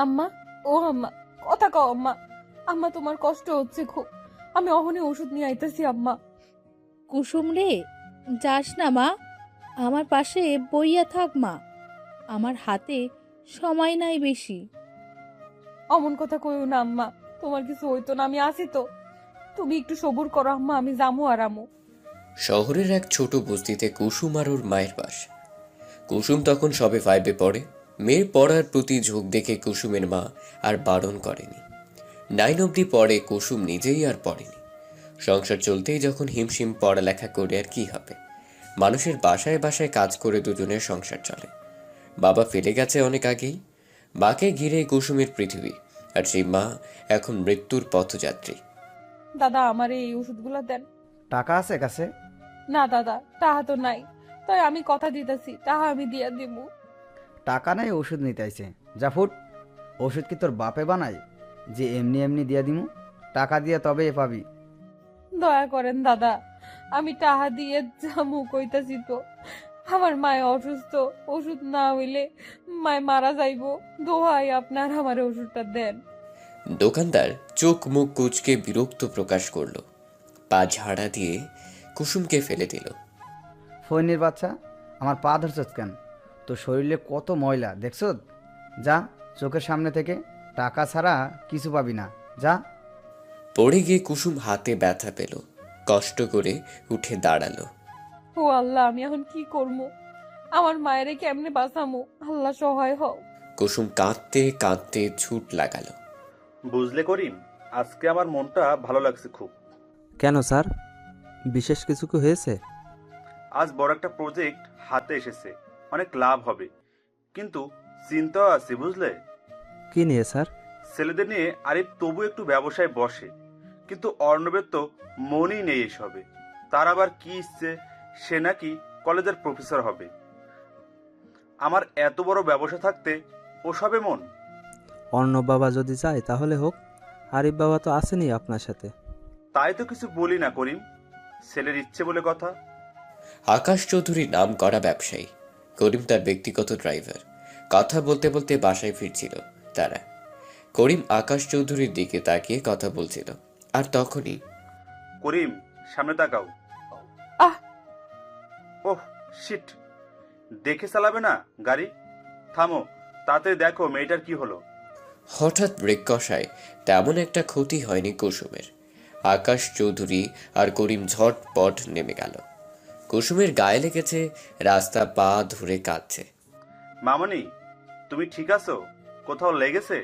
আম্মা, ও আম্মা, কথা কও আম্মা। আম্মা, তোমার কষ্ট হচ্ছে খুব। আমি অহনে ওষুধ নিয়ে আইতাছি আম্মা। কুসুম রে, যাস না মা, আমার পাশে বইয়া থাক মা, আমার হাতে সময় নাই বেশি। অমন কথা কইও না আম্মা, তোমার কিছু হইতো না, আমি আছি তো। তুমি একটু সবুর করো আম্মা, আমি জামু আর আমু। শহরের এক ছোট বস্তিতে কুসুম আর ওর মায়ের বাস। কুসুম তখন সবে 5-এ পড়ে। মেয়ের পড়ার প্রতি ঝোঁক দেখে কুসুমের মা আর বারণ করেনি। 9 অবধি পড়ে কুসুম, নিজেই আর পড়েনি। সংসার চলতেই যখন হিমশিম পড়ালেখা করে আর কি হবে। মানুষের বাসায় বাসায় কাজ করে দুজনের সংসার চলে। বাবা ফেলে গেছে অনেক আগেই। মাকে ঘিরে কুসুমের পৃথিবী, আর সেই মা এখন মৃত্যুর পথযাত্রী। দাদা, আমার এই ওষুধগুলো দেন। টাকা আছে কাছে? না দাদা, তাহা তো নাই। তাই আমি কথা দিতেছি, তাহা আমি দিয়া দিব। টাকা নাই, ওষুধ নিতে আইছে। যা ফুট। ওষুধ কি তোর বাপে বানায় যে এমনি এমনি দিয়া দিমু? টাকা দিয়া তবে পাবি। দয়া করেন দাদা, আমি টাহা দিয়ে জামু কইতাছি তো। আমার মায় অসুস্থ, ওষুধ না হইলে মায় মারা যাইব। দোহাই আপনার, আমার ওষুধটা দেন। দোকানদার চোখ মুখ কুঁচকে বিরক্ত প্রকাশ করলো। পা ঝাড়া দিয়ে কুসুমকে ফেলে দিল। ফৈনির বাচ্চা, আমার পা ধরছস কেন? তোর শরীরে কত ময়লা দেখছ? যা চোখের সামনে থেকে। টাকা ছাড়া কিছু পাবি না, যা। পড়ে গিয়ে কুসুম হাতে ব্যথা পেল। কষ্ট করে উঠে দাঁড়ালো। ও আল্লাহ, আমি এখন কি করবো? আমার মায়েরে কেমনে বাঁচামু? আল্লাহ সহায় হও। কুসুম কাঁদতে কাঁদতে ছুট লাগালো। বুঝলে করিম, আজকে আমার মনটা ভালো লাগছে খুব। কেন স্যার, বিশেষ কিছু কি হয়েছে? আজ বড় একটা প্রজেক্ট হাতে এসেছে, অনেক লাভ হবে, কিন্তু চিন্তাও আছে বুঝলে। কি নিয়ে স্যার? ছেলেদের নিয়ে আরিফ তবু একটু ব্যবসায় বসে, কিন্তু অর্ণবের তো মনই নেই এসবে। তার আবার কি ইচ্ছে, সে নাকি কলেজের প্রফেসর হবে। আমার এত বড় ব্যবসা থাকতে ওসবে মন। অর্ণব বাবা যদি চায় তাহলে হোক, আরিফ বাবা তো আসেনি আপনার সাথে। তাই তো কিছু বলি না করিম, ছেলের ইচ্ছে বলে কথা। আকাশ চৌধুরী নাম করা ব্যবসায়ী, করিম তার ব্যক্তিগত ড্রাইভার। কথা বলতে বলতে বাসায় ফিরছিল তারা। করিম আকাশ চৌধুরীর দিকে তাকিয়ে কথা বলছিল, আর তখনই করিম, সামনে তাকাও। আহ! ওহ শিট, দেখে চালাবে না গাড়ি? থামো, তাড়াতাড়ি দেখো মেয়েটার কি হলো। হঠাৎ ব্রেক কষায় তেমন একটা ক্ষতি হয়নি কুসুমের। আকাশ চৌধুরী আর করিম ঝটপট নেমে গেল। কুসুমের গায়ে লেগেছে, রাস্তা পা ধরে কাঁদছে। মামনি, তুমি ঠিক আছো? কোথাও লেগেছে?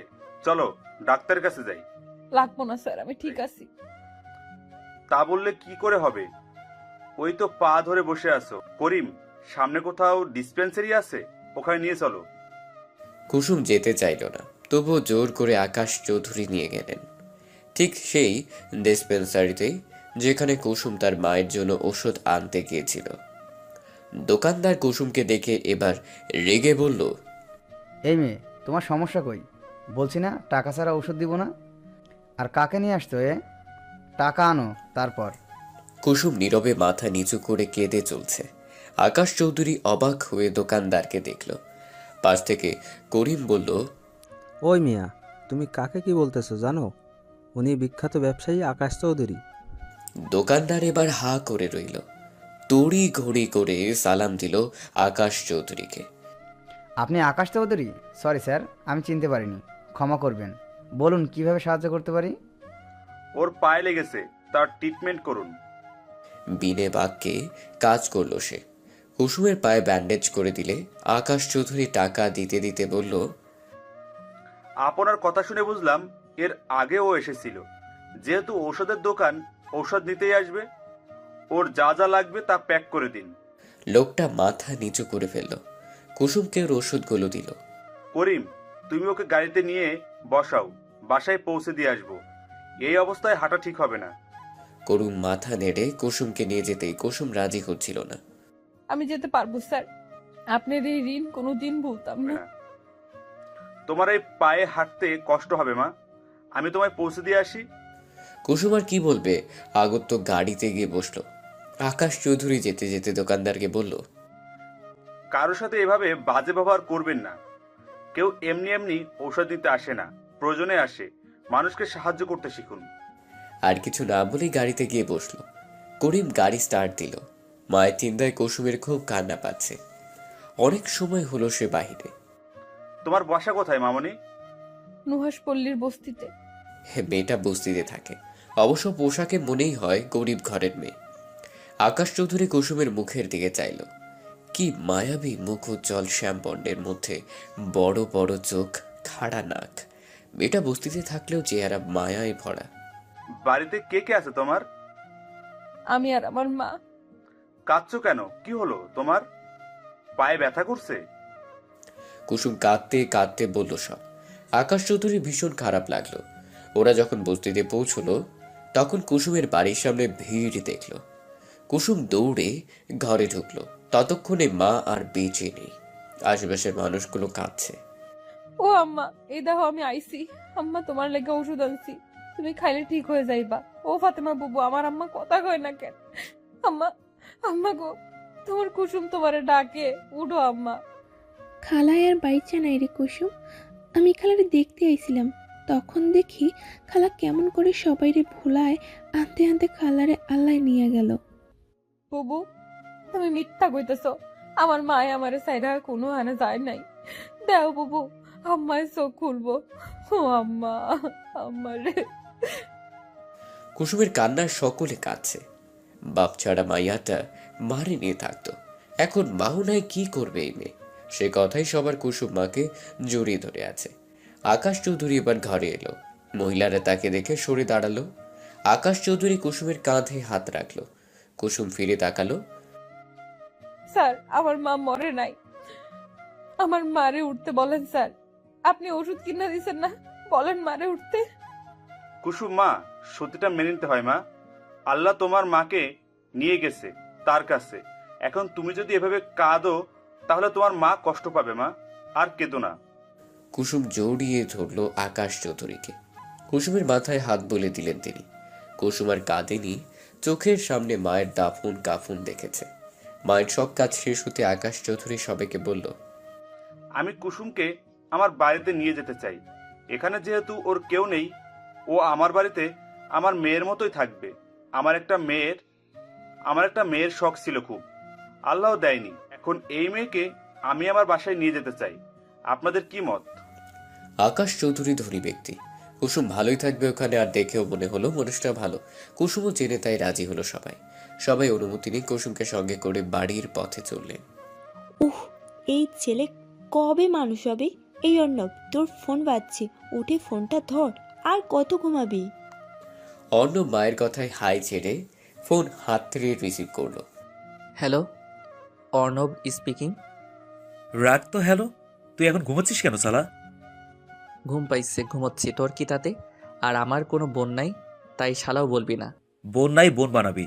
চলো ডাক্তারের কাছে যাই। লাগবো না স্যার, আমি ঠিক আছি। তা বললে কি করে হবে? ওই তো পা ধরে বসে আছো। করিম, সামনে কোথাও ডিসপেন্সারি আছে, ওখানে নিয়ে চলো। কুসুম যেতে চাইল না, তবুও জোর করে আকাশ চৌধুরী নিয়ে গেলেন। ঠিক সেই ডিসপেন্সারিতেই যেখানে কুসুম তার মায়ের জন্য ওষুধ আনতে গিয়েছিল। দোকানদার কুসুমকে দেখে এবার রেগে বলল, এই মেয়ে, তোমার সমস্যা কই? বলছি না টাকা ছাড়া ওষুধ দিব না। আর কাকে নিয়ে আসতো এ? টাকা আনো তারপর। কুসুম নীরবে মাথা নিচু করে কেঁদে চলছে। আকাশ চৌধুরী অবাক হয়ে দোকানদারকে দেখল। পাশ থেকে করিম বলল, ওই মিয়া, তুমি কাকে কি বলতেছো জানো? উনি বিখ্যাত ব্যবসায়ী আকাশ চৌধুরী। দোকানদার এবার হা করে রইল। তড়ি ঘড়ি করে সালাম দিল আকাশ চৌধুরীকে। আপনি আকাশ চৌধুরী? সরি স্যার, আমি চিনতে পারিনি, ক্ষমা করবেন। বলুন কিভাবে সাহায্য করতে পারি? ওর পায়ে লেগেছে, তার ট্রিটমেন্ট করুন। বিনে বাক্যে কাজ করল সে। কুসুমের পায়ে ব্যান্ডেজ করে দিলে আকাশ চৌধুরী টাকা দিতে দিতে বলল, আপনার কথা শুনে বুঝলাম এর আগে ও এসেছিল। যেহেতু ঔষধের দোকান, ঔষধ নিতেই আসবে। ওর যা যা লাগবে তা প্যাক করে দিন। লোকটা মাথা নিচু করে ফেলল। কুসুমকে ওর ওষুধগুলো দিল। করিম, তুমি ওকে গাড়িতে নিয়ে বসাও, বাসায় পৌঁছে দিয়ে আসবো। এই অবস্থায় হাঁটা ঠিক হবে না। করুণ মাথা নেড়ে কুসুমকে নিয়ে যেতেই কুসুম রাজি হচ্ছিল না। আমি যেতে পারবো স্যার, আপনার এই ঋণ কোনোদিন ভুলতাম না। হ্যাঁ, তোমার এই পায়ে হাঁটতে কষ্ট হবে মা, আমি তোমায় পৌঁছে দিয়ে আসি। কুসুম আর কি বলবে, আগত গাড়িতে গিয়ে বসলো। আকাশ চৌধুরী যেতে যেতে দোকানদারকে বলল, কারোর সাথে এভাবে বাজে ব্যবহার করবেন না। কেউ এমনি এমনি ঔষধ দিতে আসে না, প্রয়োজনে আসে। মানুষকে সাহায্য করতে শিখুন। আর কিছু না বলেই গাড়িতে গিয়ে বসলো। করিম গাড়ি স্টার্ট দিল। মায়ের চিন্তায় কুসুমের খুব কান্না পাচ্ছে। অনেক সময় হলো সে বাহিরে। তোমার বাসা কোথায় মামনি? নুহাসপল্লীর বস্তিতে। মেয়েটা বস্তিতে থাকে, অবশ্য পোশাকে মনেই হয় গরিব ঘরের মেয়ে। আকাশ চৌধুরী কুসুমের মুখের দিকে চাইল। কি মায়াবী মুখ উজ্জ্বল শ্যাম বর্ণের মধ্যে বড় বড় চোখ, খাড়া নাক। মেয়েটা বস্তিতে থাকলেও চেহারা মায়ায় ভরা। বাড়িতে কে কে আছে তোমার? আমি আর আমার মা। কাঁদছো কেন? কি হলো তোমার? পায়ে ব্যথা করছে? কুসুম কাঁদতে কাঁদতে বলল সব। আকাশ চৌধুরী ভীষণ খারাপ লাগলো। ওরা যখন বস্তিতে পৌঁছলো তখন কুসুমের বাড়ির সামনে ভিড় দেখলো। কুসুম দৌড়ে ঘরে ঢুকলো। ততক্ষণে মা আর বেঁচে নেই। আশেপাশের মানুষগুলো কাঁদছে। ও আম্মা, এই দেখো আমি আইছি। আম্মা তোমার লেগে ওষুধ আনছি, তুমি খাইলে ঠিক হয়ে যাইবা। ও ফাতেমা বুবু, আমার আম্মা কথা কয় না কেন? আম্মা, আম্মা গো, তোমার কুসুম তোমারে ডাকে, উঠো আম্মা। খালায় আর বাইচা নাই রে কুসুম। আমি খালারে দেখতে আইছিলাম, তখন দেখি খালা কেমন করে সবাইরে ভোলায় আনতে আনতে খালারে আল্লাহ নিয়ে গেল। বুবু, তুমি মিথ্যা কইতেছো। আমার মায় আমারে সাইডা কোনো হানে যায় নাই। দেও বুবু, আম্মায় চোখ খুলবো। ও আম্মা, আম্মা রে। কুসুমের কান্নার সকলে কাঁদছে। বাপ ছাড়া মাইয়াটা মারে নিয়ে থাকতো। এখন মাও নাই, কি করবে এই মেয়ে? সে কথাই সবার কুসুম মাকে জড়িয়ে ধরে আছে। আকাশ চৌধুরী এবার ঘরে এলো। মহিলারা তাকে দেখে সরে দাঁড়ালো। আকাশ চৌধুরী কুসুমের কাঁধে হাত রাখলো। কুসুম ফিরে তাকালো। স্যার, আমার মা মরে নাই। আমার মারে উঠতে বলেন স্যার। আপনি ওষুধ কিনা দিছেন না, বলেন মারে উঠতে। কুসুম মা, সত্যিটা মেনে নিতে হয় মা। আল্লাহ তোমার মাকে নিয়ে গেছে তার কাছে। এখন তুমি যদি এভাবে কাঁদো তাহলে তোমার মা কষ্ট পাবে মা। আর কেঁদো না। কুসুম জড়িয়ে ধরল আকাশ চৌধুরীকে। কুসুমের মাথায় হাত বলে দিলেন তিনি। কুসুম আর কাঁদেনি। চোখের সামনে মায়ের দাফন কাফন দেখেছে। মায়ের সব কাজ শেষ হতে আকাশ চৌধুরী সবাইকে বলল, আমি কুসুমকে আমার বাড়িতে নিয়ে যেতে চাই। এখানে যেহেতু ওর কেউ নেই, ও আমার বাড়িতে আমার মেয়ের মতোই থাকবে। আমার একটা মেয়ের শখ ছিল খুব, আল্লাহ দেয়নি। এখন এই মেয়েকে আমি আমার বাসায় নিয়ে যেতে চাই। আপনাদের কি মত? আকাশ চৌধুরী ধনী ব্যক্তি। কুসুম ভালোই থাকবে ওখানে, আর দেখেও মনে হলো মানুষটা ভালো। কুসুমও জেনে তাই রাজি হলো সবাই। সবাই অনুমতি নিয়ে কুসুমকে সঙ্গে করে বাড়ির পথে চললেন। উহ, এই ছেলে কবে মানুষ হবে? এই অর্ণব, তোর ফোন বাজছে, উঠে ফোনটা ধর। আর কত ঘুমাবি? অর্ণব মায়ের কথায় হাই ছেড়ে ফোন হাত থেকে রিসিভ করলো। Hello, Arnab speaking. রাগ তো হ্যালো, তুই এখন ঘুমাচ্ছিস কেন সালা? ঘুম পাইছে, ঘুমোচ্ছি, তোর কি তাতে? আর আমার কোনো বোন নাই, তাই শালাও বলবি না। বোন নাই বোন বানাবি।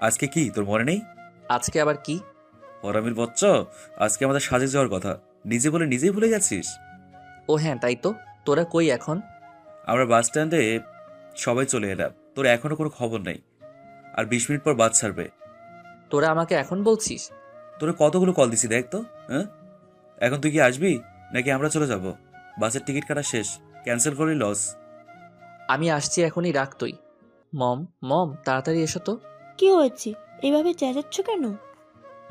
আজকে কি তোর মনে নেই? আজকে আবার কি? হরামির বচ্চ, আজকে আমাদের সাজে যাওয়ার কথা, নিজে বলে নিজেই ভুলে গেছিস। ও হ্যাঁ, তাই তো। তোরা কই এখন? আমরা বাস স্ট্যান্ডে সবাই চলে এলাম, তোর এখনো কোনো খবর নেই। আর 20 মিনিট পর বাস ছাড়বে। তোরা আমাকে এখন বলছিস? তোরে কতগুলো কল দিছি দেখ তো। হ্যাঁ, এখন তুই কি আসবি নাকি আমরা চলে যাব? বাসের টিকিট কাটা শেষ, ক্যান্সেল করলি লস। আমি আসছি এখনই, রাখ তুই। মম, মম, তাড়াতাড়ি এসো তো। কি হয়েছে? এভাবে চেঁচাচ্ছ কেন?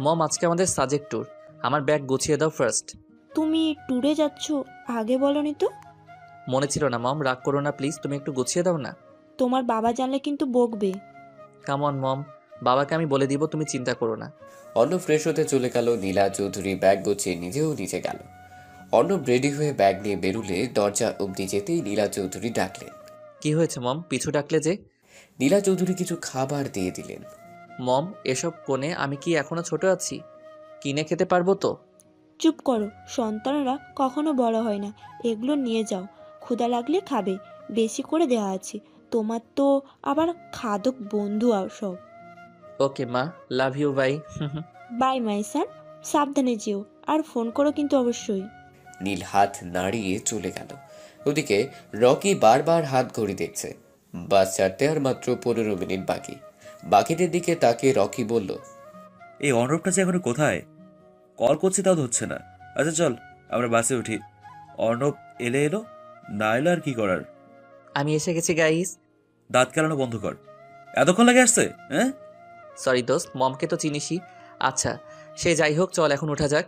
মম, আজকে আমাদের সাজেক্ট ট্যুর। আমার ব্যাগ গুছিয়ে দাও ফার্স্ট। তুমি ট্যুরে যাচ্ছ, আগে বলনি তো? মনে ছিল না মম, রাগ করো না প্লিজ, তুমি একটু গুছিয়ে দাও না। তোমার বাবা জানলে কিন্তু বকবে। কাম অন মম, বাবাকে আমি বলে দিব, তুমি চিন্তা করো না। অর্ণব ফ্রেশ হতে চলে গেল। নীলা চৌধুরী ব্যাগ গুছিয়ে নিজেও নিচে গেল। অর্ণব রেডি হয়ে ব্যাগ নিয়ে বেরুলে দরজা অবধি যেতেই নীলা চৌধুরী ডাকলেন। কি হয়েছে মম, পিছু ডাকলে যে? নীলা চৌধুরী কিছু খাবার দিয়ে দিলেন। মম, এসব কোণে আমি কি এখনো ছোট আছি? কিনে খেতে পারবো তো? চুপ করো, সন্তানরা কখনো বড় হয় না। এগুলো নিয়ে যাও, ক্ষুধা লাগলে খাবে, বেশি করে দেওয়া আছে। তোমার তো আবার খাদক বন্ধু সব। ওকে মা, love you, bye. Bye my son, সাবধানে যেও, আর ফোন করো কিন্তু অবশ্যই। নীল হাত নাড়িয়ে চলে গেল। ওদিকে রকি বারবার হাত ঘড়ি দেখছে। বাস ছাড়তে আর মাত্র 15 মিনিট বাকি। বাকিদের দিকে তাকে রকি বলল, এই অর্ণবটা যে এখন কোথায়? কল করছি তাও ধরছে না। আচ্ছা চল আমরা বাসে উঠি, অর্ণব এলে এলো, না এলো আর কি করার। আমি এসে গেছি গাইস। দাঁত কেলানো বন্ধ কর। এতক্ষণ লাগে আসছে, হ্যাঁ? সরি দোস্ত, মমকে তো চিনিসই। আচ্ছা, সে যাই হোক, চল এখন ওঠা যাক।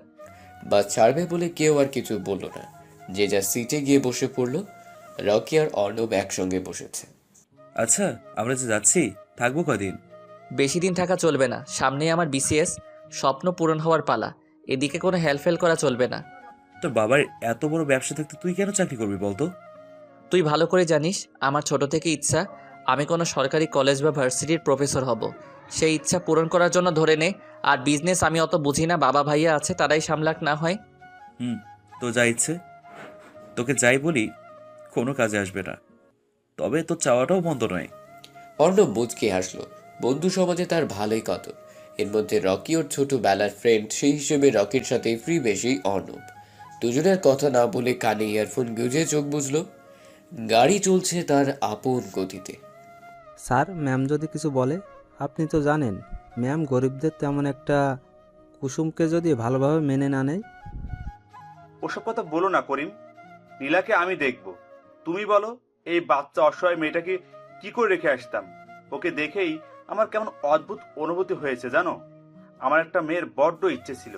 বাস ছাড়বে বলে কেউ আর কিছু বলল না। যে যার সিটে গিয়ে বসে পড়ল। রকি আর অর্ণব একসঙ্গে বসেছে। আচ্ছা, আমরা যে যাচ্ছি, থাকবো কদিন? বেশি দিন থাকা চলবে না, সামনেই আমার বিসিএস, স্বপ্ন পূরণ হওয়ার পালা। এদিকে কোনো হেলফেল করা চলবে না। তোর বাবার এত বড় ব্যবসা থাকতে তুই কেন চাকরি করবি বলতো? তুই ভালো করে জানিস আমার ছোট থেকে ইচ্ছা আমি কোনো সরকারি কলেজ বা ভার্সিটির প্রফেসর হব। সেই ইচ্ছা পূরণ করার জন্য ধরে নে। আর বিজনেস আমি অত বুঝি না, বাবা ভাইয়া আছে, তারাই সামলাক না হয়। তো যা ইচ্ছে। তোকে যাই বলি কোনো কাজে আসবে না, তবে তোর চাওয়াটাও বন্ধ নয়। অর্ণব মুচকে হাসলো। বন্ধু সমাজে তার ভালোই কত। এর মধ্যে রকি ওর ছোটবেলার ফ্রেন্ড, সেই হিসেবে রকির সাথে ফ্রি বেশি অর্ণব। দুজনের কথা না বলে কানে ইয়ারফোন গুঁজে চোখ বুঝলো। গাড়ি চলছে তার আপন গতিতে। স্যার, ম্যাম যদি কিছু বলে? আপনি তো জানেন ম্যাম গরিবদের তেমন একটা। কুসুমকে যদি ভালোভাবে মেনে না নেয়? ওসব কথা বলো না করিম। নীলাকে আমি দেখব। তুমি বলো, এই বাচ্চা অসহায় মেয়েটাকে কি করে রেখে আসতাম? ওকে দেখেই আমার কেমন অদ্ভুত অনুভূতি হয়েছে জানো। আমার একটা মেয়ের বড্ড ইচ্ছে ছিল।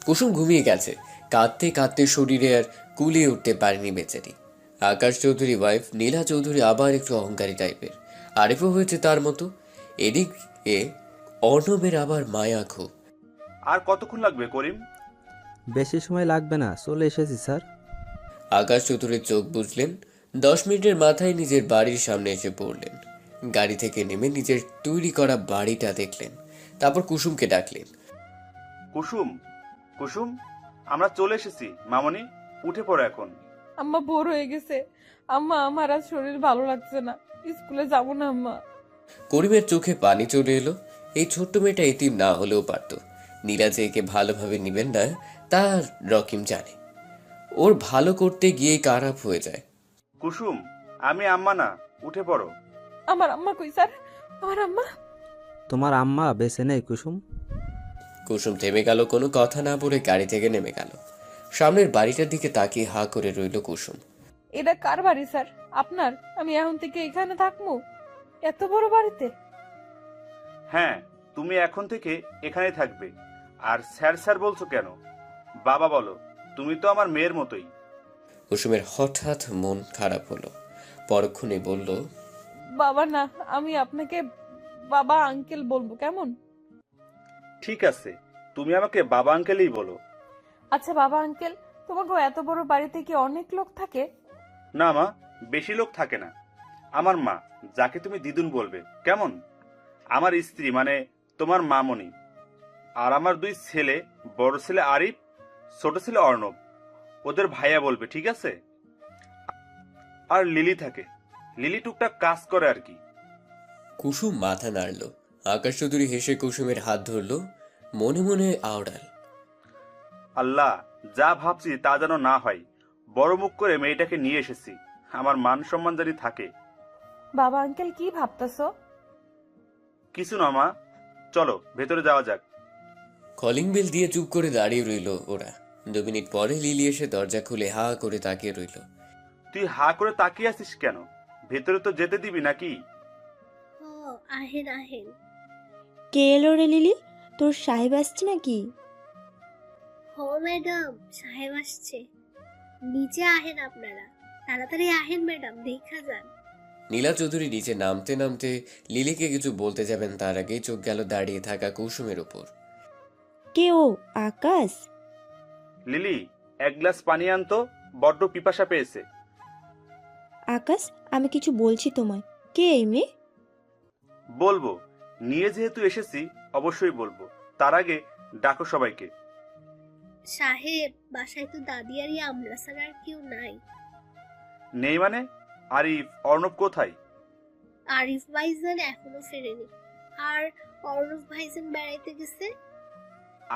কুসুম ঘুমিয়ে গেছে। কাঁদতে কাঁদতে শরীরে আর কুলিয়ে উঠতে পারেনি বেচারি। আকাশ চৌধুরী ওয়াইফ নীলা চৌধুরী আবার একটু অহংকারী টাইপের। আরিফও হয়েছে তার মতো। এদিকে অর্ণবের আবার মায়া খুব। আর কতক্ষণ লাগবে করিম? বেশি সময় লাগবে না, চলে এসেছি স্যার। আকাশ চৌধুরীর চোখ বুঝলেন। 10 মিনিটের মাথায় নিজের বাড়ির সামনে এসে পড়লেন। গাড়ি থেকে নেমে নিজের তৈরি করা বাড়িটা দেখলেন। তারপর কুসুমকে ডাকলেন। কুসুম, কুসুম, আমরা চলে এসেছি। মামনি, উঠে পড়ো এখন। আম্মা বোর হয়ে গেছে। আম্মা, আমার আজ শরীর ভালো লাগছে না, স্কুলে যাবো না আম্মা। করিমের চোখে পানি চলে এলো। এই ছোট্ট মেয়েটা এতিম না হলেও পারত। নীলা যে একে ভালোভাবে নিবেন না তা রকিম জানে। ওর ভালো করতে গিয়ে খারাপ হয়ে যায়। কুসুম, আমি আম্মা না, উঠে পড়ো। আমার আম্মা কই স্যার? আমার আম্মা? তোমার আম্মা বেঁচে নেই কুসুম। কুসুম থেমে গেল, কোনো কথা না বলে গাড়ি থেকে নেমে গেল। সামনের বাড়িটার দিকে তাকিয়ে হা করে রইল কুসুম। এটা কার বাড়ি স্যার? আপনার? আমি এখন থেকে এখানে থাকবো এত বড় বাড়িতে? হ্যাঁ, তুমি এখন থেকে এখানেই থাকবে। আর স্যার স্যার বলছো কেন? বাবা বলো, তুমি তো আমার মেয়ের মতোই। কুসুমের হঠাৎ মন খারাপ হলো। পরক্ষণে বলল, বাবা না, আমি আপনাকে বাবা আঙ্কেল বলবো, কেমন? ঠিক আছে, তুমি আমাকে বাবা আঙ্কেলই বলো। আচ্ছা বাবা আঙ্কেল, তোমাকে এত বড় বাড়িতে কি অনেক লোক থাকে? না মা, বেশি লোক থাকে না। আমার মা, যাকে তুমি দিদুন বলবে, কেমন? আমার স্ত্রী মানে তোমার মামনি। আর আমার 2 ছেলে, বড় ছেলে আরিফ, ছোট ছেলে অর্ণব। ওদের ভাইয়া বলবে, ঠিক আছে? আর লিলি থাকে। লিলি টুকটাক কাজ করে আর কি। কুসুম মাথা নাড়ল। আকাশ চৌধুরী হেসে কুসুমের হাত ধরল। মনে মনে আওড়াল, আল্লাহ, যা ভাবছি তা যেন না হয়। বড় মুখ করে মেয়েটাকে নিয়ে এসেছি, আমার মান সম্মান জানি থাকে। বাবা আঙ্কেল কি ভাবতেছো? কিছু না মা, চলো ভেতরে যাওয়া যাক। কলিং বেল দিয়ে চুপ করে দাঁড়িয়ে রইল ওরা। 2 মিনিট পরে লিলি এসে দরজা খুলে হা করে তাকিয়ে রইল। তুই হা করে তাকিয়ে আছিস কেন? ভেতরে তো যেতে দিবি নাকি? আহেন আহেন। কে এলো রে লিলি? তোর সাহেব আসছে নাকি? হ ম্যাডাম, সাহেব আসছে। নিচে আহেন আপনারা, তাড়াতাড়ি আহেন ম্যাডাম, দেখা যান। নীলা চৌধুরী নিচে নামতে নামতে লিলিকে কিছু বলতে যাবেন তার আগেই চোখ গেল দাঁড়িয়ে থাকা কুসুমের উপর। কে ও? আকাশ? লিলি, 1 গ্লাস পানি আনতো, বড্ড পিপাসা পেয়েছে। আকাশ, আমি কিছু বলছি তোমায়। কে এই মেয়ে? বলবো, নিয়ে যেহেতু এসেছি অবশ্যই বলবো। তার আগে ডাকো সবাইকে। সাহেব, বাসায় তো দাদি আর আমরা ছাড়া আর কেউ নাই। নেই মানে? আরিফ, অর্ণব কোথায়? আরিফ ভাইজান এখনো ফেরেনি, আর অর্ণব ভাইজান বেড়াইতে গেছে।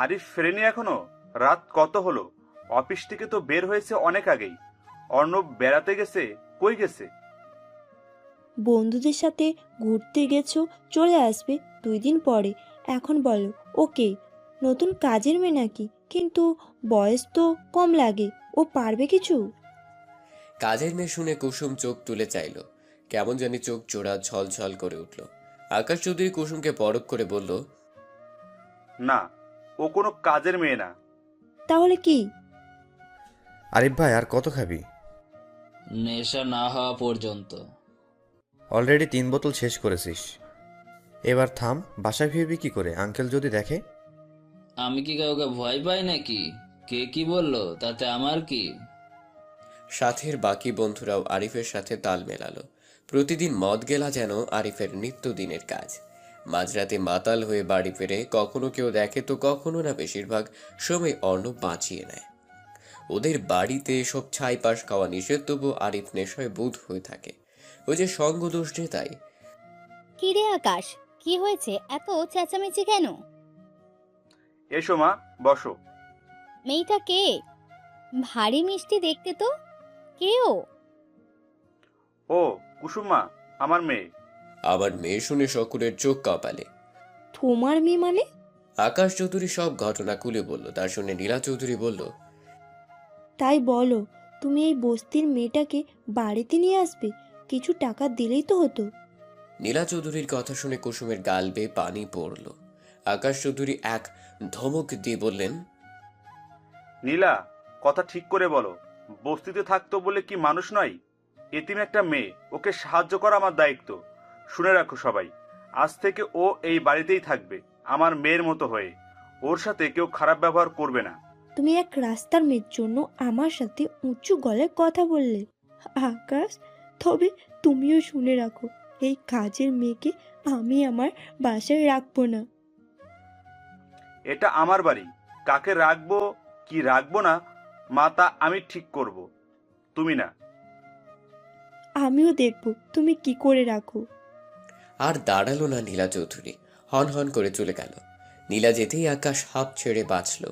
আরিফ ফেরেনি এখনো? রাত কত হলো? অফিস থেকে তো বের হয়েছে অনেক আগেই। অর্ণব বেড়াতে গেছে? কই গেছে? বন্ধুদের সাথে ঘুরতে গেছো, চলে আসবে 2 দিন পরে। এখন বলো ওকে নতুন কাজের মেয়ে নাকি? কিন্তু বয়স তো কম লাগে, ও পারবে কিছু? কাজের মেয়ে শুনে কুসুম চোখ তুলে চাইল, কেমন জানি চোখ জোড়া ঝলঝল করে উঠল। আকাশ চৌধুরী কুসুমকে পরখ করে বলল, না, ও কোনো কাজের মেয়ে না। তাহলে কি? আরিফ ভাই, আর কত খাবি? নেশা না হওয়া পর্যন্ত। অলরেডি 3 বোতল শেষ করেছিস। এবার থাম, বাসায় ফিরবি কি করে? আঙ্কেল যদি দেখে? আমি কি কাউকে ভয় পাই নাকি? কে কি বললো তাতে আমার কি? সাথের বাকি বন্ধুরাও আরিফের সাথে তাল মেলালো। প্রতিদিন মদ গেলা যেন আরিফের নিত্যদিনের কাজ। মাঝরাতে মাতাল হয়ে বাড়ি ফিরে কখনো কেউ দেখে তো কখনো না বেশিরভাগ সময় অর্ণব বাঁচিয়ে নেয়। ওদের বাড়িতে সব ছাই পাশ খাওয়া নিষেধ, তবু আরিফ নেশায় বুধ হয়ে থাকে। ওই যে সঙ্গ দোষ যে তাই। কিরে আকাশ, কি হয়েছে? এত চেঁচামেচি কেন? এসো মা, বসো। মেয়েটা কে? ভারী মিষ্টি দেখতে তো। কে ও? ও কুসুম মা, আমার মেয়ে। আবার মেয়ে শুনে সকলের চোখ কপালে। তোমার মেয়ে মানে? আকাশ চৌধুরী সব ঘটনা খুলে বলল। তার শুনে নীলা চৌধুরী বলল, তাই বলো, তুমি এই বস্তির মেয়েটাকে বাড়িতে নিয়ে আসবে? কিছু টাকা দিলেই তো হতো। নীলা চৌধুরীর কথা শুনে কুসুমের গাল বেয়ে পানি পড়ল। আকাশ চৌধুরী এক ধমক দিয়ে বললেন, নীলা, কথা ঠিক করে বলো। বস্তিতে থাকতো বলে কি মানুষ নয়? এতিম একটা মেয়ে, ওকে সাহায্য করা আমার দায়িত্ব। শুনে রাখো সবাই, আজ থেকে ও এই বাড়িতেই থাকবে, আমার মেয়ের মতো হয়ে। ওর সাথে কেউ খারাপ ব্যবহার করবে না। তুমি এক রাস্তার মেয়ের জন্য আমার সাথে উঁচু গলায় কথা বললে। আকাশ, তবে তুমিও শুনে রাখো, এই কাজের মেয়েকে আমি আমার বাসায় রাখবো না। এটা আমার বাড়ি, কাকে রাখবো কি রাখবো না মা তা আমি ঠিক করব, তুমি না। আমিও দেখব তুমি কি করে রাখো। আর দাঁড়ালো না নীলা চৌধুরী, হন হন করে চলে গেল। নীলা যেতেই আকাশ হাঁপ ছেড়ে বাঁচল।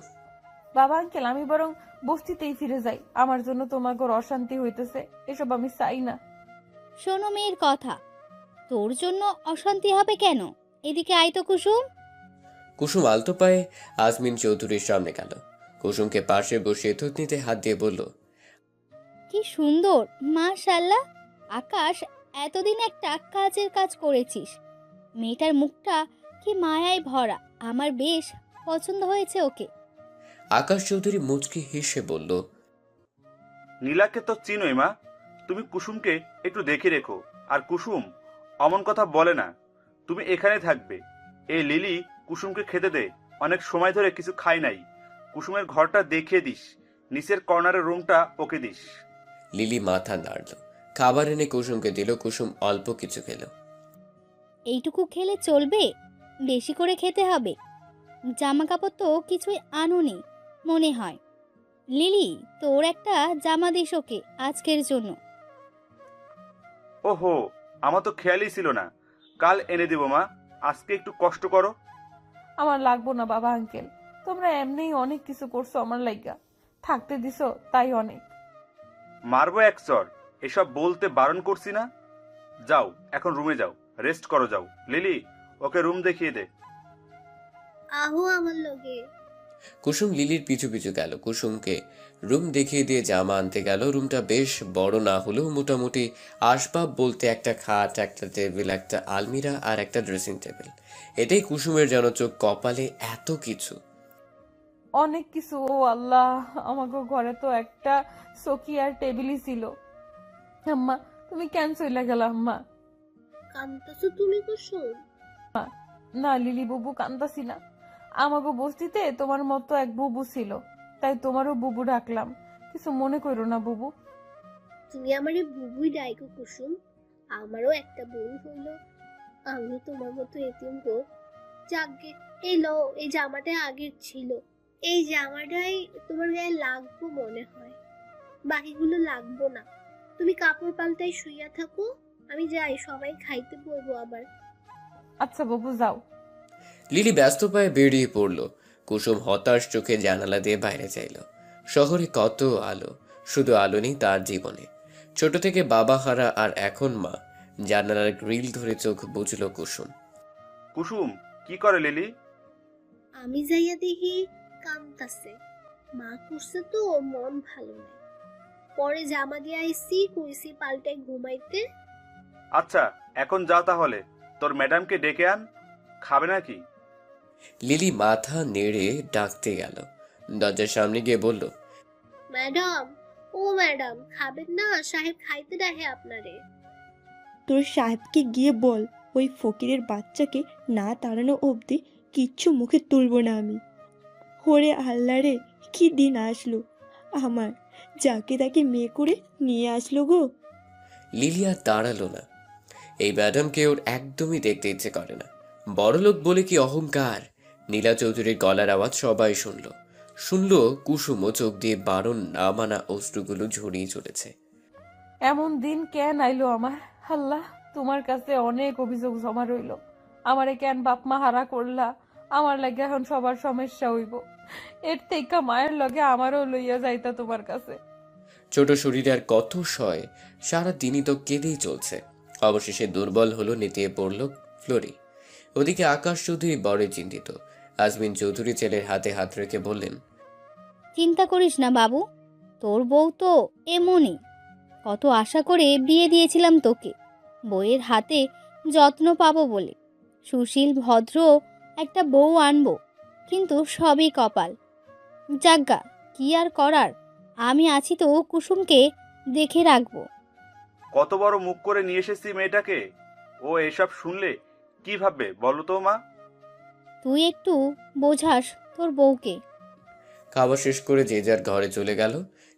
বাবা আঙ্কেল, আমি বরং বস্তিতেই ফিরে যাই। আমার জন্য তোমাকে অশান্তি হইতেছে, এসব আমি চাই না। শোনো মেয়ের কথা, তোর জন্য অশান্তি হবে কেন? এদিকে আয় তো কুসুম। কুসুম আলতো পায়ে আজমিন চৌধুরীর সামনে গেল। কুসুমকে পাশে বসিয়ে থুতনিতে হাত দিয়ে বলল, কি সুন্দর, মাশাআল্লাহ। আকাশ, এতদিন একটা কাজের কাজ করেছিস। মেয়েটার মুখটা কি মায়ায় ভরা, আমার বেশ পছন্দ হয়েছে ওকে। আকাশ চৌধুরী মুচকি হেসে বলল, নীলাকে তো চিনোই মা, তুমি কুসুমকে একটু দেখে রেখো। আর কুসুম অমন কথা বলে না, তুমি এখানে থাকবে। এই লিলি কুসুমকে খেতে দে, অনেক সময় ধরে কিছু খাই নাই। কুসুমের ঘরটা দেখিয়ে দিস, নিচের কর্নারের রুমটা ওকে দিস। লিলি মাথা নাড়ল, খাবার এনে কুসুমকে দিল। কুসুম অল্প কিছু খেল। এইটুকু খেলে চলবে? বেশি করে খেতে হবে। জামা কাপড় তো কিছুই আনোনি মনে হয়। লিলি, তোর একটা জামা দিস ওকে আজকের জন্য। ওহো, আমার তো খেয়ালই ছিল না। কাল এনে দেবো মা, আজকে একটু কষ্ট করো। আমার লাগবো না বাবা আঙ্কেল, তোমরা এমনিই অনেক কিছু করছো আমার লাইগা। থাকতে দিছো তাই অনেক। মারবো এক চর, এসব বলতে বারণ করছি না। যাও এখন রুমে যাও, রেস্ট করো যাও। লিলি, ওকে রুম দেখিয়ে দে। আহো আমার লগে। কুসুম লিলির পিছু পিছু গেল। কুসুমকে রুম দেখিয়ে দিয়ে জামা আনতে গেল। রুমটা বেশ বড় না হলেও মোটামুটি আসবাব বলতে একটা খাট, একটা টেবিল, একটা আলমিরা আর একটা ড্রেসিং টেবিল। এটাই কুসুমের যেন চোখ কপালে, এত কিছু, অনেক কিছু। ও আল্লাহ, আমাকে ঘরে তো একটা চকি আর টেবিলই ছিল। আম্মা, তুমি কেন চলে গেল আম্মা? কান্তাছো তুমি কুসুম? না লিলি বুবু, কান্দাসি না। আমাকে বস্তিতে তোমার মতো এক বুবু ছিল, তাই তোমারও বুবু ডাকলাম। কিছু মনে করো না বুবু। তুমি আমারে বুবুই ডাইকো কুসুম। আমারও একটা বোন হইল, আমিও তোমার মতো এতিম গো। যাকগে, এই লো, এই জামাটা আগের ছিল। এই জামাটাই তোমার গায়ে লাগবো মনে হয়, বাকিগুলো লাগবো না। তুমি কাপড় পাল্টাই শুইয়া থাকো, আমি যাই, সবাই খাইতে বলবো আবার। আচ্ছা বাবু, যাও। লিলি ব্যস্ত পায়ে বেরিয়ে পড়ল। কুসুম হতাশ চোখে জানালা দিয়ে বাইরে চাইল। শহরে কত আলো, শুধু আলো নেই তার জীবনে। ছোট থেকে বাবা হারা আর এখন মা। জানালার গ্রিল ধরে চোখ বুঝল কুসুম। কুসুম কি করে লিলি? আমি যাইয়া দেখি কান্তাছে। মা করছে তো, মন ভালো নাই। পরে জামা দিয়ে আইসি কইছি পাল্টে ঘুমাইতে। আচ্ছা এখন যা, তাহলে তোর ম্যাডামকে ডেকে আন, খাবে নাকি? লিলি মাথা নেড়ে ডাকতে গেল, দরজার সামনে গিয়ে বলল, ম্যাডাম, ও ম্যাডাম, খাবেন না? সাহেব খাইতে ডাকে আপনারে। তোর সাহেবকে গিয়ে বল ওই ফকিরের বাচ্চাকে না তাড়ানো অবধি কিচ্ছু মুখে তুলব না আমি। ওরে আল্লাহ রে, কি দিন আসলো আমার, যাকে তাকে মেয়ে করে নিয়ে আসলো গো। লিলি আর দাঁড়ালো না। এই ম্যাডামকে ওর একদমই দেখতে ইচ্ছে করে না। বড়লোক বলে কি অহংকার! নীলা চৌধুরীর গলার আওয়াজ সবাই শুনল কুসুমও চোখ দিয়ে বারণ না মানা অশ্রুগুলো ঝরিয়ে চলেছে। এমন দিন কেন আইলো আমার? আল্লাহ, তোমার কাছে অনেক অভিযোগ জমা রইল। আমারে কেন বাপ মা হারা করলা? আমার লাগে এখন সবার সমস্যা হইব। এর থেকে মায়ের লগে আমারও লইয়া যাইতা তোমার কাছে। ছোট শরীরে আর কত সয়, সারা দিনই তো কেঁদেই চলছে। অবশেষে দুর্বল হলো, নেতিয়ে পড়ল ফ্লোরি। ওদিকে আকাশ চৌধুরী বড় চিন্তিত। আজমিন চৌধুরী ছেলের হাতে হাত রেখে বললেন, চিন্তা করিস না বাবু, তোর বউ তো এমনই। কত আশা করে বিয়ে দিয়েছিলাম তোকে, বউয়ের হাতে যত্ন পাবো বলে। সুশীল ভদ্র একটা বউ আনবো, কিন্তু সবই কপাল। যাজ্ঞা, কি আর করার, আমি আছি তো কুসুমকে দেখে রাখবো। কত বড় মুখ করে নিয়ে এসেছি মেয়েটাকে, ও এসব শুনলে কি ভাববে বলো তো মা? তুই একটু বোঝাস তোর বউকে। খাবার শেষ করে যে যার ঘরে চলে গেল।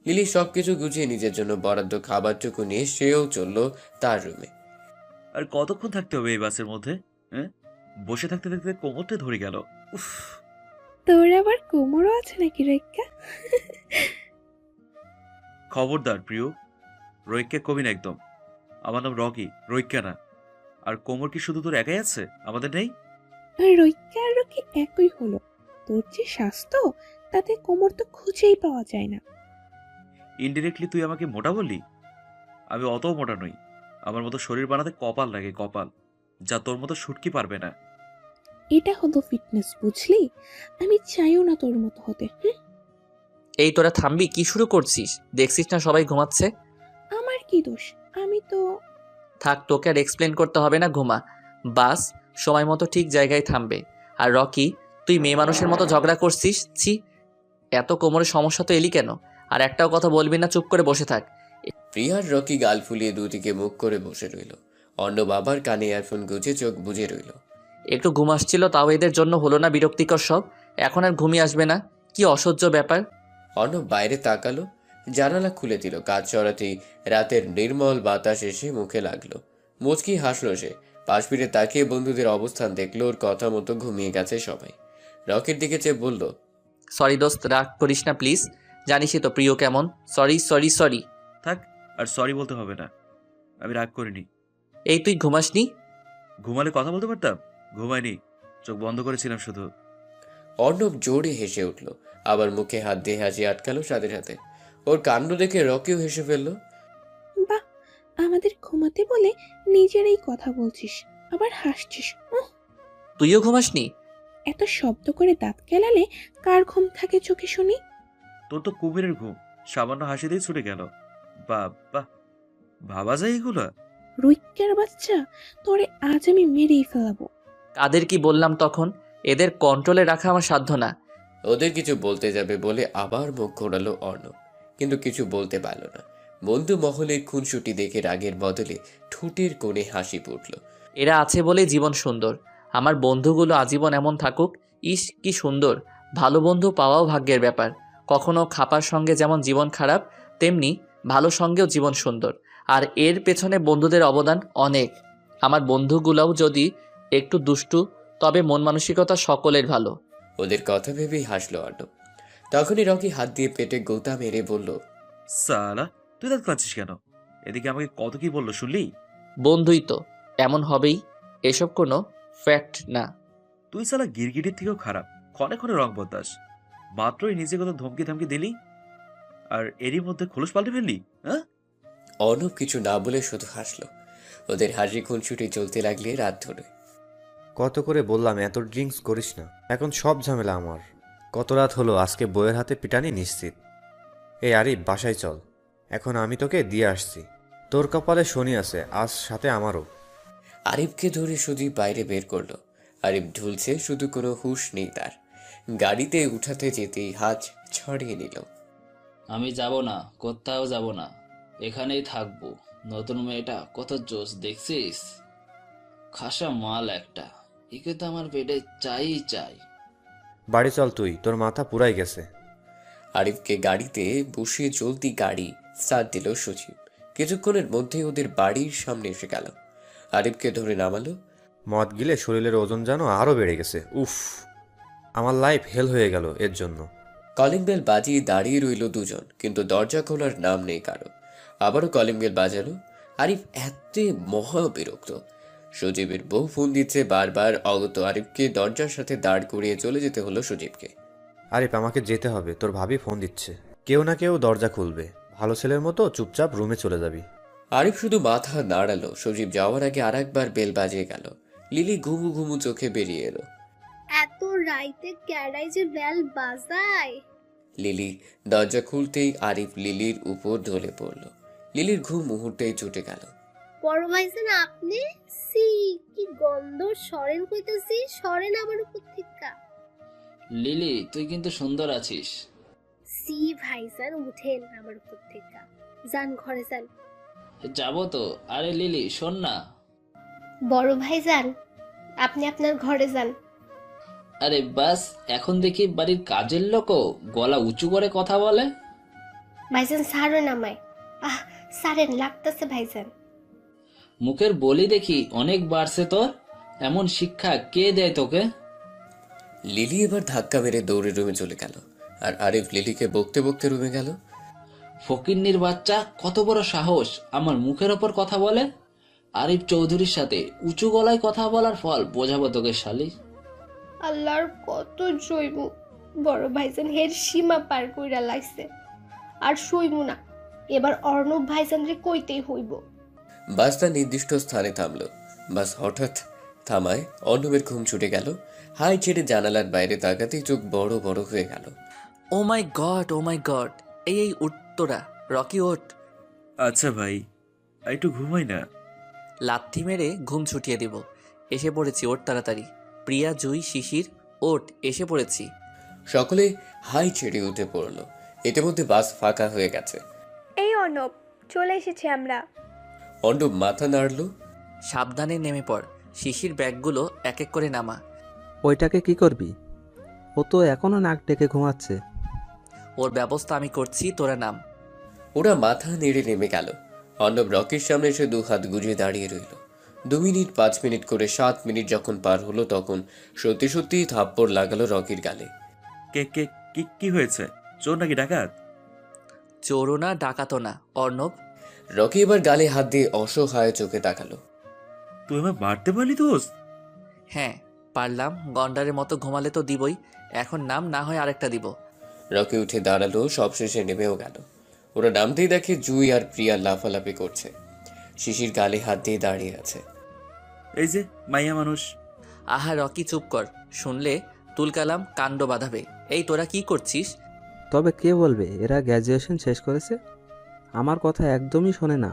লিলি সবকিছু গুছিয়ে নিজের জন্য বরাদ্দ খাবারটুকু নিয়ে সেও চলল তার রুমে। আর কতক্ষণ থাকতে হবে এই বাসের মধ্যে? হ্যাঁ, বসে থাকতে থাকতে কোমরটা ধরে গেল। উফ, তোর আবার কোমরও আছে নাকি রেখা? খবরদার প্রিয়, রৈক্যা কবি না একদম। আমার নাম রকি, রৈক্যা না। আর কোমর কি শুধু তোর একাই আছে, আমাদের নেই? রৈকা আর রকি একই হলো। তোর যে স্বাস্থ্য, তাতে কোমর তো খুঁজেই পাওয়া যায় না। ইনডিরেক্টলি তুই আমাকে মোটা বললি? আমি অতও মোটা নই। আমার মতো শরীর বানাতে কপাল লাগে, কপাল, যা তোর মতো শুটকি পারবে না। এটা হলো ফিটনেস, বুঝলি? আমি চাইও না তোর মতো হতে। এই তোরা থামবি? কি শুরু করছিস? দেখছিস না সবাই ঘুমাচ্ছে। আমার কি দোষ? আমি তো থাক, তোকে আর এক্সপ্লেন করতে হবে না, ঘুমা। বাস সময় মতো ঠিক জায়গায় থামবে। আর রকি, তুই মেয়ে মানুষের মতো ঝগড়া করছিস। ছি, এত কোমরের সমস্যা তো এলি কেন? আর একটাও কথা বলবি না, চুপ করে বসে থাক। প্রিয়ার রকি গাল ফুলিয়ে দুদিকে মুখ করে বসে রইল। অন্য বাবার কানে ইয়ারফোন গুজে চোখ বুজে রইল। একটু ঘুম আসছিল, তাও এদের জন্য হলো না বিরক্তিকর সব। এখন আর ঘুমিয়ে আসবে না? কি অসহ্য ব্যাপার। অর্ণব বাইরে তাকালো, জানালা খুলে দিল। কাজ চড়াতেই রাতের নির্মল বাতাস এসে মুখে লাগলো। মুচকি হাসলো সে। পাশ ফিরে তাকিয়ে বন্ধুদের অবস্থান দেখলো। ওর কথা মতো ঘুমিয়ে গেছে সবাই। রকির দিকে চেয়ে বলল, সরি দোস্ত, রাগ করিস না প্লিজ। জানিসই তো প্রিয় কেমন। Sorry sorry sorry. থাক, আর সরি বলতে হবে না, আমি রাগ করিনি। এই তুই ঘুমাসনি? ঘুমালে কথা বলতে পারতাম, ঘুমাইনি, চোখ বন্ধ করেছিলাম শুধু। অর্ণব জোরে হেসে উঠল, আবার মুখে হাত দিয়ে হাসি আটকালো সাথে সাথে। ওর কাণ্ড দেখে রকিও হেসে ফেললো। বাহ, আমাদের ঘুমাতে বলে নিজেরাই কথা বলছিস, আবার হাসছিস। তুইও ঘুমাসনি? এত শব্দ করে দাঁত কেলালে কার ঘুম থাকে চোখে শুনি? তোর তো কুমিরের ঘুম, সামান্য হাসি দিয়ে ছুটে গেল। বাবা, ভাবা যায় এগুলা? রৈক্যার বাচ্চা, তোরে আজ আমি মেরেই ফেলাবো। কাদের কি বললাম তখন? এদের কন্ট্রোলে রাখা আমার সাধ্য না। ওদের কিছু বলতে যাবে বলে আবার মুখ ঘোরালো অর্ণব, কিন্তু কিছু বলতে পারল না। বন্ধু মহলের খুনসুটি দেখে রাগের বদলে ঠোঁটের কোণে হাসি ফুটল। এরা আছে বলে জীবন সুন্দর। আমার বন্ধুগুলো আজীবন এমন থাকুক। ইস, কি সুন্দর। ভালো বন্ধু পাওয়াও ভাগ্যের ব্যাপার। কখনো খাপার সঙ্গে যেমন জীবন খারাপ, তেমনি ভালো সঙ্গেও জীবন সুন্দর। আর এর পেছনে বন্ধুদের অবদান অনেক। আমার বন্ধুগুলোও যদি একটু দুষ্টু, তবে মন মানসিকতা সকলের ভালো। ওদের কথা ভেবেই হাসলো অর্ণব। তখনই রকি হাত দিয়ে পেটে গোতা মেরে বলল, সালা, তুই দাঁত কাঁদছিস কেন? এদিকে আমাকে কত কি বললো শুনলি? বন্ধুই তো, এমন হবেই, এসব কোনো ফ্যাক্ট না। তুই সালা গিরগিটির থেকেও খারাপ, ক্ষণে ক্ষণে রং বদলাস। মাত্রই নিজে কত ধমকি ধমকি দিলি, আর এরই মধ্যে খোলস পাল্টে ফেললি। হ্যাঁ, অর্ণব কিছু না বলে শুধু হাসলো। ওদের হাসি খুনসুটি চলতে লাগলে রাত ধরে। কত করে বললাম এত ড্রিঙ্কস করিস না, এখন সব ঝামেলা আমার। কত রাত হলো, আজকে বইয়ের হাতে পিটানি নিশ্চিত। এই আরিফ, বাসায় চল, এখন আমি তোকে দিয়ে আসছি। তোর কপালে শনি আছে, আজ সাথে আমারও। আরিফকে ধরে সুদীপ বাইরে বের করলো। আরিফ ঢুলছে, শুধু কোনো হুঁশ নেই তার। গাড়িতে উঠাতে যেতেই হাত ছড়িয়ে নিল। আমি যাব না, কোথাও যাব না, এখানেই থাকবো। নতুন মেয়েটা কত জোশ দেখছিস? খাসা মাল একটা, একে তো আমার পেটে চাই চাই। বাড়ি চল তুই, তোর মাথা পুরাই গেছে। আরিফকে গাড়িতে বসিয়ে চলতি গাড়ি স্টার্ট দিল সজীব। কিছুক্ষণের মধ্যে ওদের বাড়ির সামনে এসে গেল। আরিফকে ধরে নামালো। মদ গিলে শরীরের ওজন যেন আরও বেড়ে গেছে। উফ, আমার লাইফ হেল হয়ে গেল এর জন্য। কলিং বেল বাজিয়ে দাঁড়িয়ে রইল দুজন, কিন্তু দরজা খোলার নাম নেই কারো। আবারও কলিং বেল বাজালো। আরিফ এত মহা বিরক্ত। সজীবের বউ ফোন দিচ্ছে বারবার। অগত আরিফকে দরজার সাথে দাঁড় করিয়ে চলে যেতে হলো সজীবকে। আরিফ, আমাকে যেতে হবে, তোর ভাবি ফোন দিচ্ছে। কেউ না কেউ দরজা খুলবে। ভালো ছেলের মতো চুপচাপ রুমে চলে যাবি। আরিফ শুধু মাথা নাড়ালো। সজীব যাওয়ার আগে আরেকবার বেল বাজিয়ে গেল। লিলি ঘুমু ঘুমু চোখে বেরিয়ে এলো। এত রাইতে ক্যারাই যে বেল বাজায়। লিলি দরজা খুলতেই আরিফ লিলির উপর ঢলে পড়ল। লিলির ঘুম মুহূর্তেই ছুটে গেল। বড় ভাইজান আপনি? সি কি গন্ধ, সরেন কইতাছি, সরেন আমার উপর থেকে। লিলি, তুই কিন্তু সুন্দর আছিস। সি ভাইজান উঠেন আমার উপর থেকে, যান ঘরে যান। যাব তো। আরে লিলি শোন না। বড় ভাইজান আপনি আপনার ঘরে যান। আরে বাস, এখন দেখি বাড়ির কাজের লোকও গলা উঁচু করে কথা বলে। ভাইজান সারেন আমায়। সারেন লাগতেছে ভাইজান। মুখের বলি দেখি অনেক বাড়ছে তোর। এমন শিক্ষা কে দেয় তোকে? লিলি এবার ধাক্কা মেরে দৌড়ে রুমে চলে গেল। আর আরিফ লিলিকে বকতে বকতে রুমে গেল। ফকিন্নির বাচ্চা, কত বড় সাহস আমার মুখের ওপর কথা বলে। আরিফ চৌধুরীর সাথে উঁচু গলায় কথা বলার ফল বোঝাবো তোকে শালি। আল্লাহর কত জৈব, বড় ভাইজান হের সীমা পার কইরা লাগছে। আর সইমু না, এবার অর্ণব ভাইজান রে কইতেই হইব। বাস তার নির্দিষ্ট স্থানে থামলো। বাস হঠাৎ থামায় অর্ণবের ঘুম ছুটে গেল। হাই ছেড়ে জানালার বাইরে তাকাতেই চোখ বড় বড় হয়ে গেল। ও মাই গড, ও মাই গড। এই উঠ তোরা, রকি ওঠ। আচ্ছা ভাই, আর একটু ঘুমাই না। লাথি মেরে ঘুম ছুটিয়ে দিব। এসে পড়েছি, ওঠ তাড়াতাড়ি। প্রিয়া, জুই, শিশির, ওঠ, এসে পড়েছি। সকলে হাই ছেড়ে উঠে পড়ল। ইতিমধ্যে বাস ফাঁকা হয়ে গেছে। এই অর্ণব, চলে এসেছি আমরা। অর্ণব মাথা নাড়ল। সাবধানে নেমে পড়। শিশির ব্যাগগুলো এক এক করে নামা। ওইটাকে কি করবি? ও তো এখনো নাক ডেকে ঘুমাচ্ছে। ওর ব্যবস্থা আমি করছি, তোরা নাম। ওরা মাথা নেড়ে নেমে গেল। অর্ণব রকির সামনে এসে 2 হাত গুজিয়ে দাঁড়িয়ে রইল। 2 মিনিট, 5 মিনিট করে 7 মিনিট যখন পার হলো, তখন সত্যি সত্যি থাপ্পড় লাগালো রকির গালে। কে কে কি হয়েছে? চোর নাকি ডাকাত? চোরও না, ডাকাতও না অর্ণব। রকি এবার গালে হাত দিয়ে অসহায় চোখে তাকালো। তুই আমায় মারতে পারলি দোস্ত? হ্যাঁ পারলাম, গন্ডারের মতো ঘুমালে তো দিবই। এখন নাম, না হয় আরেকটা দিব। রকি উঠে দাঁড়ালো, সবশেষে নেমেও গেল। ওরা নামতেই দেখে জুই আর প্রিয়া লাফালাফি করছে। শিশির গালে হাত দিয়ে দাঁড়িয়ে আছে। এই যে মাইয়া মানুষ। আহা রকি চুপ কর, শুনলে তুলকালাম কাণ্ড বাঁধাবে। এই তোরা কি করছিস? তবে কে বলবে এরা গ্র্যাজুয়েশন শেষ করেছে? আমার কথা একদমই শোনে না।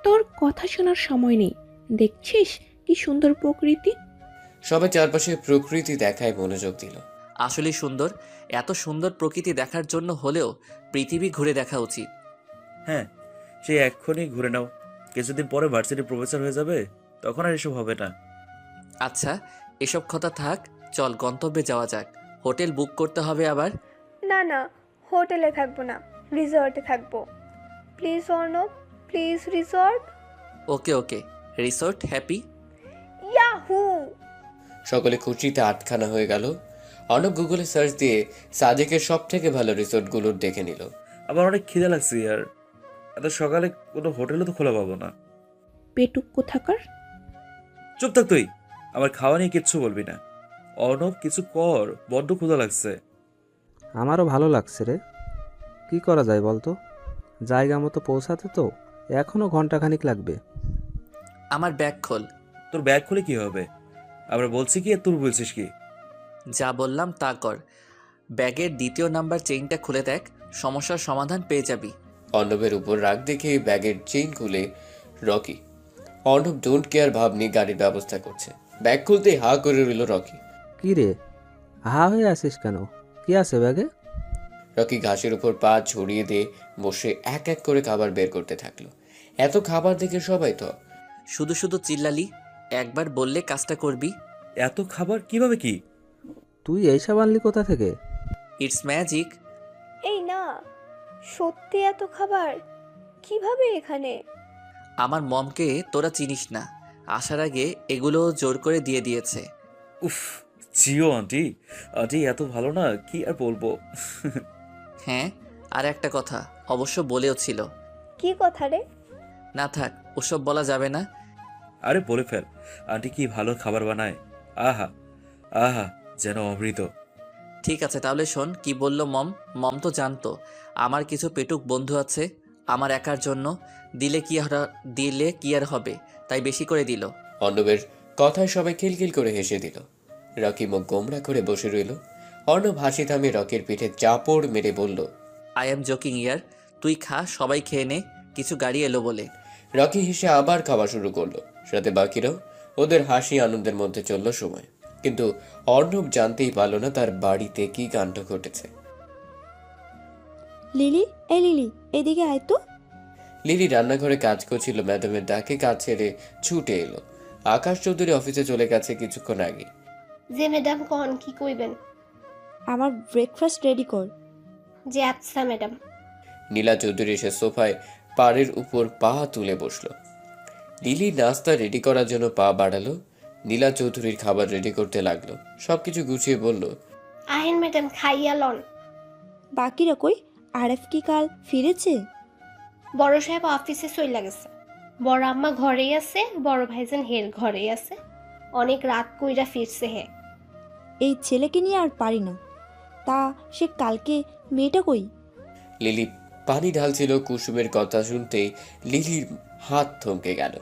তোর কথা শোনার সময় নেই, দেখছিস কি সুন্দর প্রকৃতি। সবাই চারপাশে প্রকৃতি দেখায় মনোযোগ দিল। আসলে সুন্দর। এত সুন্দর প্রকৃতি দেখার জন্য হলেও পৃথিবী ঘুরে দেখা উচিত। হ্যাঁ, সেই এক্ষুনি ঘুরে নাও। কিছুদিন পরে ভার্সিটির প্রফেসর হয়ে যাবে, তখন আর এসব হবে না। আচ্ছা এসব কথা থাক, চল গন্তব্যে যাওয়া যাক। হোটেল বুক করতে হবে আবার। না না, হোটেলে থাকবো না, রিসর্টে থাকবো। Please Arnab, please resort. Okay okay, resort happy. Yahoo! সকলে খুশিতে আটখানা হয়ে গেল। অর্ণব গুগলে সার্চ দিয়ে সাজেকের সব থেকে ভালো রিসোর্টগুলোর দেখে নিল। আবার অনেক খিদে লাগছে আর এত সকালে কোনো হোটেলও তো খোলা পাবো না। পেটুক কোথাকার। চুপ থাক তুই, আমার খাওয়া নিয়ে কিচ্ছু বলবি না। অর্ণব কিছু কর, বড্ড ক্ষুধা লাগছে। আমারও ভালো লাগছে রে। কি করা যায় বলতো? জায়গা মতো পৌঁছাতে তো এখনো ঘন্টাখানিক লাগবে। আমার ব্যাগ খোল। তোর ব্যাগ খুলে কি হবে? আমরা বলছি কি আর তুই বলছিস কি? যা বললাম তা কর। ব্যাগের 2য় নাম্বার চেইনটা খুলে দেখ, সমস্যার সমাধান পেয়ে যাবি। অর্ণবের উপর রাগ দেখে ব্যাগের চেইন খুলে রকি। অর্ণব ডোন্ট কেয়ার ভাব নিয়ে গাড়ির ব্যবস্থা করছে। ব্যাগ খুলতেই হা করে রইল রকি। কি রে, হা হয়ে আসিস কেন? কি আছে ব্যাগে? রকি ঘাসের উপর পা ছড়িয়ে দিয়ে বসে এক এক করে খাবার বের করতে থাকলো। এত খাবার দেখে সবাই তো। শুধু শুধু চিল্লালি, একবার বললে কাজটা করবি। এত খাবার কিভাবে কি? তুই এইসব আনলি কোথা থেকে? It's magic. এই না, সত্যি এত খাবার কিভাবে এখানে? আমার মমকে তোরা চিনিস না, আসার আগে এগুলো জোর করে দিয়ে দিয়েছে। উফ, জিও আন্টি, আন্টি এত ভালো না, কি আর বলবো। হ্যাঁ, আর একটা কথা অবশ্য বলেও ছিল। কি কথা রে? না থাক, ওসব বলা যাবে না। আরে বলে ফেল, আন্টি কি ভালো খাবার বানায়। আহা আহা, যেন অমৃত। ঠিক আছে তাহলে শোন কি বললো মম। মম তো জানতো আমার কিছু পেটুক বন্ধু আছে আমার একার জন্য, দিলে কি আর হবে, তাই বেশি করে দিল। অর্ণবের কথায় সবাই খিলখিল করে হেসে দিল। রকি মুখ গোমরা করে বসে রইল। অর্ণব হাসি থামিয়ে রকির পিঠে চাপড় মেরে বলল, আই এম জোকিং ইয়ার, তুই খা, সবাই খেয়ে নে, কিছু গাড়ি এলো বলে। রকি হেসে আবার খাওয়া শুরু করলো, সাথে বাকিরাও। ওদের হাসি আনন্দের মধ্যে চলল সময়। কিন্তু অর্ণব জানতেই পারল না তার বাড়িতে কি কাণ্ড ঘটেছে। লিলি, এই লিলি, এদিকে আয় তো। লিলি রান্নাঘরে কাজ করছিল, ম্যাডামের ডাকে কাজ ছেড়ে ছুটে এলো। আকাশ চৌধুরী অফিসে চলে গেছে কিছুক্ষণ আগে। যে ম্যাডাম কন কি কইবেন? আমার ব্রেকফাস্ট রেডি কর। যে আচ্ছা ম্যাডাম। নীলা চৌধুরী এসে সোফায় পাড়ের উপর পা তুলে বসলো। লিলি নাস্তা রেডি করার জন্য পা বাড়ালো। নীলা চৌধুরীর খাবার রেডি করতে লাগলো। সবকিছু গুছিয়ে বলল, আহেন ম্যাডাম, খাইয়া লন। বাকিরা কই? আরএফ কি কাল ফিরেছে? বড় সাহেব অফিসে চইলা গেছে, বড় আম্মা ঘরেই আছে, বড় ভাইজান হের ঘরেই আছে। অনেক রাত কইরা ফিরছে হে। এই ছেলেকে নিয়ে আর পারি না। তা সে কালকে মেয়েটা কই? লিলি পানি ঢালছিল। কুসুমের কথা শুনতেই লিলির হাত থমকে গেল।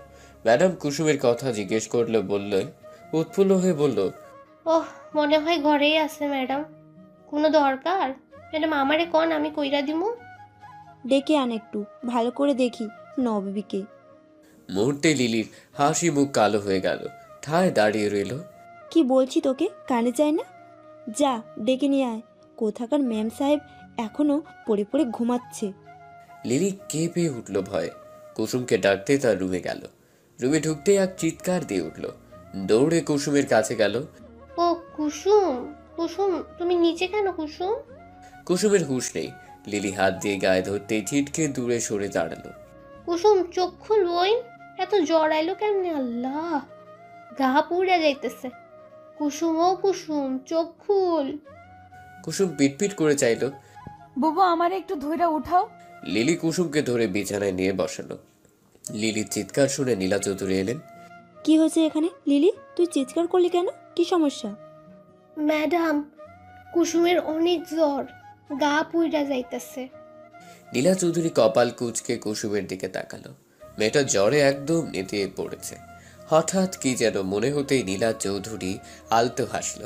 ম্যাডাম কুসুমের কথা জিজ্ঞেস করলো, বললে উৎফুল্ল হয়ে বলল, ওহ, মনে হয় ঘরেই আছে ম্যাডাম। কোনো দরকার? ম্যাডাম আমারে কন, আমি কইরা দিমু। ডেকে আন একটু, ভালো করে দেখি নববিকে। মুহূর্তে লিলির হাসি মুখ কালো হয়ে গেল, ঠায় দাঁড়িয়ে রইল। কি বলছি তোকে, কানে যায় না? যা ডেকে নিয়ে আয়। কোথাকার ম্যাম সাহেব এখনো পড়ে পড়ে ঘুমাচ্ছে। লিলি কেঁপে উঠল ভয়ে। কুসুমকে ডাকতে তার রুমে গেল। রুমে ঢুকতে এক চিৎকার দিয়ে উঠল। দৌড়ে কুসুমের কাছে গেল। ও কুসুম, কুসুম তুমি নিচে কেন কুসুম? কুসুমের হুঁশ নেই। লিলি হাত দিয়ে গায়ে ধরতেই ছিটকে দূরে সরে দাঁড়ালো। কুসুম চোখ খুল বইন, এত জ্বর আইলো কেমনে? আল্লাহ, গা পুড়ে যাইতেছে। কুসুম ও কুসুম, চোখ খুল। কুসুম পিটপিট করে চাইল। বুবু আমারে একটু ধইরা উঠাও। লিলি কুসুমকে ধরে বিছানায় নিয়ে বসালো। লিলির চিৎকার শুনে নীলা চৌধুরী এলেন। কি হয়েছে এখানে? লিলি, তুই চিৎকার করলি কেন? কি সমস্যা? ম্যাডাম, কুসুমের অনেক জ্বর, গা পুড়ে যাইতেছে। নীলা চৌধুরী কপাল কুঁচকে কুসুমের দিকে তাকালো। মেয়েটা জ্বরে একদম নেতিয়ে পড়েছে। হঠাৎ কি যেন মনে হতেই নীলা চৌধুরী আলতো হাসল।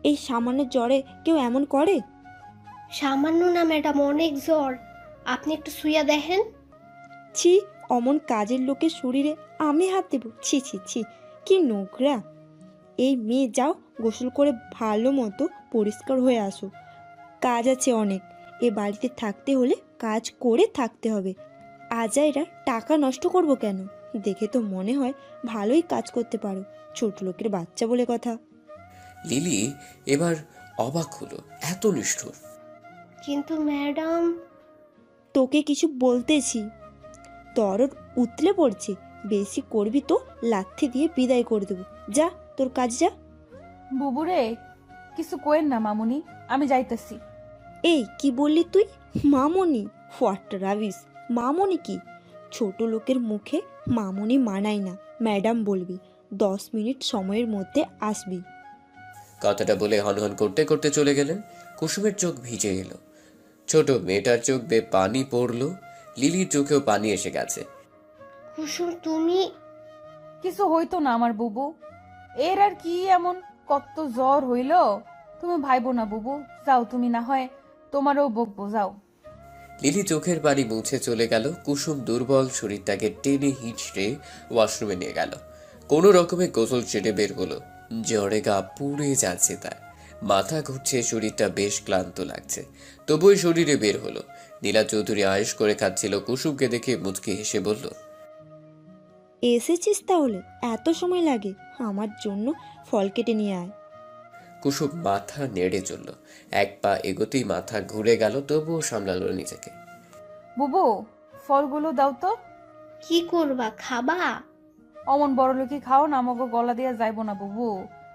এই সামান্য জ্বরে কেউ এমন করে? সামান্য না ম্যাডাম, অনেক জ্বর। আপনি একটু শুইয়া দেখেন। ছি, অমন কাজের লোকের শরীরে আমি হাত দেব? ছি ছি ছি, কি নোংরা। এই মেয়ে, যাও গোসল করে ভালো মতো পরিষ্কার হয়ে আসো। কাজ আছে অনেক। এ বাড়িতে থাকতে হলে কাজ করে থাকতে হবে। আজাইরা টাকা নষ্ট করব কেন? দেখে তো মনে হয় ভালোই কাজ করতে পারো। ছোট লোকের বাচ্চা বলে কথা। লিলি এবার অবাক হলো, এত নিষ্ঠুর। কিন্তু ম্যাডাম। তোকে কিছু বলতেছি, দরদ উতলে পড়ছে। বেশি করবি তো লাথি দিয়ে বিদায় করে দেবো। যা তোর কাজ যা। বুবুরে কিছু কোয়েন না মামুনি, আমি যাইতেছি। এই কি বললি তুই? মামনি? হোয়াট রাবিস! মামনি কি? ছোট লোকের মুখে মামনি মানায় না, ম্যাডাম বলবি। 10 মিনিট সময়ের মধ্যে আসবি। কথাটা বলে হনহন করতে করতে চলে গেলেন। কুসুমের চোখ ভিজে এলো। ছোট মেয়েটার চোখ বেয়ে পানি পড়লো। লিলির চোখেও পানি এসে গেছে। কুসুম তুমি। কিছু হইতো না আমার বুবু, এর আর কি এমন কত জ্বর হইল? তুমি ভাইবো না বুবু, যাও তুমি, না হয় তোমারও বকবো, যাও। লিলি চোখের পানি মুছে চলে গেল। কুসুম দুর্বল শরীরটাকে টেনে হিঁচড়ে ওয়াশরুমে নিয়ে গেল। কোনো রকমে গোসল সেরে বের হলো। জ্বরে গা পুড়ে যাচ্ছে তার, মাথা ঘুরছে, শরীরটা বেশ ক্লান্ত লাগছে, তবুই শরীরে বের হলো। নীলা চৌধুরী আয়েশ করে খাচ্ছিল। কুসুমকে দেখে মুচকি হেসে বলল, এসেছিস তাহলে? এত সময় লাগে? আমার জন্য ফল কেটে নিয়ে আয়। কুসুম মাথা নেড়ে চলল। এক পা এগোতেই মাথা ঘুরে গেল, তবুও সামলালো নিজেকে। বুবু, ফলগুলো দাও তো। কি করবা, খাবা? অমন বড় লোকই খাও না, আমাকে গলা দিয়া যাইব না বুবু,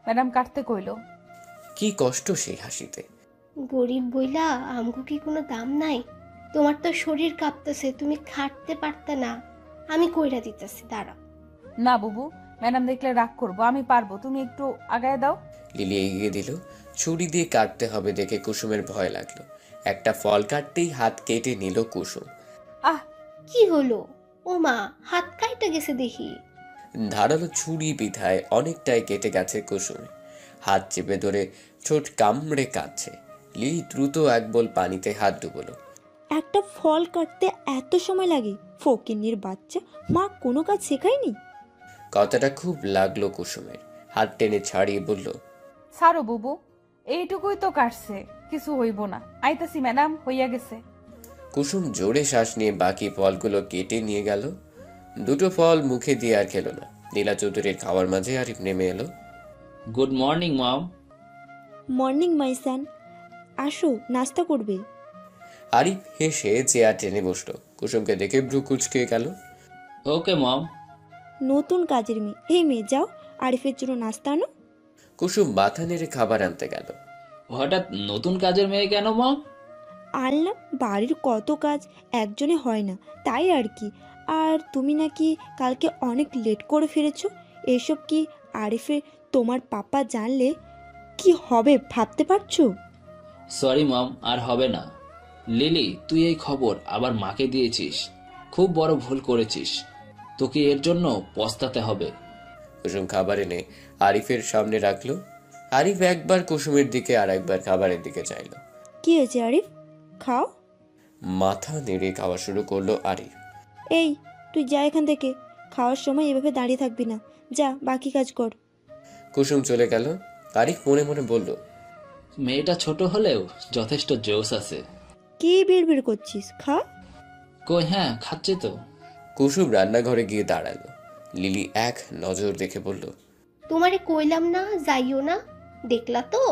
ম্যাডাম কাটতে কইলো। কি কষ্ট সেই হাসিতে। গরিব বইলা আমগো কি কোনো দাম নাই? তোমার তো শরীর কাঁপতেছে, তুমি খাটতে পারতে না। আমি কইরা দিতেছি, দাঁড়া। না বুবু, ম্যাডাম দেখলে রাগ করবো, আমি পারবো, তুমি একটু আগায় দাও। লিলি এগিয়ে দিল। ছুরি দিয়ে কাটতে হবে দেখে কুসুমের ভয় লাগলো। একটা ফল কাটতেই হাত কেটে নিল কুসুম। আহ, কি হলো? ও মা, হাত কাইটা গেছে দেখি। ধারালো ছুরি বিধায় অনেকটাই কেটে গেছে কুসুমে। হাত চেপে ধরে ঠোঁট কামড়ে কাঁদছে। লিলি দ্রুত এক বোল পানিতে হাত ডুবলো। একটা ফল কাটতে এত সময় লাগে? ফকিন্নির বাচ্চা, মা কোনো কাজ শেখায়নি? কথাটা খুব লাগলো কুসুমের। হাত টেনে ছাড়িয়ে বলল, ছাড়ো বুবু, এইটুকুই তো কাটছে, কিছু হইব না। আইতাছি ম্যাডাম, হইয়া গেছে। কুসুম জোরে শ্বাস নিয়ে বাকি ফলগুলো কেটে নিয়ে গেল। দুটো ফল মুখে দিয়ে আর খেলো না। নীলা চৌধুরীর খাওয়ার মাঝে আরিফ নেমে এলো। Good morning mom. Morning my son, আসো নাস্তা করবে। আরিফ হেসে চেয়ার টেনে বসলো। কুসুমকে দেখে ভ্রু কুচকে গেল। ওকে মম। নতুন কাজের মেয়ে, এই মেয়ে যাও আরিফের জন্য নাস্তা আনো। কুসুম মাথা নেড়ে খাবার আনতে গেল। হঠাৎ নতুন কাজের মেয়ে কেন মম? আনলাম, বাড়ির কত কাজ একজনে হয় না, তাই আর কি। আর তুমি নাকি কালকে অনেক লেট করে ফিরেছো, এসব কি আরিফের তোমার পাপা জানলে কি হবে ভাবতে পারছো? সরি মম, আর হবে না। লিলি, তুই এই খবর আবার মাকে দিয়েছিস, খুব বড় ভুল করেছিস, তোকে এর জন্য পস্তাতে হবে। কুসুম খাবার এনে আরিফের সামনে রাখলো। আরিফ একবার কুসুমের দিকে আর একবার খাবারের দিকে চাইলো। কি হয়েছে আরিফ, খাও। মাথা নেড়ে খাওয়া শুরু করলো আরিফ। এই তুই যা এখান থেকে, খাওয়ার সময় এভাবে দাঁড়িয়ে থাকবি না, যা বাকি কাজ কর। কুসুম চলে গেল। আরিফ মনে মনে বলল, মেয়েটা ছোট হলেও যথেষ্ট জোশ আছে। কি বিড়বিড় করছিস, খা। কই, হ্যাঁ খাচ্ছি তো। কুসুম রান্নাঘরে গিয়ে দাঁড়ালো। লিলি এক নজর দেখে বলল, তোমারে কইলাম না যাইও না, দেখলা তো?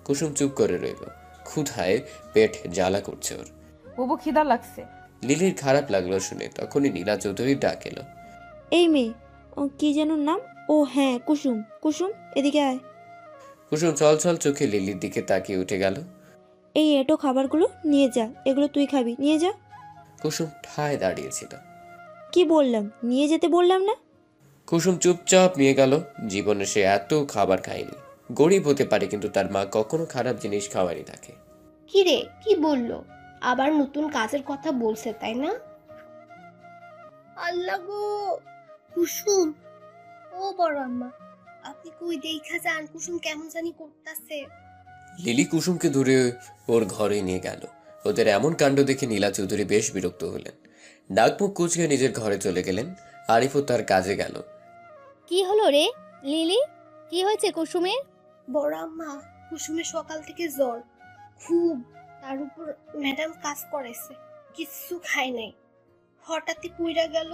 কুসুম চুপ করে রইল। ক্ষুধায় পেট জ্বালা করছে ওর। বুবু, খিদা লাগছে। লিলির খারাপ লাগলো শুনে। তখনই নীলা চৌধুরী ডাক এলো। এই মেয়ে, ও কি যেন নাম? ও হ্যাঁ, কুসুম। কুসুম এদিকে আয়। কুসুম ছলছল চোখে লিলির দিকে তাকিয়ে উঠে গেল। এই এটো খাবারগুলো নিয়ে যা, এগুলো তুই খাবি, নিয়ে যা। কুসুম ঠায় দাঁড়িয়েছিল। কি বললাম, নিয়ে যেতে বললাম না? কুসুম চুপচাপ নিয়ে গেল। জীবনে সে এত খাবার খায়নি। গরিব হতে পারে, কিন্তু তার মা কখনো খারাপ জিনিস খাওয়ারই থাকে। কি রে, কি বললো? আবার নতুন কাজের কথা বলছে, তাই না? আল্লাহ গো, কুসুম, ও বড় আম্মা, আপনি কই দেখা যান, কুসুম কেমন জানি করতেছে। লিলি কুসুমকে ধরে ওর ঘরে নিয়ে গেল। ওদের এমন কাণ্ড দেখে নীলা চৌধুরী বেশ বিরক্ত হলেন। ডাকমুখ কুচকে নিজের ঘরে চলে গেলেন। আরিফও তার কাজে গেল। কি হলো রে লিলি, কি হয়েছে কুসুমের? বড় আম্মা, কুসুমের সকাল থেকে জ্বর খুব, তার উপর ম্যাডাম কাজ করেছে, কিচ্ছু খায় নাই, হঠাৎই পুইরা গেল।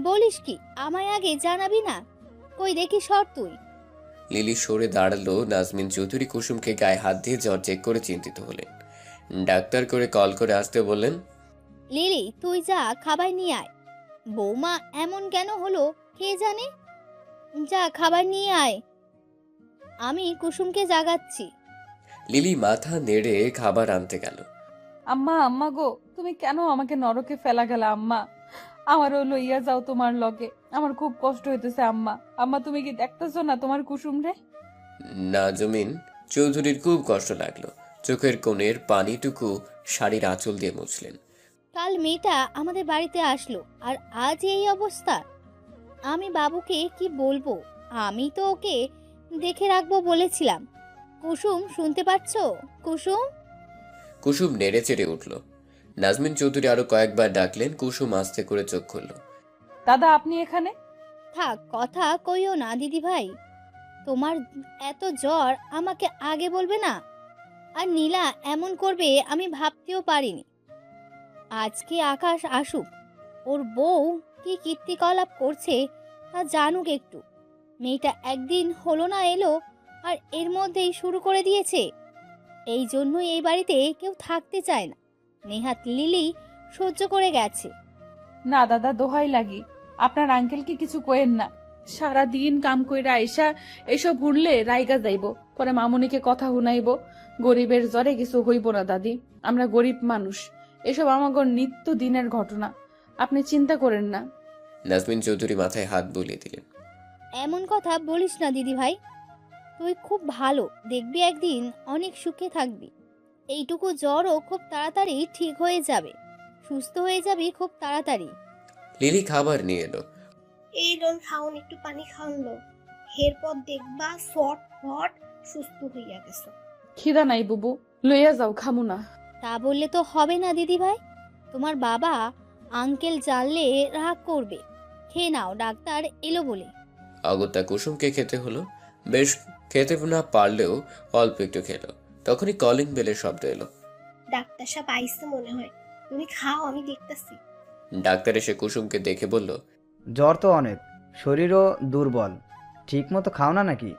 বলিস কি, আমায় আগে জানাবি না? কই দেখি সর তুই। লিলি সরে দাঁড়ালো। নাজমিন চৌধুরী কুসুমকে গায়ে হাত দিয়ে জ্বর চেক করে চিন্তিত হলেন। ডাক্তার করে কল করে আসতে বললেন। লিলি, তুই যা খাবার নিয়ে আয়। বৌমা এমন কেন হলো কে জানে, যা খাবার নিয়ে আয়, আমি কুসুমকে জাগাচ্ছি। লিলি মাথা নেড়ে খাবার আনতে গেল। আম্মা, আম্মা গো, তুমি কেন আমাকে নরকে ফেলা গেলা আম্মা? আমারও লইয়া যাও তোমার লগে, আমার খুব কষ্ট হইতেছে আম্মা। আম্মা, তুমি কি দেখতেছো না তোমার কুসুম রে? নাজমিন চৌধুরীর খুব কষ্ট লাগলো। চোখের কোণের পানিটুকু শাড়ির আঁচল দিয়ে মুছলেন। কাল মেয়েটা আমাদের বাড়িতে আসলো, আর আজ এই অবস্থা। আমি বাবুকে কি বলবো? আমি তো ওকে দেখে রাখবো বলেছিলাম। কুসুম, শুনতে পাচ্ছো? কুসুম। কুসুম নেড়ে চেড়ে উঠল। নাজমিন চৌধুরী আরো কয়েকবার ডাকলেন। কুসুম আস্তে করে চোখ খুলল। দাদা আপনি এখানে? থাক, কথা কইও না দিদি ভাই। তোমার এত জ্বর আমাকে আগে বলবে না? আর নীলা এমন করবে আমি ভাবতেও পারিনি। আজকে আকাশ আসুক, ওর বউ কি কীর্তিকলাপ করছে তা জানুক একটু। মেয়েটা একদিন হলো না এলো, আর এর মধ্যেই শুরু করে দিয়েছে। এই জন্যই এই বাড়িতে কেউ থাকতে চায় না। নেহাত লিলি সহ্য করে গেছে। না দাদা, দোহাই লাগি, আপনার আঙ্কেলকে কিছু কইেন না। সারা দিন কাম কইরা আইসা এসব হুনলে রাইগা যাইব, পরে মামুনিকে কথা হুনাইব। গরিবের জ্বরে কিছু হইব না দাদি, আমরা গরিব মানুষ, এসব আমাগর নিত্য দিনের ঘটনা, আপনি চিন্তা করেন না। নাজমিন চৌধুরী মাথায় হাত বুলিয়ে দিলেন। এমন কথা বলিস না দিদি ভাই, তুই খুব ভালো, দেখবি একদিন অনেক সুখে থাকবি। এইটুকু জ্বরও খুব তাড়াতাড়ি ঠিক হয়ে যাবে, সুস্থ হয়ে যাবি খুব তাড়াতাড়ি। লিলি খাবার নিয়ে এলো। এই লোন খাওন, একটু পানি খাওন লো, এরপর দেখবা ফট ফট সুস্থ হইয়া গেছো। খিদা নাই বুবু, লইয়া যাও, খামু না। তা বললে তো হবে না দিদি ভাই, তোমার বাবা আঙ্কেল জানলে রাগ করবে। খেয়ে নাও, ডাক্তার এলো বলে। অগত্যা কুসুমকে খেতে হলো। বেশ খেতে না পারলেও অল্প একটু খেলো। তখনই কলিং বেলের শব্দ এলো। ডাক্তার সাহেব আইসে মনে হয়, তুমি খাও, আমি দেখতেছি। ডাক্তার এসে কুসুমকে দেখে বলল, জ্বর তো অনেক, শরীরও দুর্বল, ঠিক মতো খাও না নাকি?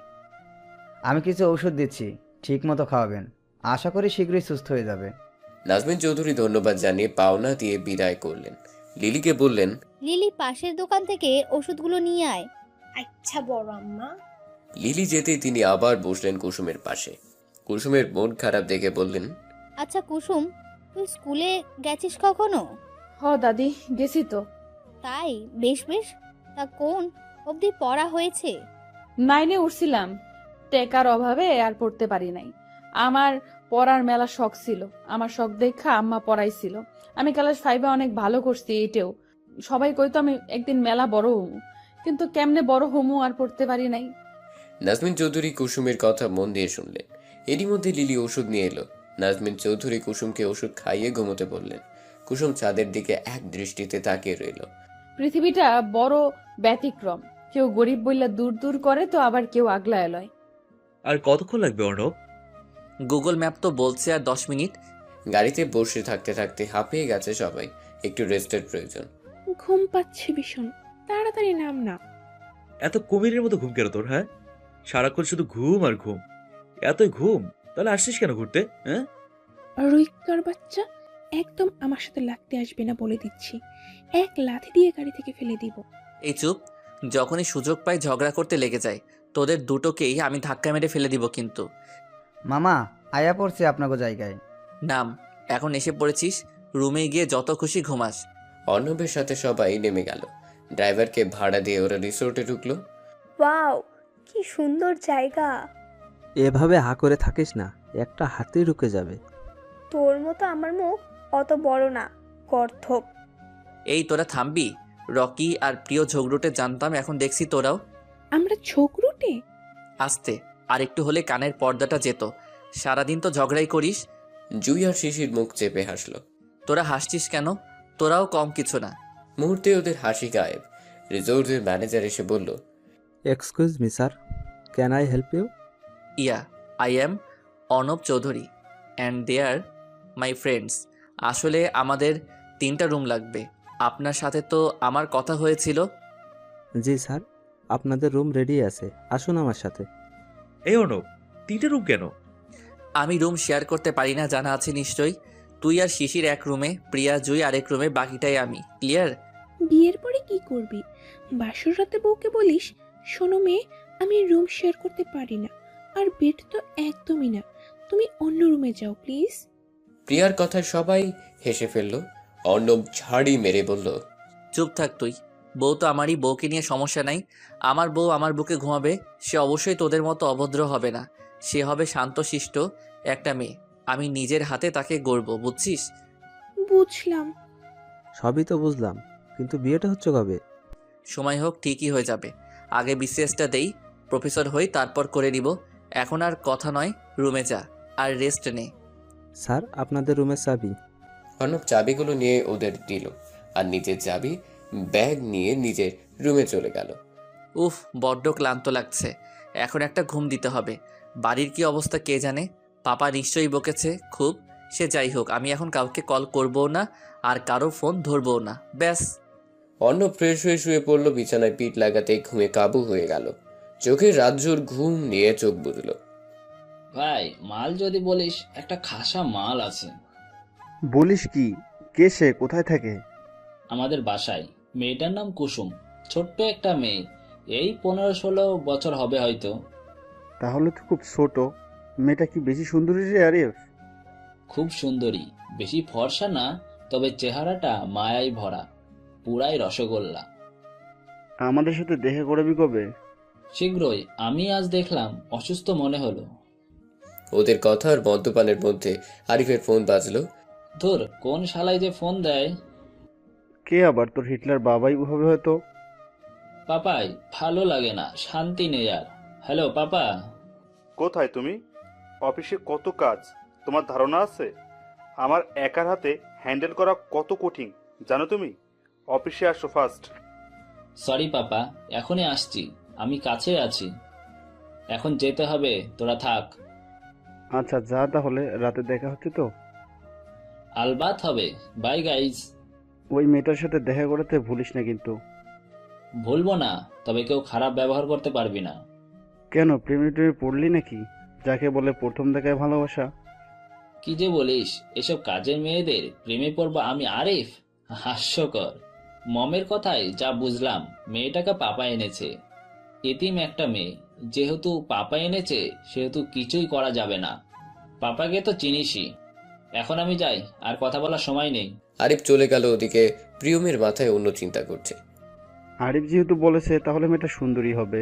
আমি কিছু ওষুধ দিচ্ছি, ঠিক মতো খাওয়াবেন, আশা করি শীঘ্রই সুস্থ হয়ে যাবে। নাজমিন চৌধুরী ধন্যবাদ জানিয়ে পাওনা দিয়ে বিদায় করলেন। লিলিকে বললেন, লিলি পাশের দোকান থেকে ওষুধগুলো নিয়ে আয়। আচ্ছা বড় আম্মা। লিলি যেতেই তিনি আবার বসলেন কুসুমের পাশে। কুসুমের মন খারাপ দেখে বললেন, আচ্ছা কুসুম, তুই স্কুলে গেছিস কখনো? হ দাদি, গেছি তো। তাই, বেশ বেশ। তা কোন অবধি পড়া হয়েছে? 9 উঠছিলাম, টেকার অভাবে আর পড়তে পারি নাই। আমার পড়ার মেলা শখ ছিল, আমার শখ দেখা আম্মা পড়াইছিল। আমি ক্লাস 5-এ অনেক ভালো করছি এইটেও। সবাই কইতো আমি একদিন মেলা বড় হমু, কিন্তু কেমনে বড় হমু আর পড়তে পারি নাই। নাজমিন চৌধুরী কুসুমের কথা মন দিয়ে শুনলেন। এরই মধ্যে লিলি ওষুধ নিয়ে এলো। নাজমিন চৌধুরী কুসুমকে ওষুধ খাইয়ে ঘুমোতে বললেন। কুসুম চাঁদের দিকে এক দৃষ্টিতে তাকিয়ে রইল। পৃথিবীটা বড় ব্যতিক্রম, কেউ গরিব বইলা দূর দূর করে তো আবার কেউ আগলা এলয়। আর কতক্ষণ লাগবে অর্ণব? গুগল ম্যাপ তো বলছে আর 10 মিনিট। গাড়িতে বসে থাকতে থাকতে হাঁপিয়ে গেছে সবাই, একটু রেস্টের প্রয়োজন। ঘুম পাচ্ছে ভীষণ, তাড়াতাড়ি নাম না। এত কুমিরের মতো ঘুম কেন তোর? হ্যাঁ, সারাক্ষণ শুধু ঘুম আর ঘুম। এতই ঘুম, তাহলে আসছিস কেন ঘুরতে? হ্যাঁ, রুইকার বাচ্চা, একদম আমার সাথে লাগতে আসবে না বলে দিচ্ছি, এক লাথি দিয়ে গাড়ি থেকে ফেলে দিব। এই চুপ, যখনই সুযোগ পাই ঝগড়া করতে লেগে যায়। তোদের দুটোকেই আমি ধাক্কা মেরে ফেলে দিব কিন্তু। মামা আয়া পড়ছে আপনাকে জায়গায়। নাম, এখন এসে পড়েছিস, রুমে গিয়ে যত খুশি ঘুমাস। অর্ণবের সাথে সবাই নেমে গেল। ড্রাইভারকে ভাড়া দিয়ে ওরা রিসোর্টে ঢুকলো। ওয়াও, কি সুন্দর জায়গা। এভাবে হা করে থাকিস না, একটা হাতি ঢুকে যাবে। তোর মতো আমার মুখ অত বড় না, গর্ধপ। এই তোরা থামবি? রকি আর প্রিয় ঝগড়ুটে জানতাম, এখন দেখছি তোরাও। আমরা ঝগড়ুটে? আস্তে, আর একটু হলে কানের পর্দাটা যেত। সারাদিন তো ঝগড়াই করিস। জুই আর শিশির মুখ চেপে হাসলো। তোরা হাসছিস কেন? তোরাও কম কিছু না। মুহূর্তে ওদের হাসি গায়েব। রিসোর্টের ম্যানেজার এসে বলল, excuse me sir, can I help you? Yeah, I am Arnab Chowdhury and they are my friends. আসলে আমাদের 3টা রুম লাগবে। আপনার সাথে তো আমার কথা হয়েছিল। জি স্যার, আপনাদের রুম রেডি আছে, আসুন আমার সাথে। এই অর্ণব, 3টে রুম কেন? আমি রুম শেয়ার করতে পারি না, জানা আছে নিশ্চয়ই। তুই আর শিশির এক রুমে, প্রিয়া জুই আরেক রুমে, বাকিটাই আমি। ক্লিয়ার? বিয়ের পরে কি করবি? বাসর রাতে বউকে বলিস, শোনো মেয়ে, আমি রুম শেয়ার করতে পারি না, আর বেড তো একদমই না, তুমি অন্য রুমে যাও প্লিজ। প্রিয়ার কথায় সবাই হেসে ফেলল। অর্ণব ঝাড়ি মেরে বলল, চুপ থাক তুই। বউ তো আমারই, বউকে নিয়ে সমস্যা নাই। আমার বউ আমার বুকে ঘুমাবে, সে অবশ্যই তোদের মতো অভদ্র হবে না। সে হবে শান্তশিষ্ট একটা মেয়ে। আমি নিজের হাতে তাকে গড়ব, বুঝছিস? বুঝলাম। সবই তো বুঝলাম, কিন্তু বিয়েটা হচ্ছে কবে? সময় হোক, ঠিকই হয়ে যাবে। আগে বিসিএসটা দেই, প্রফেসর হই, তারপর করে নিব। এখন আর কথা নয়, রুমে যা আর রেস্ট নে। স্যার, আপনাদের রুমের চাবি। অর্ণব চাবিগুলো নিয়ে ওদের দিল আর নিজের চাবি ব্যাগ নিয়ে নিজের রুমে চলে গেল। উফ, বড্ড ক্লান্ত লাগছে। এখন একটা ঘুম দিতে হবে। বাড়ির কি অবস্থা কে জানে। পাপা নিশ্চয়ই বকেছে খুব। সে যাই হোক, আমি এখন কাউকে কল করবও না আর কারো ফোন ধরবও না। ব্যাস। অর্ণব ফ্রেশ হয়ে শুয়ে পড়লো। বিছানায় পিঠ লাগাতে ঘুমে কাবু হয়ে গেল। চোখে রাতজোর ঘুম নিয়ে চোখ বুঝল। ভাই, মাল যদি বলিস, একটা খাসা মাল আছে বলিস কি? কে সে? কোথায় থাকে? আমাদের বাসায়। মেয়েটার নাম কুসুম। ছোট্ট একটা মেয়ে, এই 15-16 বছর হবে হয়তো। তাহলে তো খুব ছোট। মেয়েটা কি বেশি সুন্দরী রে আরিফ? খুব সুন্দরী, বেশি ফর্সা না, তবে চেহারাটা মায়ায় ভরা, পুরাই রসগোল্লা। আমাদের সাথে দেখা করবি কবে? শীঘ্রই। আমি আজ দেখলাম, অসুস্থ মনে হলো। ওদের কথা আর মদ্যপানের মধ্যে আরিফের ফোন বাজলো। ধুর, কোন শালাই যে ফোন দেয়। কে আবার? তোর হিটলার বাবাই হবে হয়তো। পাপাই, ভালো লাগে না, শান্তি নেই আর। Hello papa. কোথায় তুমি? অফিসে কত কাজ, তোমার ধারণা আছে? আমার একার হাতে হ্যান্ডেল করা কত কঠিন জানো তুমি? অফিসে আসো ফার্স্ট। সরি পাপা, এখনই আসছি। আমি কাছে আছি। এখন যেতে হবে, তোরা থাক। আচ্ছা যা, তাহলে রাতে দেখা হচ্ছে তো। আলবাত হবে। By guys. ওই মেয়েটার সাথে দেখা করতে ভুলিস না কিন্তু। ভুলবো না, তবে কেউ খারাপ ব্যবহার করতে পারবি না। কেন, প্রেমে টেমে পড়লি নাকি? যাকে বলে প্রথম দেখায় ভালোবাসা। কি যে বলিস, এসব কাজের মেয়েদের প্রেমে পড়বো আমি আরিফ? হাস্যকর। মমের কথায় যা বুঝলাম, মেয়েটাকে পাপা এনেছে। এতিম একটা মেয়ে, যেহেতু পাপা এনেছে সেহেতু কিছুই করা যাবে না। পাপাকে তো চিনিসই। এখন আমি যাই, আর কথা বলার সময় নেই। আরিফ চলে গেল। ওদিকে প্রিয়মের মাথায় অন্য চিন্তা করছে। আরিফ যেহেতু বলেছে, তাহলে মেয়েটা সুন্দরী হবে।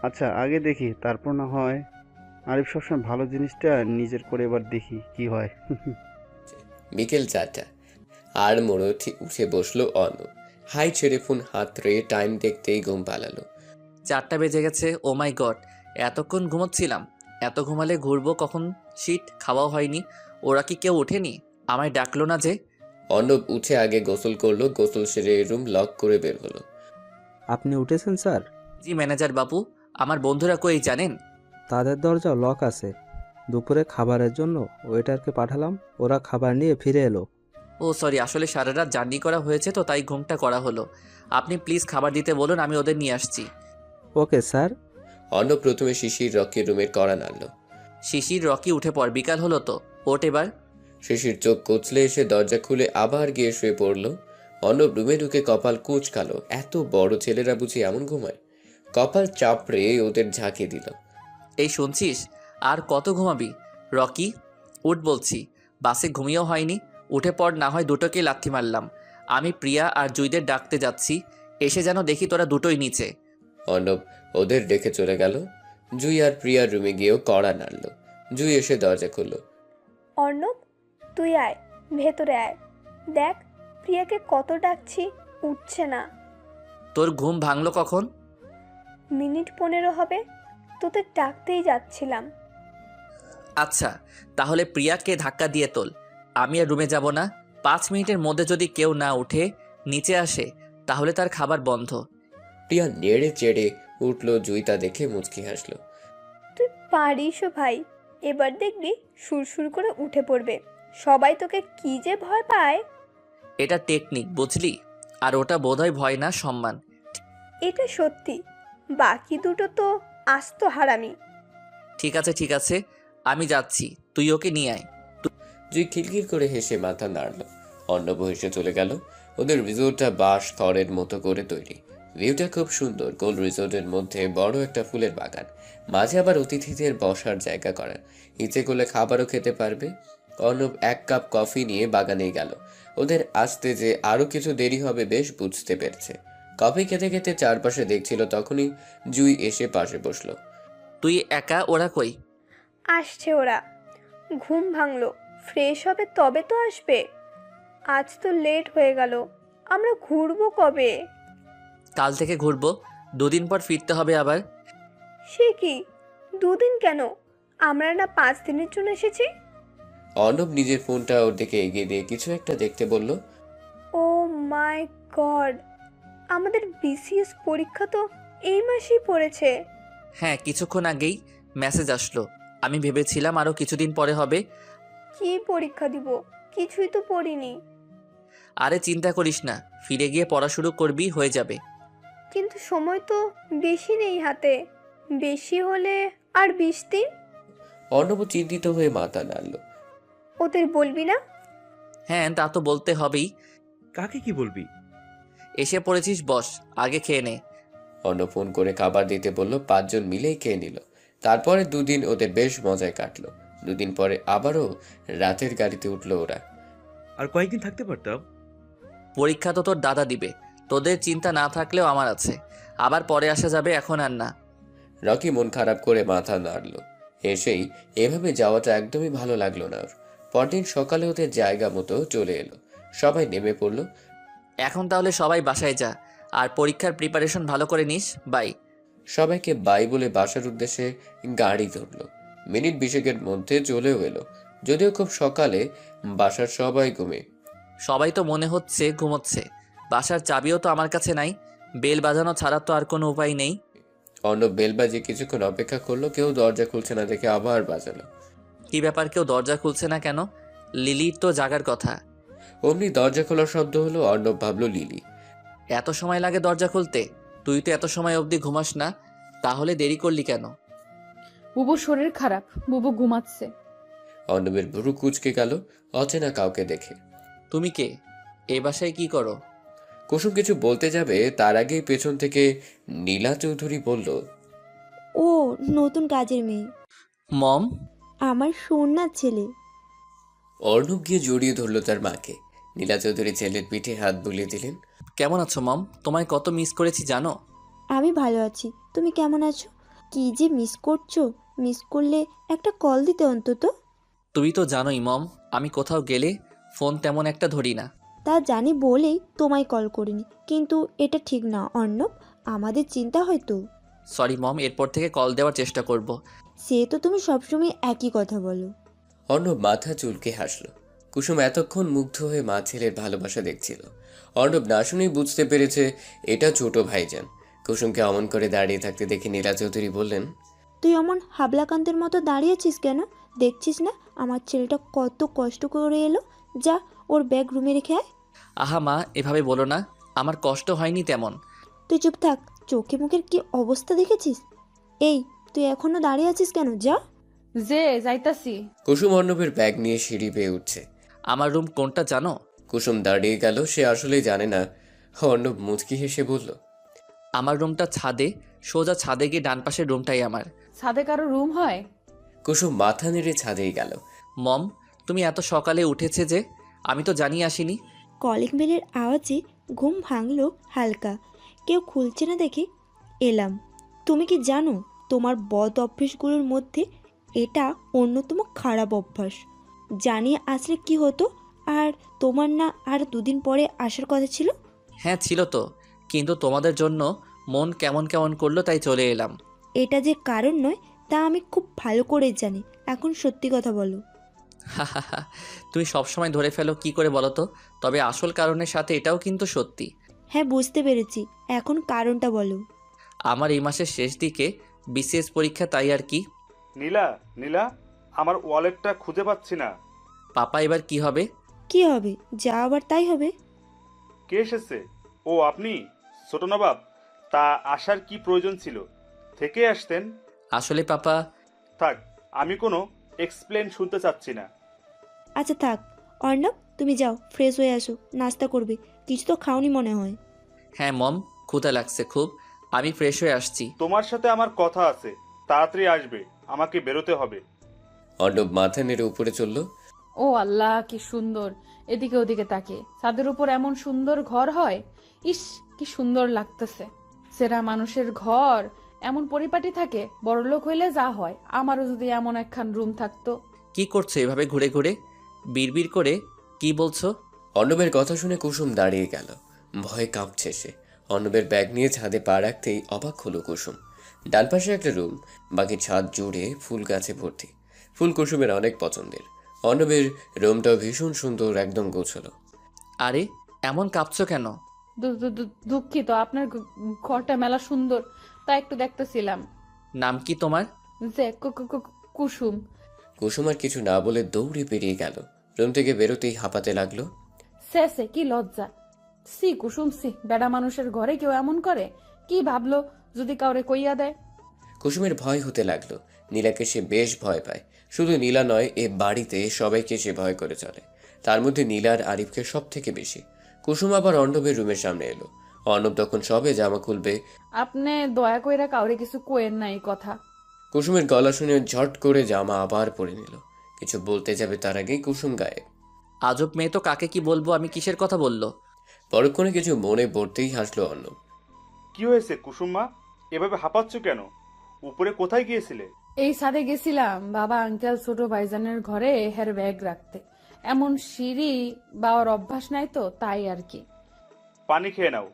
আচ্ছা আগে দেখি, তারপর না হয়। আরিফ সবসময় ভালো জিনিসটা নিজের করে, এবার দেখি কি হয়। বিকেল 4টা। আর মোড় উঠে বসলো অর্ণব। হাই ছেড়ে ফোন হাতড়ে টাইম দেখতেই ঘুম পালালো। 4টা বেজে গেছে। ও মাই গড, এতক্ষণ ঘুমোচ্ছিলাম। এত ঘুমালে ঘুরবো কখন? শীত খাওয়াও হয়নি। ওরা কি কেউ ওঠেনি? আমায় ডাকলো না যে? অর্ণব উঠে আগে গোসল করলো। গোসল সেরে রুম লক করে বের হলো। আপনি উঠেছেন স্যার? জি ম্যানেজার বাবু। আমার বন্ধুরা কই জানেন? তাদের দরজা লক আছে। দুপুরে খাবারের জন্য ওয়েটারকে পাঠালাম, ওরা খাবার নিয়ে ফিরে এলো। ও সরি, আসলে সারা রাত জার্নি করা হয়েছে তো, তাই ঘুমটা করা হলো। আপনি প্লিজ খাবার দিতে বলুন, আমি ওদের নিয়ে আসছি। Okay sir. অর্ণব প্রথমে শিশির রকির রুমের কড়া নাড়ল। শিশির, রকি উঠে পড়, বিকাল হলো তো, ওঠ এবার। শিশির চোখ কচলে এসে দরজা খুলে আবার গিয়ে শুয়ে পড়ল। অর্ণব রুমে ঢুকে কপাল কুঁচকালো। এত বড় ছেলেরা বুঝি এমন ঘুমায়? কপাল চাপড়ে ওদের ঝাঁকে দিল। এই শুনছিস? আর কত ঘুমাবি? রকি উঠ বলছি। বাসে ঘুমিয়েও হয়নি। উঠে পড়, না হয় দুটোকে লাথি মারলাম। আমি প্রিয়া আর জুইদের ডাকতে যাচ্ছি, এসে যেন দেখি তোরা দুটোই নিচে। অর্ণব ওদের ডেকে চলে গেল। জুই আর প্রিয়ার রুমে গিয়েও কড়া নাড়ল। জুই এসে দরজা খুলল। অর্ণব, তুই আয়, ভেতরে আয়। দেখ, প্রিয়াকে কত ডাকছি, উঠছে না। তোর ঘুম ভাঙলো কখন? মিনিট 15 হবে, তোদের ডাকতেই যাচ্ছিলাম। আচ্ছা, তাহলে প্রিয়াকে ধাক্কা দিয়ে তোল। আমি আর রুমে যাব না। 5 মিনিটের মধ্যে যদি কেউ না উঠে নিচে আসে, তাহলে তার খাবার বন্ধ। প্রিয়া নেড়ে চেড়ে উঠল। জুই তা দেখে মুচকি হাসল। তুই পারিসও ভাই, এবার দেখবি সুরসুর করে উঠে পড়বে। সবাই তোকে কি যে ভয় পায়। এটা টেকনিক, বুঝলি? আর ওটা বোধহয় ভয় না, সম্মান। এটা সত্যি, বাকি দুটো তো আস্ত হারামি। ঠিক আছে ঠিক আছে, আমি যাচ্ছি, তুই ওকে নিয়ে আয়। জুই খিলখিল করে হেসে মাথা নাড়ল। অর্ণব হেসে চলে গেল। ওদের রিসোর্টটা বাঁশ খড়ের মতো করে তৈরি। ভিউটা খুব সুন্দর। গোল রিসোর্টের মধ্যে বড় একটা ফুলের বাগান, মাঝে আবার অতিথিদের বসার জায়গা করা। ইচ্ছে করলে খাবারও খেতে পারবে। অর্ণব 1 কাপ কফি নিয়ে বাগানে গেল। ওদের আসতে যে আরো কিছু দেরি হবে বেশ বুঝতে পেরেছে। কফি খেতে খেতে চারপাশে দেখছিল, তখনই জুই এসে পাশে বসলো। তুই একা? ওরা কই? আসছে ওরা। ঘুম ভাঙলো, ফ্রেশ হবে তবে তো আসবে। আজ তো লেট হয়ে গেল, আমরা ঘুরবো কবে? কাল থেকে ঘুরবো, 2 দিন পর ফিরতে হবে আবার। সে কি, 2 দিন কেন? আমরা না 5 দিনের জন্য এসেছি। অর্ণব নিজের ফোনটা ওর দিকে এগিয়ে দিয়ে কিছু একটা দেখতে বলল। ও মাই গড, আমাদের বিসিএস পরীক্ষা তো এই মাসেই পড়েছে। হ্যাঁ, কিছুক্ষণ আগেই মেসেজ আসলো। আমি ভেবেছিলাম আরও কিছুদিন পরে হবে। কি পরীক্ষা দিব, কিছুই তো পড়িনি। আরে চিন্তা করিস না, ফিরে গিয়ে পড়া শুরু করবি, হয়ে যাবে। কিন্তু সময় তো বেশি নেই হাতে, বেশি হলে আর 20 দিন। অর্ণব চিন্তিত হয়ে মাথা নাড়ল। ওদের বলবি না? হ্যাঁ, তা তো বলতে হবেই। কাকে কি বলবি? এসে পড়েছিস, বস, আগে খেয়ে নে। অর্ণব ফোন করে খাবার দিতে বলল। 5 জন মিলেই খেয়ে নিল। তারপরে 2 দিন ওদের বেশ মজায় কাটলো। 2 দিন পরে আবারও রাতের গাড়িতে উঠলো ওরা। আর কয়েকদিন থাকতে পারতাম। পরীক্ষা তো তোর দাদা দিবে, তোদের চিন্তা না থাকলেও আমার আছে। আবার পরে আসা যাবে, এখন আর না। রকি মন খারাপ করে মাথা নাড়ল। এসেই এভাবে যাওয়াটা একদমই ভালো লাগলো না ওর। পরদিন সকালে ওদের জায়গা মতো চলে এলো। সবাই নেমে পড়ল। এখন তাহলে সবাই বাসায় যা, আর পরীক্ষার প্রিপারেশন ভালো করে নিস। বাই। সবাইকে বাই বলে বাসার উদ্দেশ্যে গাড়ি ধরলো। মিনিট 20 মধ্যে চলেও এলো। যদিও খুব সকালে, বাসার সবাই ঘুমে। সবাই তো মনে হচ্ছে ঘুমোচ্ছে। বাসার চাবিও তো আমার কাছে নাই, বেল বাজানো ছাড়া তো আর কোনো উপায় নেই। অর্ণব বেল বাজিয়ে কিছুক্ষণ অপেক্ষা করলো। কেউ দরজা খুলছে না দেখে আবার বাজালো। কি ব্যাপার, কেউ দরজা খুলছে না কেন? লিলির তো জাগার কথা। অমনি দরজা খোলার শব্দ হলো। অর্ণব ভাবলো লিলি। এত সময় লাগে দরজা খুলতে? তুই তো এত সময় অবধি ঘুমাস না, তাহলে দেরি করলি কেন? বুবুর শরীর খারাপ, বুবু ঘুমাচ্ছে। অর্ণবের ভুরু কুঁচকে গেল অচেনা কাউকে দেখে। তুমি কে? এই বাসায় কি করো? কুসুম কিছু বলতে যাবে, তার আগেই পেছন থেকে নীলা চৌধুরী বলল, ও নতুন কাজের মেয়ে, মম। আমার সোনার ছেলে। অর্ণব গিয়ে জড়িয়ে ধরল তার মাকে। নীলা চৌধুরী ছেলের পিঠে হাত বুলিয়ে দিলেন। কেমন আছো মম? তোমায় কত মিস করেছি জানো? আমি ভালো আছি, তুমি কেমন আছো? কি যে মিস করছো, মিস করলে একটা কল দিতে অন্তত। তুমি তো জানোই মম, আমি কোথাও গেলে ফোন তেমন একটা ধরি না। তা জানি বলেই তোমায় কল করিনি, কিন্তু এটা ঠিক না অর্ণব, আমাদের চিন্তা হয়তো। সরি মম, এরপর থেকে কল দেওয়ার চেষ্টা করব। সে তো তুমি সবসময় একই কথা বলো। অর্ণব মাথা চুলকে হাসল। কুসুম এতক্ষণ মুগ্ধ হয়ে মা ছেলের ভালোবাসা দেখছিল। অর্ণব না শুনেই বুঝতে পেরেছে এটা ছোট ভাইজান। কুসুমকে অমন করে দাঁড়িয়ে থাকতে দেখে নীলা চৌধুরী বললেন, তুই অমন হাবলাকান্তের মতো দাঁড়িয়েছিস কেন? দেখছিস না আমার ছেলেটা কত কষ্ট করে এলো? যা, ওর ব্যাগ রুমে রেখে আয়। আহা মা, এভাবে বলো না, আমার কষ্ট হয়নি তেমন। তুই চুপ থাক, চোখে মুখের কি অবস্থা দেখেছিস? এই, তুই এখনো দাঁড়িয়ে আছিস কেন? যা। যে যাইতাছি। কুসুম অর্ণবের ব্যাগ নিয়ে সিঁড়ি বেয়ে উঠছে। আমার রুম কোনটা জানো? কুসুম দাঁড়িয়ে গেল। সে আসলেই জানে না। অর্ণব মুচকি হেসে বলল, আমার রুমটা ছাদে, সোজা ছাদে গিয়ে ডান পাশের রুমটাই আমার। ছাদে কারো রুম হয়? কুসুম মাথা নেড়ে ছাদেই গেল। মম, তুমি এত সকালে উঠেছে যে? আমি তো জানি আসিনি। কলিং বেলের আওয়াজে ঘুম ভাঙলো হালকা। কেউ খুলছে না দেখে এলাম। তুমি কি জানো, তোমার বদ অভ্যেসগুলোর মধ্যে এটা অন্যতম খারাপ অভ্যাস। জানিয়ে আসলে কি হতো? আর তোমার না আর 2 দিন পরে আসার কথা ছিল? হ্যাঁ ছিল তো, কিন্তু তোমাদের জন্য মন কেমন কেমন করলো, তাই চলে এলাম। এটা যে কারণ নয় তা আমি খুব ভালো করে জানি। এখন সত্যি কথা বলো। তুমি সবসময় ধরে ফেলো কি করে বলো তো? তবে আসল কারণের সাথে এটাও কিন্তু সত্যি। হ্যাঁ, বুঝতে পেরেছি, এখন কারণটা বলো। আমার এই মাসের শেষ দিকে বিসিএস পরীক্ষা, তাই আর কি। নীলা, নীলা, আমার ওয়ালেটটা খুঁজে পাচ্ছি না। পাপা, এবার কি হবে? কি হবে? যা আবার তাই হবে। কে এসেছে? ও আপনি? ছোট নবাব, তা আসার কি প্রয়োজন ছিল? থেকে আসতেন। আসলে পাপা। থাক, আমি কোনো এক্সপ্লেন শুনতে চাচ্ছি না। আচ্ছা থাক অর্ণব, তুমি যাও, ফ্রেশ হয়ে আসো, নাস্তা করবে। কিছু তো খাওনি মনে হয়। হ্যাঁ মম, ক্ষুধা লাগছে খুব, আমি ফ্রেশ হয়ে আসছি। তোমার সাথে আমার কথা আছে, তাড়াতাড়ি আসবে, আমাকে বেরোতে হবে। অর্ণব মাথা নেড়ে উপরে চলল। ও আল্লাহ, কি সুন্দর! এদিকে ওদিকে তাকে, ছাদের উপর এমন সুন্দর ঘর হয়? ইস, কি সুন্দর লাগতেছে। সেরা মানুষের ঘর এমন পরিপাটি থাকে। বড়লোক হইলে যা হয়, আমারও যদি এমন একখান রুম থাকতো। কি করছো এভাবে ঘুরে ঘুরে? বিড়বিড় করে কি বলছো? অর্ণবের কথা শুনে কুসুম দাঁড়িয়ে গেল। ভয়ে কাঁপছে সে। অর্ণবের ব্যাগ নিয়ে ছাদে পা রাখতেই অবাক হলো কুসুম। ডান পাশে একটা রুম, বাকি ছাদ জুড়ে ফুল গাছে ভর্তি। ফুল কুসুমের অনেক পছন্দের। অর্ণবের রুমটাও ভীষণ সুন্দর, একদম গোছালো। আরে এমন কাঁপছো কেন? দুঃখিত, আপনার ঘরটা মেলা সুন্দর, তা একটু দেখতেছিলাম। নাম কি তোমার? যে কুসুম। কুসুম আর কিছু না বলে দৌড়ে বেরিয়ে গেল। রুম থেকে বেরোতেই হাঁপাতে লাগলো। সে কি লজ্জা! সি কুসুম সি, বেড়া মানুষের ঘরে কেউ এমন করে? কি ভাবলো যদি কাউরে কইয়া দেয়? কুসুমের ভয় হতে লাগলো। নীলাকে সে বেশ ভয় পায়। শুধু নীলা নয়, এ বাড়িতে সবাইকে সে ভয় করে চলে, তার মধ্যে নীলা আর আরিফকে সব থেকে বেশি। কুসুম আবার অর্ণবের রুমের সামনে এলো। অর্ণব তখন সবে জামা খুলবে। আপনি দয়া কইরা কাউরে কিছু কোয়েন না এই কথা। কুসুমের গলা শুনে ঝট করে জামা আবার পরে নিল। কিছু বলতে যাবে তার আগেই কুসুম গায়েব। আজব মেয়ে তো, কাকে কি বলবো আমি, কিসের কথা বললো? পরক্ষণে কিছু মনে পড়তেই হাসলো অর্ণব। কি হয়েছে কুসুমা, এভাবে হাঁপাচ্ছ কেন? উপরে কোথায় গিয়েছিলে? এই সাথে গেছিলাম বাবা আঙ্কেল ছোট ভাইজানের ঘরে হের ব্যাগ রাখতে। এমন সিঁড়ি বাবার অভ্যাস নাই তো, তাই আর কি। পানি খেয়ে নাও।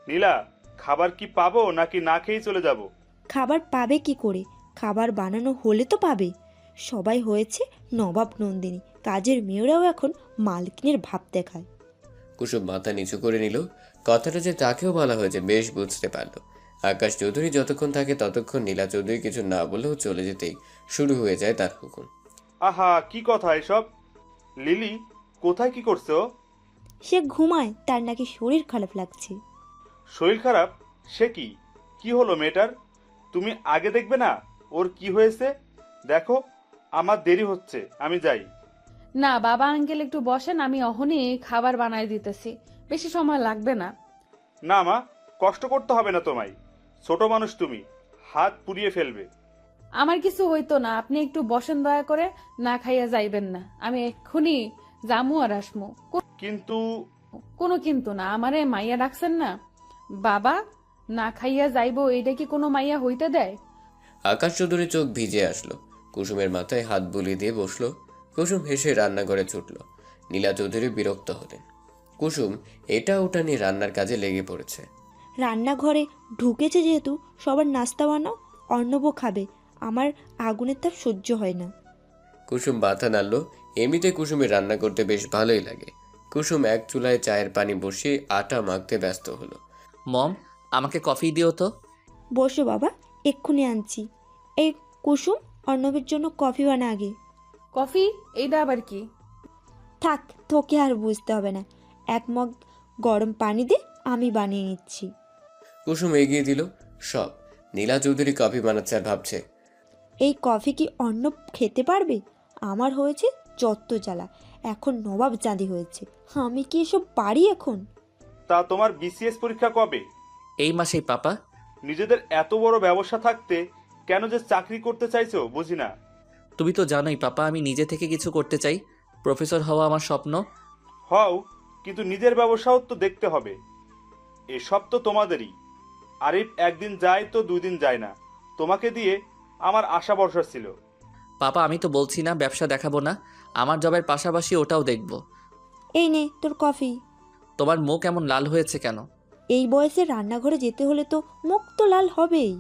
নীলা, খাবার কি পাবো নাকি না খেয়েই চলে যাব? খাবার পাবে কি করে? খাবার বানানো হলে তো পাবে। সবাই হয়েছে নবাব নন্দিনী, কাজের মেয়েরাও এখন মালকিনের ভাব দেখায়। কুসুম মাথা নিচু করে নিল। কথাটা যে তাকেও বলা হয়েছে বেশ বুঝতে পারল। আকাশ চৌধুরী যতক্ষণ থাকে ততক্ষণ নীলা চৌধুরী কিছু না বলেও চলে যেতেই শুরু হয়ে যায় তার হুকুম। আহা, কি কথা এসব? লিলি কোথায়, কি করছো? সে ঘুমায়, তার নাকি শরীর খারাপ লাগছে। শরীর খারাপ? সে কি? কি হলো মেয়েটার? তুমি আগে দেখবে না ওর কি হয়েছে? দেখো, আমার দেরি হচ্ছে, আমি যাই। না বাবা আঙ্কেল একটু বসেন, আমি অহনই খাবার বানাই দিতেছি, বেশি সময় লাগবে না। না মা, কষ্ট করতে হবে না তোমায়। ছোট মানুষ তুমি, হাত পুড়িয়ে ফেলবে। আমার কিছু হইতো না, আপনি একটু বসেন দয়া করে, না খাইয়া যাইবেন না। আমি এক্ষুনি জামু আর আসমু। কিন্তু কোনো কিন্তু না, আমারে মাইয়া ডাকছেন না। বাবা না খাইয়া যাইবো, এইটা কি কোনো মাইয়া হইতে দেয়? আকাশ চৌধুরী চোখ ভিজে আসলো। কুসুমের মাথায় হাত বুলিয়ে দিয়ে বসলো। কুসুম হেসে রান্নাঘরে ছুটল। নীলা চৌধুরী বিরক্ত হলেন। কুসুম এটা ওটা নিয়ে রান্নার কাজে লেগে পড়েছে। রান্নাঘরে ঢুকেছে যেহেতু সবার নাস্তা বানাও, অর্ণবও খাবে। আমার আগুনের তাপ সহ্য হয় না। কুসুম মাথা নাড়ল। এমনিতে কুসুমের রান্না করতে বেশ ভালোই লাগে। কুসুম এক চুলায় চায়ের পানি বসিয়ে আটা মাখতে ব্যস্ত হলো। মম, আমাকে কফি দিও তো। বসো বাবা, এক্ষুনি আনছি। এই কুসুম, অর্ণবের জন্য কফি বানা আগে। কফি? এইটা আবার কি? থাক, তোকে আর বুঝতে হবে না। এক মগ গরম পানি দে, আমি বানিয়ে নিচ্ছি। কুসুম এগিয়ে দিল সব। নীলা চৌধুরী কফি বানাচ্ছে আর ভাবছে, এই কফি কি অর্ণব খেতে পারবে? আমার হয়েছে যত জ্বালা, এখন নবাব চাঁদি হয়েছে। আমি কি এসব পারি এখন? তা তোমার বিসিএস পরীক্ষা কবে? এই মাসেই পাপা। নিজেদের এত বড় ব্যবসা থাকতে কেন যে চাকরি করতে চাইছো বুঝি না। তুমি তো জানোই পাপা, আমি নিজে থেকে কিছু করতে চাই। প্রফেসর হওয়া আমার স্বপ্ন। হও, কিন্তু নিজের ব্যবসাও তো দেখতে হবে। এসব তো তোমাদেরই। আরিফ একদিন যায় তো 2 দিন যায় না। তোমাকে দিয়ে আমার আশা ভরসা ছিল। পাপা আমি তো বলছি না ব্যবসা দেখাবো না, আমার জবের পাশাপাশি ওটাও দেখব। এই নে তোর কফি। তোমার মুখ এমন লাল হয়েছে কেন? এই বয়সে রান্নাঘরে যেতে হলে তো মুখ তো লাল হবেই।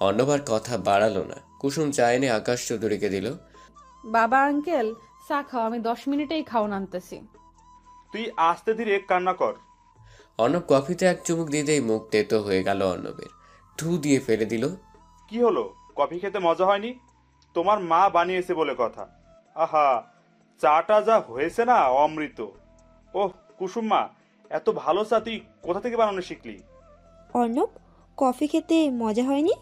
অন্যবার কথা বাড়ালো না। কুসুম চা এনে আকাশ চৌধুরীকে দিল। বাবা আঙ্কেল চা খাও, আমি 10 মিনিটেই খাওয়ান আনতেছি। তুই আস্তে ধীরে কান্না কর। অর্ণব কফিতে এক চুমুক দিতেই মুখ তেতো হয়ে গেল অর্ণবের। ধু দিয়ে ফেলে দিল। কি হলো, কফি খেতে মজা হয়নি? তোমার মা বানিয়েছে বলে কথা। আহা, চাটা যা হয়েছে না, অমৃত। ওহ কুসুম মা, এত ভালো চা তুই কোথা থেকে বানানো শিখলি? অর্ণব, কফি খেতে মজা হয়নি?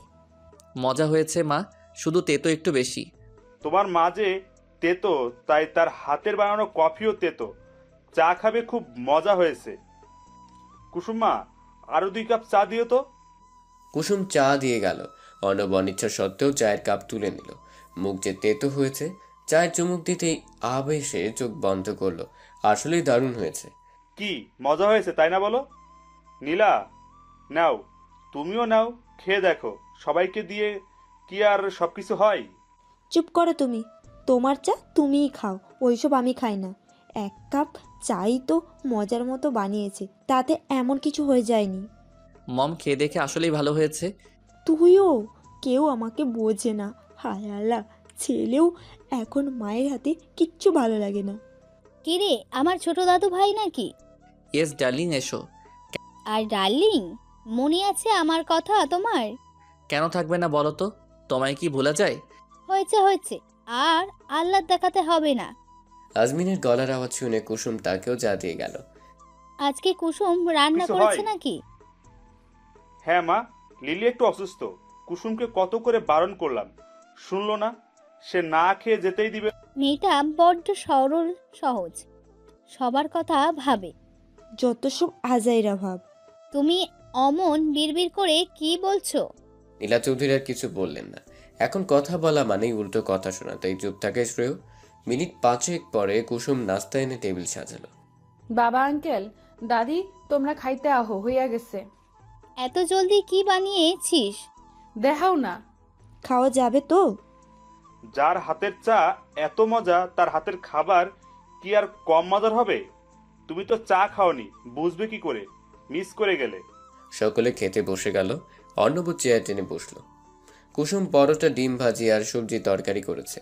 মজা হয়েছে মা, শুধু তেতো একটু বেশি। তোমার মা যে তেতো, তাই তার হাতের বানানো কফিও তেতো। চা খাবে, খুব মজা হয়েছে। কুসুম মা, আরো 2 কাপ চা দিও তো। কুসুম চা দিয়ে গেল। অর্ণব অনিচ্ছা সত্ত্বেও চায়ের কাপ তুলে নিল। মুখ যে তেতো হয়েছে, চায়ের চুমুক দিতেই আবেশে চোখ বন্ধ করলো। আসলেই দারুণ হয়েছে। কি মজা হয়েছে তাই না বলো? নীলা, নাও, তুমিও নাও, খেয়ে দেখো। সবাইকে দিয়ে কি আর সবকিছু হয়? চুপ করো তুমি। তোমার চা তুমিই খাও, ওইসব আমি খাই না। 1 কাপ চাই তো মজার মতো বানিয়েছে, তাতে এমন কিছু হয়ে যায়নি। মম, খেয়ে দেখে আসলেই ভালো হয়েছে। তুইও? কেউ আমাকে বোঝে না। হায় আল্লাহ, ছেলেও এখন মায়ের হাতে কিচ্ছু ভালো লাগে না। কিরে আমার ছোট দাদু ভাই নাকি? ইয়েস ডার্লিং, এসো। আর ডার্লিং, মনে আছে আমার কথা তোমার? কেন থাকবে না বলো তো? তোমায় কি ভোলা যায়? হয়েছে হয়েছে, আর আল্লাহ দেখাতে হবে না। আজমিনের গলার আওয়াজ শুনে কুসুম তাকেও যা দিয়ে গেল। আজকে কুসুম রান্না কিছু করেছে হয়? নাকি? হ্যাঁ মা, লিলি একটু অসুস্থ। কুসুমকে কত করে বারণ করলাম, শুনলো না। সে না খেয়ে যেতেই দিবে। মেয়েটা বড্ড সরল সহজ, সবার কথা ভাবে। যত সব আজাইরা ভাব। তুমি অমন বিড়বিড় করে কি বলছো? নীলা চৌধুরী আর কিছু বললেন না। এখন কথা বলা মানেই উল্টো কথা শোনা, তাই চুপ থাকে শ্রেয়। মিনিট 5 পরে কুসুম নাস্তা এনে টেবিল সাজালো। বাবা, আঙ্কেল, দাদি, তোমরা খাইতে আহো, হইয়া গেছে। এত জলদি কি বানিয়েছিস? দেখাও না। খাওয়া যাবে তো? যার হাতের চা এত মজা, তার হাতের খাবার কি আর কম মজার হবে? তুমি তো চা খাওনি, বুঝবে কি করে? মিস করে গেলে। সকলে খেতে বসে গেল। অর্ণব চেয়ার টেনে বসলো। কুসুম পরোটা, ডিম ভাজি আর সবজি তরকারি করেছে।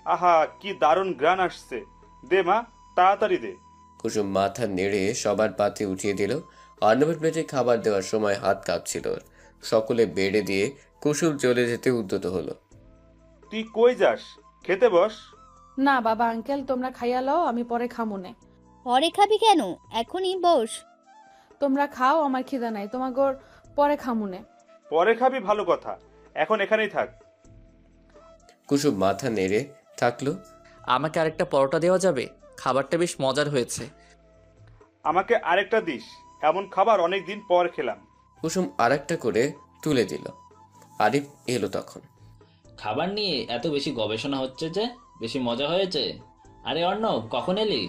আহা, কি দারুণ গ্রান আসছে। দে মা, তাড়াতাড়ি দে। কুসুম মাথা নেড়ে সবার পাতে উঠিয়ে দিল। অর্ণবের প্লেটে খাবার দেওয়ার সময় হাত কাঁপছিল ওর। সকলে বেড়ে দিয়ে কুসুম চলে যেতে উদ্যত হলো। তুই কই যাস? খেতে বস। না বাবা, আঙ্কেল, তোমরা খাইয়া লও, আমি পরে খামুনে। পরে খাবি কেন? এখনই বস। তোমরা খাও, আমার খিদা নাই, তোমাগর পরে খামুনে। পরে খাবি ভালো কথা, এখন এখানেই থাক। কুসুম মাথা নেড়ে থাকলো। আমাকে আরেকটা পরোটা দেওয়া যাবে? খাবারটা বেশ মজার হয়েছে। আমাকে আরেকটা দিস, এমন খাবার অনেক দিন পর খেলাম। কুসুম আরেকটা করে তুলে দিল। আরিফ এলো তখন। খাবার নিয়ে এত বেশি গবেষণা হচ্ছে যে বেশি মজা হয়েছে। আরে অর্ণব, কখন এলি?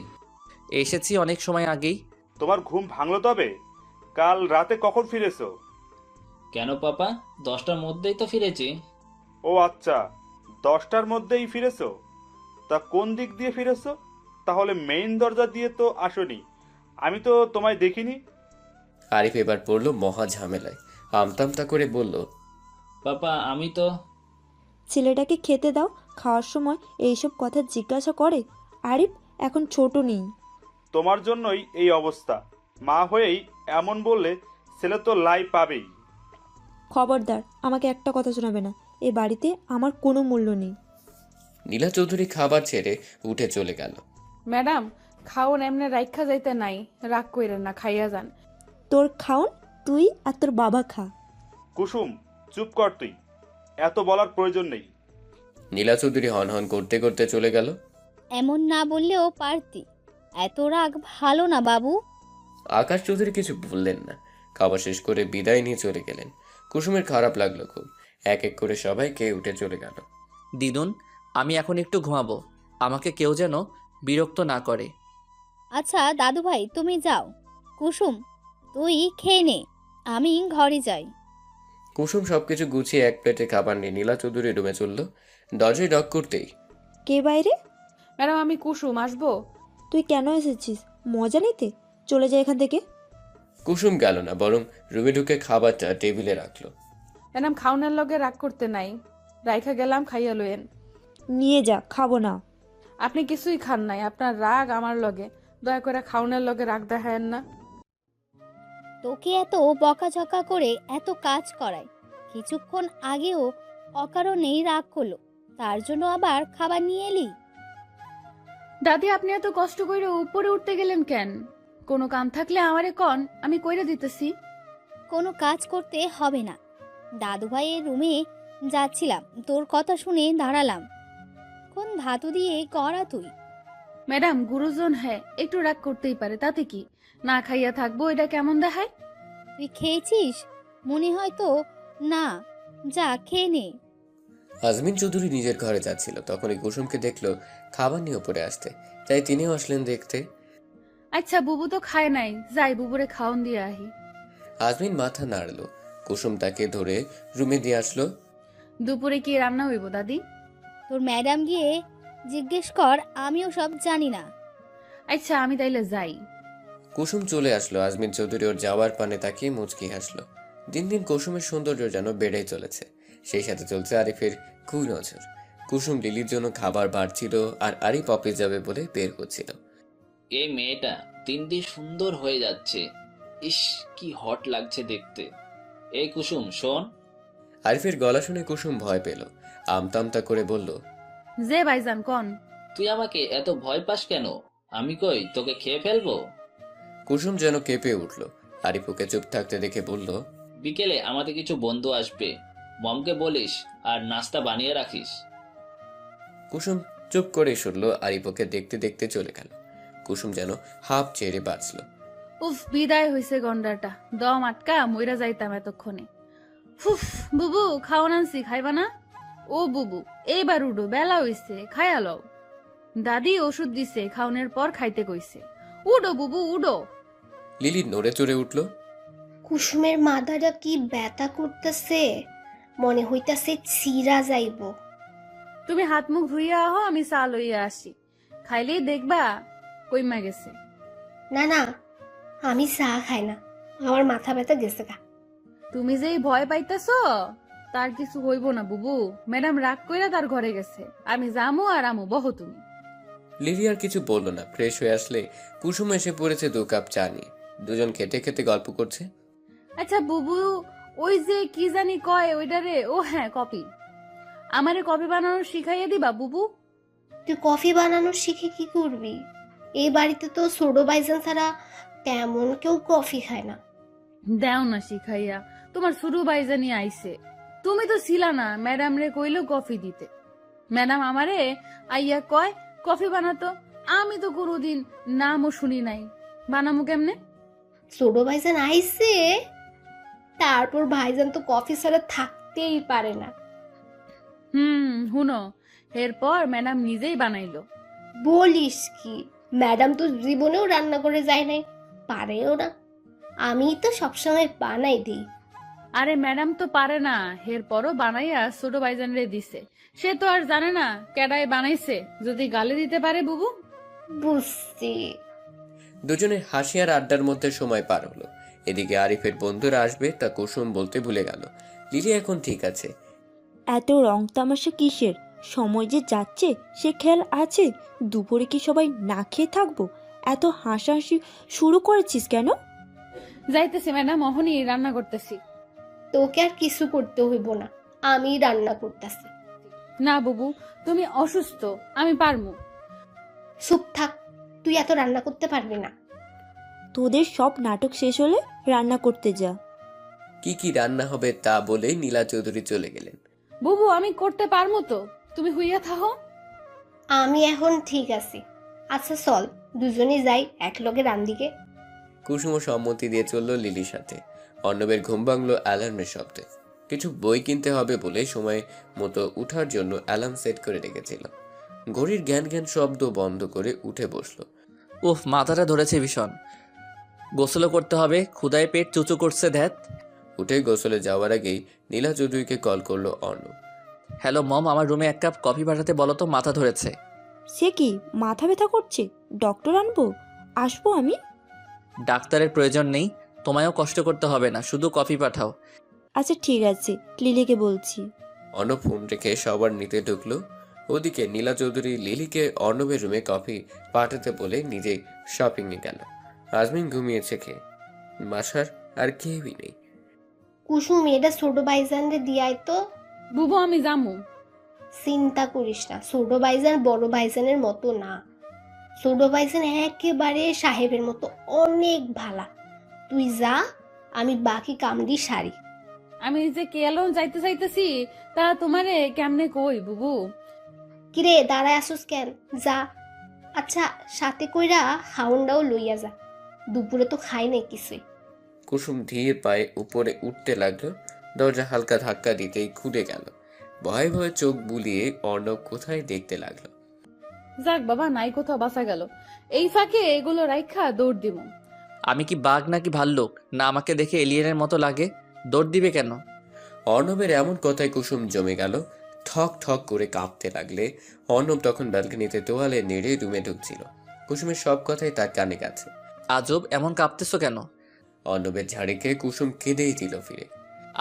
এসেছি অনেক সময় আগেই। তোমার ঘুম ভাঙলো তবে? কাল রাতে কখন ফিরেছো? কেন পাপা, 10টার মধ্যেই তো ফিরেছি। ও আচ্ছা, 10টার মধ্যেই ফিরেছো? তা কোন দিক দিয়ে ফিরেছো? তাহলে মেইন দরজা দিয়ে তো আসোনি, আমি তো তোমায় দেখিনি। আরিফ এবার পড়লো মহা ঝামেলায়। আমতামতা করে বলল, পাপা আমি তো। ছেলেটাকে খেতে দাও, খাওয়ার সময় এইসব কথা জিজ্ঞাসা করে। আরিফ এখন ছোট নেই। তোমার জন্যই এই অবস্থা। মা হয়েই এমন বললে ছেলে তো লাই পাবেই। খবরদার, আমাকে একটা কথা শোনাবে না। এ বাড়িতে আমার কোনো মূল্য নেই। নীলা চৌধুরী খাবার ছেড়ে উঠে চলে গেল। ম্যাডাম, খাওন এমনি রাইখা যাইতে নাই, রাগ কইরেন না, খাইয়া যান। তোর খাওন তুই আর তোর বাবা খা। কুসুম, চুপ কর তুই, এত বলার প্রয়োজন নেই। নীলা চৌধুরী হন হন করতে করতে চলে গেল। এমন না বললেও পারতি। এত রাগ ভালো না বাবু। আকাশ চৌধুরী কিছু বললেন না। খাবার শেষ করে বিদায় নিয়ে চলে গেলেন। কুসুমের খারাপ লাগলো খুব। এক এক করে সবাই খেয়ে উঠে চলে গেল। দিদুন, আমি এখন একটু ঘুমাবো। আমাকে কেউ যেন বিরক্ত না করে। আচ্ছা দাদু ভাই, তুমি যাও। কুসুম, তুই খেয়ে নে, আমি ঘরে যাই। কুসুম সবকিছু গুছিয়ে এক প্লেটে খাবার নিয়ে নীলা চৌধুরী রুমে চলল। দরজায় নক করতেই, কে বাইরে? ম্যাডাম, আমি কুসুম, আসবো? তুই কেন এসেছিস? মজা নিতে? চলে যা এখান থেকে। কুসুম গেল না, বরং রুমে ঢুকে খাবারটা টেবিলে রাখলো। ম্যাডাম, খাওনের লগে রাগ করতে নাই, রাইখা গেলাম, খাইয়া লইয়েন। নিয়ে যা, খাবো না। আপনি কিছুই খান নাই, আপনার রাগ আমার লগে। দয়া করে খাওনের লগে রাগ দেখায়েন না। তোকে এত বকাঝকা করে এত কাজ করায়, কিছুক্ষণ আগেও অকারণেই রাগ করলো, তার জন্য আবার খাবার নিয়ে এলি? দাদি, আপনি এত কষ্ট করে উপরে উঠতে গেলেন কেন? কোনো কাম থাকলে আমারে কন, আমি কইরে দিতেছি। কোনো কাজ করতে হবে না। দাদু ভাইয়ের রুমে যাচ্ছিলাম, তোর কথা শুনে দাঁড়ালাম। কোন ধাতু দিয়ে করা তুই? ম্যাডাম, গুরুজন হ্যাঁ, একটু রাগ করতেই পারে, তাতে কি? না খাইয়া থাকবো, এটা কেমন দেখায়? তুই খেয়েছিস? মনে হয় তো না, যা খেয়ে নে। আজমিন চৌধুরী নিজের ঘরে যাচ্ছিল, তখনই কুসুমকে দেখলো খাবার নিয়ে উপরে আসতে, তাই তিনিও আসলেন দেখতে। আচ্ছা, বুবু তো খায় নাই, যাই বুবুরে খাওন দিয়ে আহি। আজমিন মাথা নাড়লো। কুসুম তাকে ধরে রুমে দিয়ে আসলো। দুপুরে কি রান্না হইব দাদি? তোর ম্যাডাম গিয়ে জিজ্ঞেস কর, আমিও সব জানি না। আচ্ছা, আমি তাইলে যাই। কুসুম চলে আসলো। আজমিন চৌধুরী ওর যাওয়ার পানে তাকিয়ে মুচকি হাসলো। দিন দিন কুসুমের সৌন্দর্য যেন বেড়েই চলেছে। সেই সাথে চলছে আরিফের কুনজর। কুসুম লিলির জন্য খাবার বাড়ছিল আর আরিফ অফিস যাবে বলে বের হচ্ছিল। এই মেয়েটা দিন দিন সুন্দর হয়ে যাচ্ছে। ইস, কি হট লাগছে দেখতে। এই কুসুম শোন। আরিফের গলা শুনে কুসুম ভয় পেল, আমতামতা করে বলল, যে ভাইজান কন। তুই আমাকে এত ভয় পাস কেন? আমি কই তোকে খেয়ে ফেলবো? কুসুম যেন কেঁপে উঠল। আরিফ ওকে চুপ থাকতে দেখে বলল, বিকেলে আমাদের কিছু বন্ধু আসবে, মমকে বলিস আর নাস্তা বানিয়ে রাখিস। কুসুম চুপ করে শুনল। আরিফ ওকে দেখতে দেখতে চলে গেল। কুসুম যেন হাফ ছেড়ে বাঁচল। উফ, বিদায় হইছে গন্ডাটা। দম আটকা মইরা যাইতাম এতক্ষণে। ফুফ, বুবু খাওয়ান আনছি, খাইবা না? ও বুবু, এইবার উডো, বেলা হইছে, খাইয়া লও। দাদি ওষুধ দিছে, খাওনের পর খাইতে কইছে। উডো বুবু উডো। লিলি নড়ে চড়ে উঠল। কুসুমের মাথাটা কি ব্যথা করতেছে, মনে হইতাছে চিরা যাইব। তুমি হাত মুখ ধুইয়া আহো, আমি চা লইয়া আসি। খাইলেই দেখবা কইমা গেছে। না না, আমি চা খাই না, আমার মাথা ব্যথা গেছে গা। তুমি যেই ভয় পাইতেছ তার কিছু হইব না বুবু। ম্যাডাম রাগ কইরা তার ঘরে গেছে, আমি যামু আর আমু, বহ তুমি। লিলি আর কিছু বলল না। ফ্রেশ হয়ে আসলে কুসুম এসে পড়েছে 2 কাপ চা নিয়ে। দুজন খেতে খেতে গল্প করছে। আচ্ছা বুবু, ওই যে কি জানি কয় ওইটারে, ও হ্যাঁ কপি, আমারে কপি বানানো শিখাইয়া দিবা বুবু? তুই কফি বানানো শিখে কি করবি? এই বাড়িতে তো সোডো বাইজান ছাড়া তেমন কেউ কফি খায় না। দেও না শিখাইয়া, তোমার শুরু বাইজানি আইছে। তুমি তো ছিলা না, ম্যাডাম রে কইলো কফি দিতে। ম্যাডাম আমারে আইয়া কয় কফি বানাতো, আমি তো কোনোদিন নামও শুনি নাই। বানামু কেমনে? সোডো ভাইজান আইছে, তারপর ভাইজান তো কফি ছাড়া থাকতেই পারে না। হুনো, এরপর ম্যাডাম নিজেই বানাইলো। বলিস কি? ম্যাডাম তো জীবনেও রান্না করে যায় নাই, পারেও না। আমি তো সবসময় বানাই দিই। আরে ম্যাডাম তো পারে না, এরপরও বানাইয়া ছোট ভাইজান রে দিছে। সে তো আর জানে না কেডায় বানাইছে, যদি গালে দিতে পারে বুবু। বুঝছি। দুজনের হাসি আর আড্ডার মধ্যে সময় পার হলো। এদিকে আরিফের বন্ধুরা আসবে তা কুসুম বলতে ভুলে গেল। লিলি এখন ঠিক আছে। এত রং তামাশা কিসের? সময় যে যাচ্ছে সে খেয়াল আছে? দুপুরে কি সবাই না খেয়ে থাকবো? এত হাসাহাসি শুরু করেছিস কেন? যাইতেছি ম্যাডাম, অহনই রান্না করতেছি। তোকে আর কিছু করতে হইব না, আমি রান্না করতেছি। না বুবু, তুমি অসুস্থ, আমি পারমু। চুপ থাক, তুই এত রান্না করতে পারবি না। তোদের সব নাটক শেষ হলে রান্না করতে যা। কি কি রান্না হবে তা বলে নীলা চৌধুরী চলে গেলেন। বুবু আমি করতে পারমু তো, তুমি হইয়া থাকো। আমি এখন ঠিক আছি। আচ্ছা চল দুজনে যাই একলগে রান্দিকে। কুসুমও সম্মতি দিয়ে চলল লিলির সাথে। অর্ণবের ঘুম ভাঙল অ্যালার্মের শব্দে। কিছু বই কিনতে হবে বলে সময় মতো উঠার জন্য অ্যালার্ম সেট করে রেখেছিল। ঘড়ির জ্ঞান জ্ঞান শব্দ বন্ধ করে উঠে বসলো। উফ, মাথাটা ধরেছে ভীষণ। গোসলও করতে হবে, ক্ষুধায় পেট চুচু করছে ধ্যাত। উঠে গোসলে যাওয়ার আগেই নীলা চৌধুরীকে কল করলো অর্ণব। হ্যালো মম, আমার রুমে 1 কাপ কফি পাঠাতে বলো তো, মাথা ধরেছে। সে কি মাথা ব্যথা করছে? ডক্টর আনবো? আসবো আমি? ডাক্তারের প্রয়োজন নেই, তোমায়ও কষ্ট করতে হবে না, শুধু কফি পাঠাও। আচ্ছা ঠিক আছে, লিলিকে বলছি। অর্ণব ফোন রেখে সবার নিতে ঢুকলো। ওদিকে নীলা চৌধুরী লিলিকে অর্ণবের রুমে কফি পাঠাতে বলে নিজেই শপিংয়ে গেল। আজমিন ঘুমিয়েছে খেয়ে। বাসার আর কেউই নেই। কুসুম এটা ছোট ভাইজান রে দিয়াই তো। বুবু আমি যামু। চিন্তা করিস না, ছোট ভাইজান বড় ভাইজানের মতো না। ছোট ভাইজান একেবারে সাহেবের মতো অনেক ভালা। তুই যা, আমি বাকি কামড়ি সারি। আমি যে কেলন যাইতে চাইতেছি তা তোমারে কেমনে কই বুবু? কিরে দাঁড়ায় আসুস কেন? যা। আচ্ছা সাথে কইরা হাউন্ডাও লইয়া যা, দুপুরে তো খাই নাই কিছুই। কুসুম ধীর পায়ে উপরে উঠতে লাগলো। দরজা হালকা ধাক্কা দিতেই খুলে গেল। ভয়ে ভয়ে চোখ বুলিয়ে অর্ণব কোথায় দেখতে লাগলো। যাক বাবা, নাই কোথাও বাসা গেল। এই ফাঁকে এগুলো রাইখা দৌড় দিব। আমি কি বাঘ নাকি ভাল্লুক? না আমাকে দেখে এলিয়েনের মতো লাগে? দৌড় দিবে কেন? অর্ণবের এমন কথায় কুসুম জমে গেল। ঠক ঠক করে কাঁপতে লাগলে অর্ণব তখন ব্যালকনিতে তোয়ালে নেড়ে রুমে ঢুকছিল। কুসুমের সব কথাই তার কানে গেছে। আজব, এমন কাঁপতেছো কেন? অর্ণবের ঝাড়ি খেয়ে কুসুম কেঁদেই দিল ফিরে।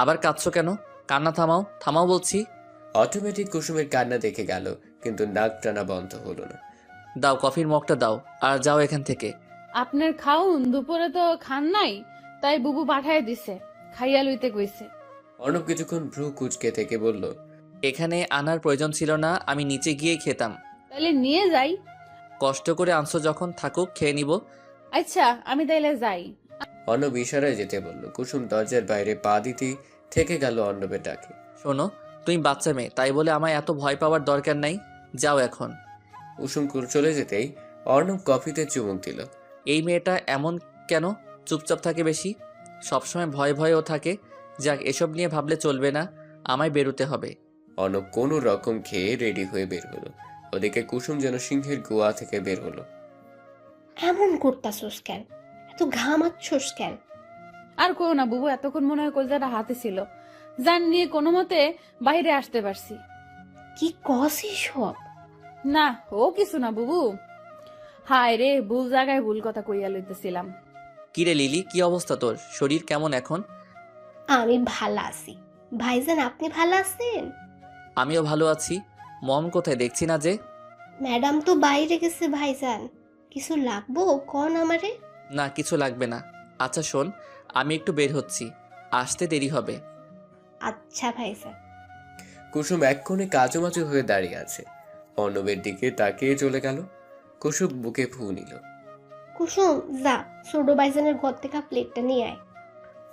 আবার কাঁদছো কেন? কান্না থামাও, থামাও বলছি। অটোমেটিক কুসুমের কান্না দেখে গেল, কিন্তু নাক টানা বন্ধ হলো না। দাও কফির মগটা দাও, আর যাও এখান থেকে। আপনার খাউন দুপুরে তো খান নাই, তাই বুবু পাঠায় দিছে, খাইয়া লইতে কইছে। অর্ণব কিছুক্ষণ ভ্রু কুচকে থেকে বলল, এখানে আনার প্রয়োজন ছিল না, আমি নিচে গিয়ে খেতাম। তাইলে নিয়ে যাই। কষ্ট করে আনছো যখন, থাকুক, খেয়ে নিব। আচ্ছা আমি তাইলে যাই। অর্ণব ইশারায় যেতে বলল। কুসুম দরজার বাইরে পা দিতেই থেকে গেল অর্ণবের ডাকে। শোনো, তুমি বাচ্চা মেয়ে, তাই বলে আমায় এত ভয় পাওয়ার দরকার নাই, যাও এখন। কুসুম চলে যেতেই অর্ণব কফিতে চুমুক দিল। এই মেয়েটা এমন কেন, চুপচাপ থাকে বেশি, সবসময় ভয় ভয়েও থাকে। যাক, এসব নিয়ে ভাবলে চলবে না, আমায় বেরোতে হবে। অর্ণব কোনো রকম খেয়ে রেডি হয়ে বের হলো। ওদিকে কুসুম যেন সিংহের গুয়া থেকে বের হলো। এমন করতাছোস কেন, এত ঘামাচ্ছোস কেন? আর কো না বুবু, এতক্ষণ মনে হয় কলজাটা হাতে ছিল, জান নিয়ে কোনো মতে বাইরে আসতে পারছি। কি কসি সব? না ও কিছু না বুবু, হায় রে ভুল জায়গায় ভুল কথা কইয়া লইতেছিলাম। কিরে লিলি, কি অবস্থা তোর? শরীর কেমন এখন? আমি ভালো আছি ভাইজান, আপনি ভালো আছেন? আমিও ভালো আছি। মম কোথায়, দেখছি না যে? ম্যাডাম তো বাইরে গেছে ভাইজান, কিছু লাগবো কোন আমারে? না, কিছু লাগবে না। আচ্ছা শোন, আমি একটু বের হচ্ছি, আসতে দেরি হবে। আচ্ছা ভাইজান। কুসুম এক কোণে কাচুমাচু হয়ে দাঁড়িয়ে আছে, অর্ণবের দিকে তাকিয়ে চলে গেল। কুসুম বুকে ফু নিল। কুসুম যা, ছোট ভাইজানের ঘর থেকে প্লেটটা নিয়ে আয়।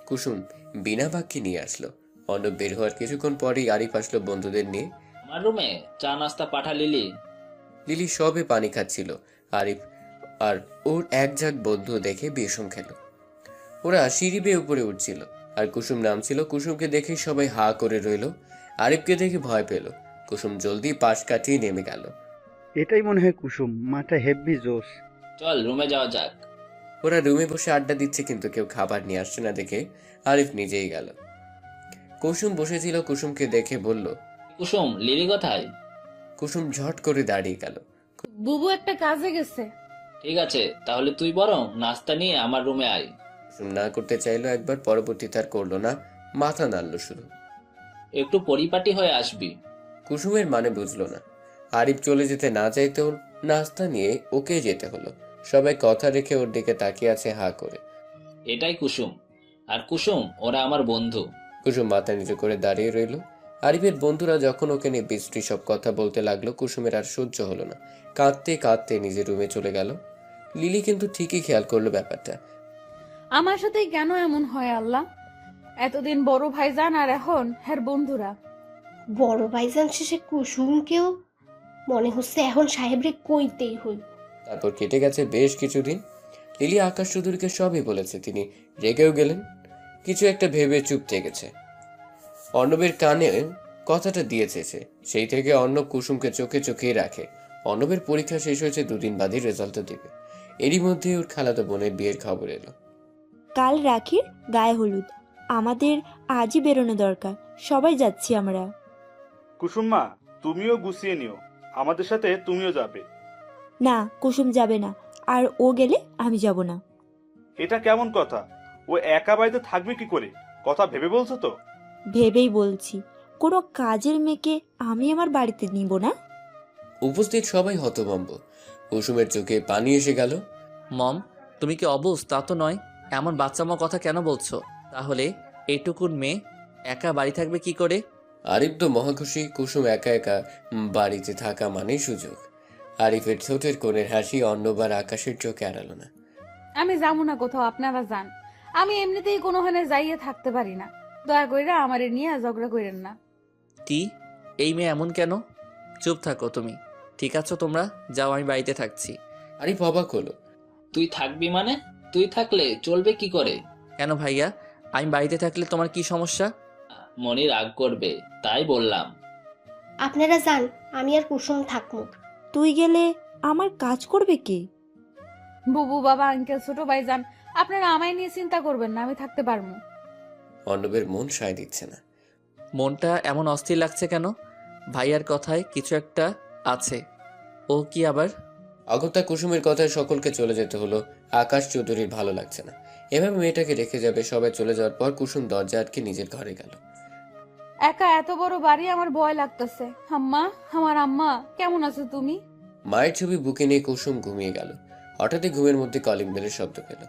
কুসুম বিনা বাক্যে নিয়ে আসলো। অর্ণব বের হওয়ার কিছুক্ষণ পরেই আরিফ আসলো বন্ধুদের নিয়ে। আমার রুমে চা নাস্তা পাঠা লিলি। লিলি সবে পানি খাচ্ছিল। আরিফ আর ওর এক ঝাঁক বন্ধু দেখে বিষম খেল। ওরা সিঁড়ি বেয়ে উপরে উঠছিল আর কুসুম নামছিল। কুসুমকে দেখে সবাই হা করে রইল। আরিফকে দেখে ভয় পেল। কুসুম জলদি পাশ কাটিয়ে নেমে গেল। এটাই মনে হয় কুসুম, মাঠে হেভি জোশ। চল রুমে যাওয়া যাক। ওরা রুমে বসে আড্ডা দিচ্ছে, কিন্তু কেউ খাবার নিয়ে আসছে না দেখে আরিফ নিজেই গেল। কুসুম বসেছিল, কুসুমকে দেখে বলল, কুসুম লিলি কোথায়? কুসুম ঝট করে দাঁড়িয়ে গেল। বুবু একটা কাজে গেছে। ঠিক আছে, তাহলে তুই বরং নাস্তা নিয়ে আমার রুমে আয়। কুসুম না করতে চাইলো একবার, পরবর্তীতে আর করলো না, মাথা নাড়লো শুধু। একটু পরিপাটি হয়ে আসবি। কুসুমের মানে বুঝলো না। আরিফ চলে যেতে না চাইতেও নাস্তা নিয়ে ওকে যেতে হলো। সবাই কথা রেখে ওর দিকে তাকিয়ে আছে হা করে। এটাই কুসুম, আর কুসুম ওরা আমার বন্ধু। কুসুম মাথা নিচু করে দাঁড়িয়ে রইল। আরিফের বন্ধুরা যখন ওকে নিয়ে বিশ্রী সব কথা বলতে লাগলো, কুসুমের আর সহ্য হলো না। কাঁদতে কাঁদতে নিজের রুমে চলে গেল। লিলি কিন্তু ঠিকই খেয়াল করলো ব্যাপারটা। আমার সাথে কেন এমন হয় আল্লাহ? এতদিন বড় ভাইজান আর এখন হ্যার বন্ধুরা। বড় ভাইজান শেষে কুসুমকেও মনে হচ্ছে এখন সাহেবরে কইতেই হইল। তারপর কেটে গেছে বেশ কিছুদিন। লিলি আকাশ চৌধুরীকে সবই বলেছে, তিনি রেগেও গেলেন। কিছু একটা ভেবে চুপ থেকেছে। অর্ণবের কানে কথাটা দিয়েছে সে। সেই থেকে অর্ণব কুসুমকে চোখে চোখেই রাখে। অর্ণবের পরীক্ষা শেষ হয়েছে, 2 দিন বাদই রেজাল্টও দেবে। এরই মধ্যে ওর খালাতো বোনের বিয়ের খবর এলো। কাল রাখির গায়ে হলুদ, আমাদের আজই বেরোনো দরকার, সবাই যাচ্ছি আমরা। কুসুম মা, তুমিও গুছিয়ে নিও, আমাদের সাথে তুমিও যাবে। না, কুসুম যাবে না, আর ও গেলে আমি যাব না। এটা কেমন কথা? ও একা বাড়িতে থাকবে কি করে? কথা ভেবে বলছো তো? ভেবেই বলছি, কোনো কাজের মেয়েকে আমি আমার বাড়িতে নিব না। উপস্থিত সবাই হতভম্ব। কুসুমের চোখে পানি এসে গেল। মম, তুমি কি অবুঝ তা তো নয়, এমন বাচ্চামো কথা কেন বলছো? তাহলে এইটুকুন মেয়ে একা বাড়ি থাকবে কি করে? আরিফ তো মহাখুশি। কুসুম একা একা বাড়িতে থাকা মানেই সুযোগ। আরিফের ঠোঁটের কোণের হাসি অর্ণব আর আকাশের চোখে এড়ালো না। আমি যাবো না কোথাও, আপনারা যান। আমি এমনিতেই কোনোখানে যাইয়ে থাকতে পারি না, দয়া কইরা আমারে নিয়ে ঝগড়া কইরেন না। কি, এই মেয়ে এমন কেন? চুপ থাকো তুমি। ঠিক আছো তোমরা, যাও, আমি বাড়িতে থাকছি। আরিফ অবাক হলো। তুই থাকবি মানে? তুই থাকলে চলবে কি করে? কেন ভাইয়া, আমি বাড়িতে থাকলে তোমার কি সমস্যা? মনি রাগ করবে, তাই বললাম। আপনারা যান, আমি আর কুসুম থাকবো। তুই গেলে আমার কাজ করবে কে? বুবু, বাবা, আঙ্কেল, ছোট ভাইজান, আপনারা আমায় নিয়ে চিন্তা করবেন না, আমি থাকতে পারবো। অর্ণবের মন সায় দিচ্ছে না। মনটা এমন অস্থির লাগছে কেন? ভাইয়ার কথায় কিছু একটা আছে। ও কি আবার? অগত্যা কুসুমের কথায় সকলকে চলে যেতে হলো। আকাশ চৌধুরীর ভালো লাগছে না, এভাবে মেয়েটাকে রেখে যাবে। সবাই চলে যাওয়ার পর কুসুম দরজা আটকে নিজের ঘরে গেল। একা এত বড় বাড়ি আমার ভয় লাগতেছে। আম্মা, আমার আম্মা কেমন আছো তুমি? মায়ের ছবি বুকে নিয়ে কুসুম ঘুমিয়ে গেল। হঠাৎই ঘুমের মধ্যে কলিং বেলের শব্দ পেল।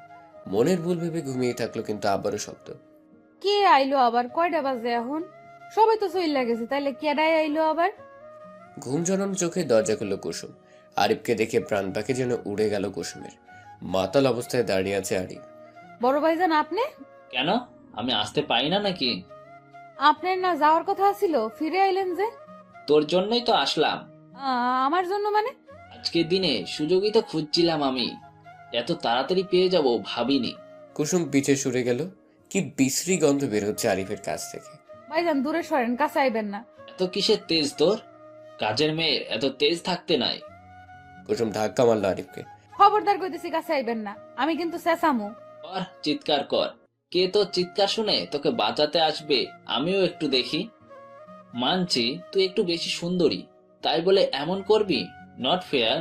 মনের ভুল ভেবে ঘুমিয়ে থাকলো, কিন্তু আবারও শব্দ। কে আইলো আবার? কয়টা বাজে এখন? সবাই তো চইলা গেছে, তাইলে কেডাই আইলো আবার? ঘুম জড়ানো চোখে দরজা খুলল কুসুম। আরিফকে দেখে প্রাণ পাখি যেন উড়ে গেল কুসুমের। মাতাল অবস্থায় দাঁড়িয়ে আছে আরিফ। বড় ভাইজান আপনি? কেন, আমি আসতে পারি না নাকি? আপনার না যাওয়ার কথা ছিল, ফিরে আইলেন যে? তোর জন্যই তো আসলাম। আমার জন্য মানে? আজকের দিনে সুযোগই তো খুঁজছিলাম আমি, এত তাড়াতাড়ি পেয়ে যাব ভাবিনি। কুসুম পিছে সরে গেল। কি বিশ্রী গন্ধ বের হচ্ছে আরিফের কাছ থেকে। ভাইজান দূরে সরেন, কাছে আইবেন না। এত কিসের তেজ তোর? কাজের মেয়ের এত তেজ থাকতে নাই। কুসুম ধাক্কা মারল আরিফকে। খবরদার কইতেছি কাছে আইবেন না, আমি কিন্তু চেঁচামু। কর, চিৎকার কর। কে তোর চিৎকার শুনে তোকে বাঁচাতে আসবে আমিও একটু দেখি। মানছি তুই একটু বেশি সুন্দরী, তাই বলে এমন করবি? Not fair.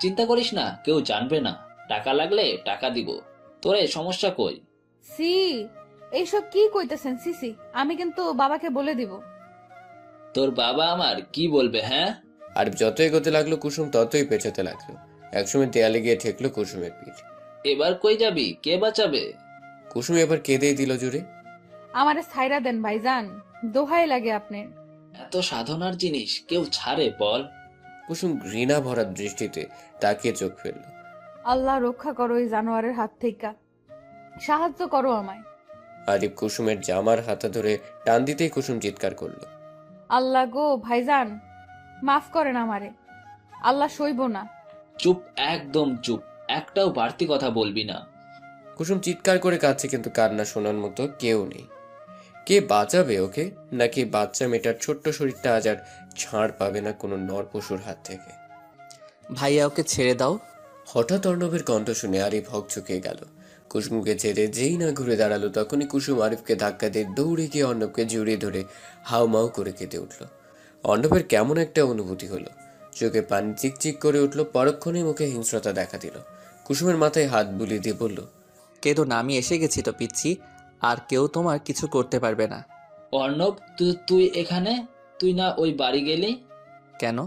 চিন্তা করিস না, কেউ জানবে না। টাকা লাগলে টাকা দিব। তোরে সমস্যা কই? সি, এইসব কি কইতেছেন? সিসি, আমি কিন্তু বাবাকে বলে দিব। তোর বাবা আমার কি বলবে? হ্যাঁ, আরিফ যত এগোতে লাগলো কুসুম ততই পেছাতে লাগলো। একসময় দেয়ালে গিয়ে ঠেকলো কুসুমের পিঠ। এবার কই যাবি? কে বাঁচাবে? কুসুম এবার কেঁদেই দিল জোরে। আমারে ছাইরা দেন ভাইজান, দোহাই লাগে আপনার। এত সাধনার জিনিস কেউ ছাড়ে বল? কুসুম ঘৃণা ভরা দৃষ্টিতে তাকিয়ে চোখ ফেলল। আল্লাহ রক্ষা করো এই জানোয়ারের হাত থেকে, সাহায্য করো আমায়। আরিফ কুসুমের জামার হাতা ধরে টান দিতেই কুসুম চিৎকার করলো। আল্লাহ গো ভাইজান, মাফ করেন আমারে, আল্লাহ সইব না। চুপ, একদম চুপ, একটাও বাড়তি কথা বলবি না। কুসুম চিৎকার করে কাঁদছে, কিন্তু কান্না শোনার মতো কেউ নেই। কে বাঁচাবে ওকে? নাকি বাচ্চা মেয়েটার ছোট্ট শরীরটা আজ আর ছাড় পাবে না কোনো নরপশুর হাত থেকে? ভাইয়া ওকে ছেড়ে দাও। হঠাৎ অর্ণবের কণ্ঠ শুনে আরিফ হকচকিয়ে গেল। কুসুমকে ছেড়ে যেই না ঘুরে দাঁড়ালো, তখনই কুসুম আরিফকে ধাক্কা দিয়ে দৌড়ে গিয়ে অর্ণবকে জড়িয়ে ধরে হাউমাউ করে কেঁদে উঠল। অর্ণবের কেমন একটা অনুভূতি হলো, চোখে পানি চিকচিক করে উঠল। পরক্ষণে মুখে হিংস্রতা দেখা দিল। কুসুমের মাথায় হাত বুলিয়ে দিয়ে বলল, কেঁদো না, আমি এসে গেছি তো পিচ্ছি, আর কেউ তোমার কিছু করতে পারবে না। অর্ণব, তুই এখানে? তুই না ওই বাড়ি গেলি কেন?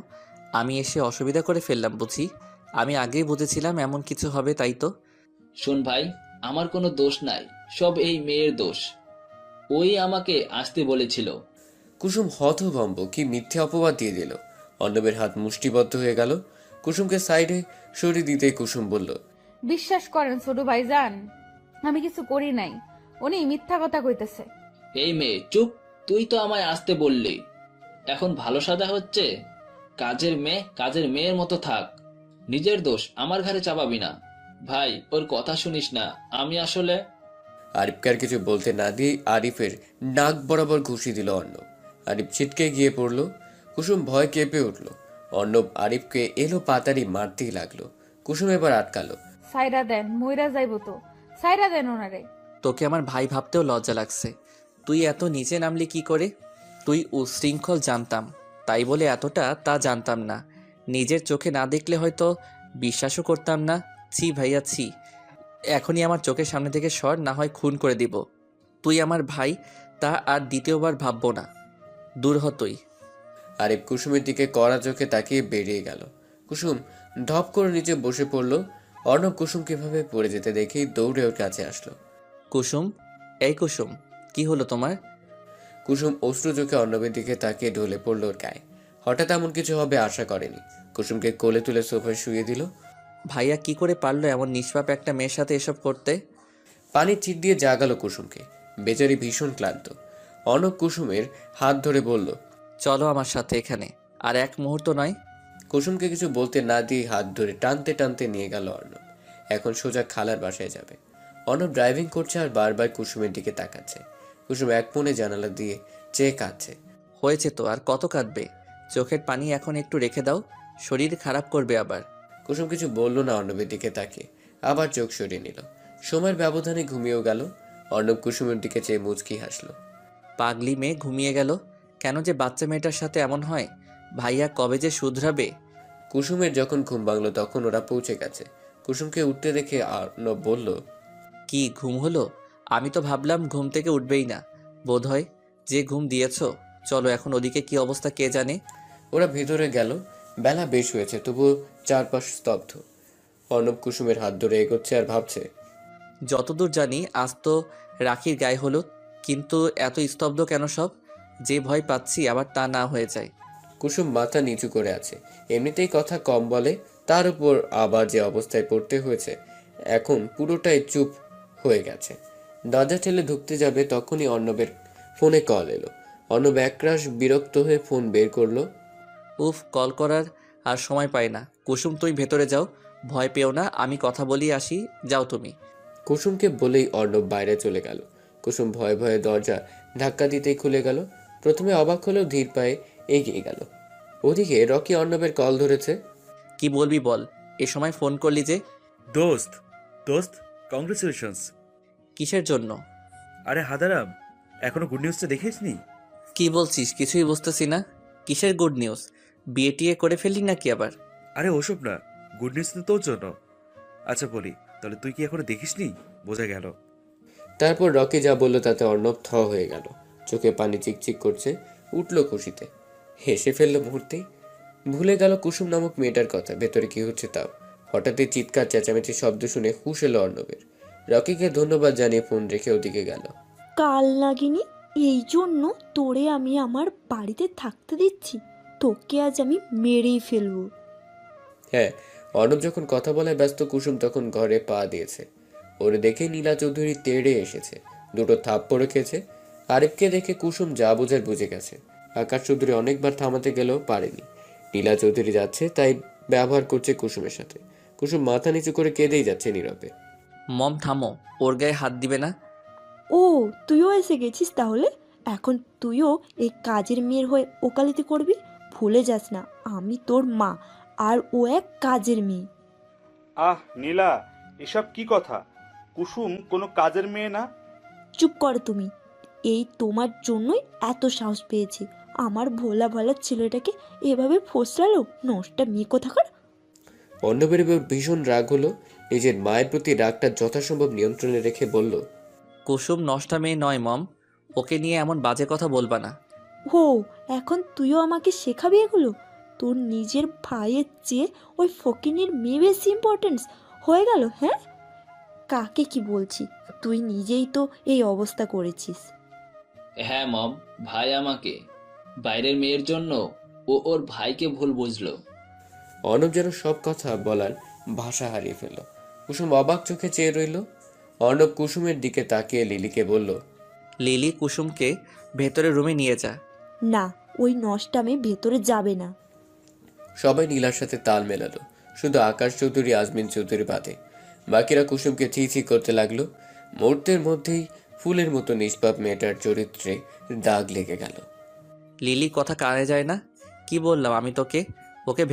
আমি এসে অসুবিধা করে ফেললাম বুঝি? আমি আগেই বুঝেছিলাম এমন কিছু হবে, তাই তো। শোন ভাই, আমার কোনো দোষ নাই, সব এই মেয়ের দোষ। ওই আমাকে আসতে বলেছিল। কুসুম হতভম্ব, কি মিথ্যে অপবাদ দিয়ে দিল। অর্ণবের হাত মুষ্টিবদ্ধ হয়ে গেল। কুসুমকে সাইডে সরিয়ে দিতে কুসুম বলল, বিশ্বাস করেন ছোট ভাইজান, আমি কিছু করি নাই, উনি মিথ্যা কথা কইতেছে। এই মেয়ে চুপ, তুই তো আমায় আসতে বললি, এখন ভালো সাজা হচ্ছে? কাজের মেয়ের মতো থাক। নিজের দোষ আমার ঘাড়ে চাপাবি না। ভাই, ওর কথা শুনিস না, আমি আসলে। আরিফকে আর কিছু বলতে না দিয়ে আরিফের নাক বরাবর ঘুষি দিল অর্ণব। আরিফ ছিটকে গিয়ে পড়ল। কুসুম ভয় কেঁপে উঠল। অর্ণব আরিফকে এলো পাতারি মারতেই লাগলো। কুসুম এবার আটকালো। সাইরা দেন, মইরা যাইবো তো, সাইরা দেন ওনারে। তোকে আমার ভাই ভাবতেও লজ্জা লাগছে। তুই এত নিচে নামলি কি করে? তুই উশৃঙ্খল জানতাম, তাই বলে এতটা তা জানতাম না। নিজের চোখে না দেখলে হয়তো বিশ্বাসও করতাম না। ছি ভাইয়া ছি, এখনই আমার চোখের সামনে থেকে সর, না হয় খুন করে দিব। তুই আমার ভাই, তা আর দ্বিতীয়বার ভাববো না। দূর হ তুই। আরিফ কুসুমের দিকে কড়া চোখে তাকিয়ে বেরিয়ে গেল। কুসুম ধপ করে নিচে বসে পড়ল। অর্ণব কুসুম কিভাবে পড়ে যেতে দেখেই দৌড়ে ওর কাছে আসলো। কুসুম, এই কুসুম, কি হলো তোমার? কুসুম অশ্রু চোখে অর্ণবের দিকে তাকিয়ে ঢলে পড়ল ওর গায়ে। হঠাৎ এমন কিছু হবে আশা করেনি। কুসুমকে কোলে তুলে সোফায় শুয়ে দিল। ভাইয়া কি করে পারলো এমন নিষ্পাপ একটা মেয়ের সাথে এসব করতে? পানির ছিট দিয়ে জাগালো কুসুমকে। বেচারি ভীষণ ক্লান্ত। অর্ণব কুসুমের হাত ধরে বলল, চলো আমার সাথে এখানে, আর এক মুহূর্ত নয়। কুসুমকে কিছু বলতে না দিয়ে হাত ধরে টানতে টানতে নিয়ে গেল অর্ণব। এখন সোজা খালার বাসায় যাবে। অর্ণব ড্রাইভিং করছে আর বারবার কুসুমের দিকে তাকাচ্ছে। কুসুম এক মনে জানালা দিয়ে চেয়ে কাঁদছে। হয়েছে তো, আর কত কাঁদবে? চোখের পানি এখন একটু রেখে দাও, শরীর খারাপ করবে আবার। কুসুম কিছু বলল না। অর্ণবের দিকে তাকিয়ে আবার চোখ সরিয়ে নিল। সময়ের ব্যবধানে ঘুমিয়েও গেল। অর্ণব কুসুমের দিকে চেয়ে মুচকি হাসলো। পাগলি মেয়ে ঘুমিয়ে গেল কেন যে বাচ্চা মেয়েটার সাথে এমন হয়? ভাইয়া কবে যে শুধরাবে? কুসুমের যখন ঘুম ভাঙলো তখন ওরা পৌঁছে গেছে। কুসুমকে উঠতে দেখে অর্ণব বলল, কি ঘুম হলো? আমি তো ভাবলাম ঘুম থেকে উঠবেই না। বোধহয় যে ঘুম দিয়েছো, চলো এখন ওদিকে কি অবস্থা কে জানে। ওরা ভেতরে গেল। বেলা বেশ হয়েছে, তবুও চারপাশ স্তব্ধ। অর্ণব কুসুমের হাত ধরে এগোচ্ছে আর ভাবছে। যতদূর জানি আজ তো রাখির গায়ে হলুদ, কিন্তু এত স্তব্ধ কেন সব? যে ভয় পাচ্ছি আবার তা না হয়ে যায়। কুসুম মাথা নিচু করে আছে, এমনিতেই কথা কম বলে, তার উপর আবার যে অবস্থায় পড়তে হয়েছে, এখন পুরোটাই চুপ হয়ে গেছে। দরজা ঠেলে ঢুকতে যাবে, তখনই অর্ণবের ফোনে কল এলো। অর্ণব একরাশ বিরক্ত হয়ে ফোন বের করলো। উফ, কল করার আর সময় পাই না। কুসুম তুমি ভেতরে যাও, ভয় পেও না, আমি কথা বলি আসি, যাও তুমি। কুসুমকে বলেই অর্ণব বাইরে চলে গেল। কুসুম ভয়ে ভয়ে দরজা ধাক্কা দিতেই খুলে গেল। প্রথমে অবাক হলেও ধীর পায়ে এগিয়ে গেল। ওদিকে রকি অর্ণবের কল ধরেছে। কি বলবি বল, এ সময় ফোন করলি যে? দোস্ত দোস্ত কংগ্রেচুলেশনস। কিসের জন্য? আরে হাদারাম, এখনো গুড নিউজটা দেখিসনি? কি বলছিস, কিছুই বুঝতেছি না। কিসের গুড নিউজ? বিয়ে টিয়ে করে ফেললি নাকি আবার? আরে ওসব না, গুড নিউজ তো তোর জন্য। আচ্ছা বলি, তাহলে তুই কি এখনো দেখিসনি? বোঝা গেল। তারপর রকি যা বলল তাতে অর্ণব থ হয়ে গেল। চোখে পানি চিকচিক করছে, উঠল খুশিতে, হেসে ফেলল মুহূর্তেই। ভুলে গেল কুসুম নামক মেয়েটার কথা, ভেতরে কি হচ্ছে তাও। হঠাৎই চিৎকার চেঁচামেচি শব্দ শুনে হুঁশ এলো অর্ণবের। রকিকে ধন্যবাদ জানিয়ে ফোন রেখে ওদিকে গেল। কাল নাগিনি, এই জন্য তোরে আমি আমার বাড়িতে থাকতে দিচ্ছি। তোকে আজ আমি মেরেই ফেলবো। হ্যাঁ, অর্ণব যখন কথা বলায় ব্যস্ত, কুসুম তখন ঘরে পা দিয়েছে। ওরে দেখে নীলা চৌধুরী তেড়ে এসেছে, দুটো থাপ্পড় খেয়েছে। আরিফকে দেখে কুসুম যা বোঝার বুঝে গেছে। আকাশ চৌধুরী অনেকবার থামাতে গেলেও পারেনি। নীলা চৌধুরী যাচ্ছে, তাই ব্যবহার করছে কুসুমের সাথে। কুসুম মাথা নিচু করে কেঁদেই যাচ্ছে নীরবে। মম থামো, ওর গায়ে হাত দিবে না। ও, তুইও এসে গেছিস তাহলে? এখন তুইও এই কাজের মেয়ের হয়ে ওকালতি করবি? ভুলে যাস না, আমি তোর মা, আর ও এক কাজের মেয়ে। আহ নীলা, এসব কি কথা? কুসুম কোনো কাজের মেয়ে না। চুপ কর তুমি। এই তোমার জন্যই এত সাহস পেয়েছি। আমার ভোলা ভালা ছেলেটাকে এভাবে ফোসলালো, নষ্টা মেয়ে কোথাকার। অর্ণবের এবার ভীষণ রাগ হলো। নিজের মায়ের প্রতি রাগটা যথাসম্ভব নিয়ন্ত্রণে রেখে বলল, কুসুম নষ্টা মেয়ে নয় মম, ওকে নিয়ে এমন বাজে কথা বলবা না। ও, এখন তুইও আমাকে শেখাবি এগুলো? তোর নিজের ভাইয়ের চেয়ে ওই ফকিনীর মেয়ে বেশি ইম্পর্টেন্স হয়ে গেল, হ্যাঁ? কাকে কি বলছি, তুই নিজেই তো এই অবস্থা করেছিস। হ্যাঁ মম, ভাই আমাকে বাইরের মেয়ের জন্য ও ওর ভাইকে ভুল বুঝলো। অর্ণব যেন সব কথা বলার ভাষা হারিয়ে ফেলল। কুসুম অবাক চোখে চেয়ে রইল। অর্ণব কুসুমের দিকে তাকিয়ে লিলিকে বলল, লিলি, কুসুমকে ভেতরে রুমে নিয়ে যা। না, ওই নষ্টামে ভেতরে যাবে না। সবাই নীলার সাথে তাল মেলালো, শুধু আকাশ চৌধুরী আজমিন চৌধুরী বাদে। বাকিরা কুসুমকে ছি ছি করতে লাগলো। মুহূর্তের মধ্যেই ফুলের মতো নিষ্পাপ মেয়েটার চরিত্রে দাগ লেগে গেল। লিলি, কথা কানে যায় না? কি বললাম আমি তোকে? ওকে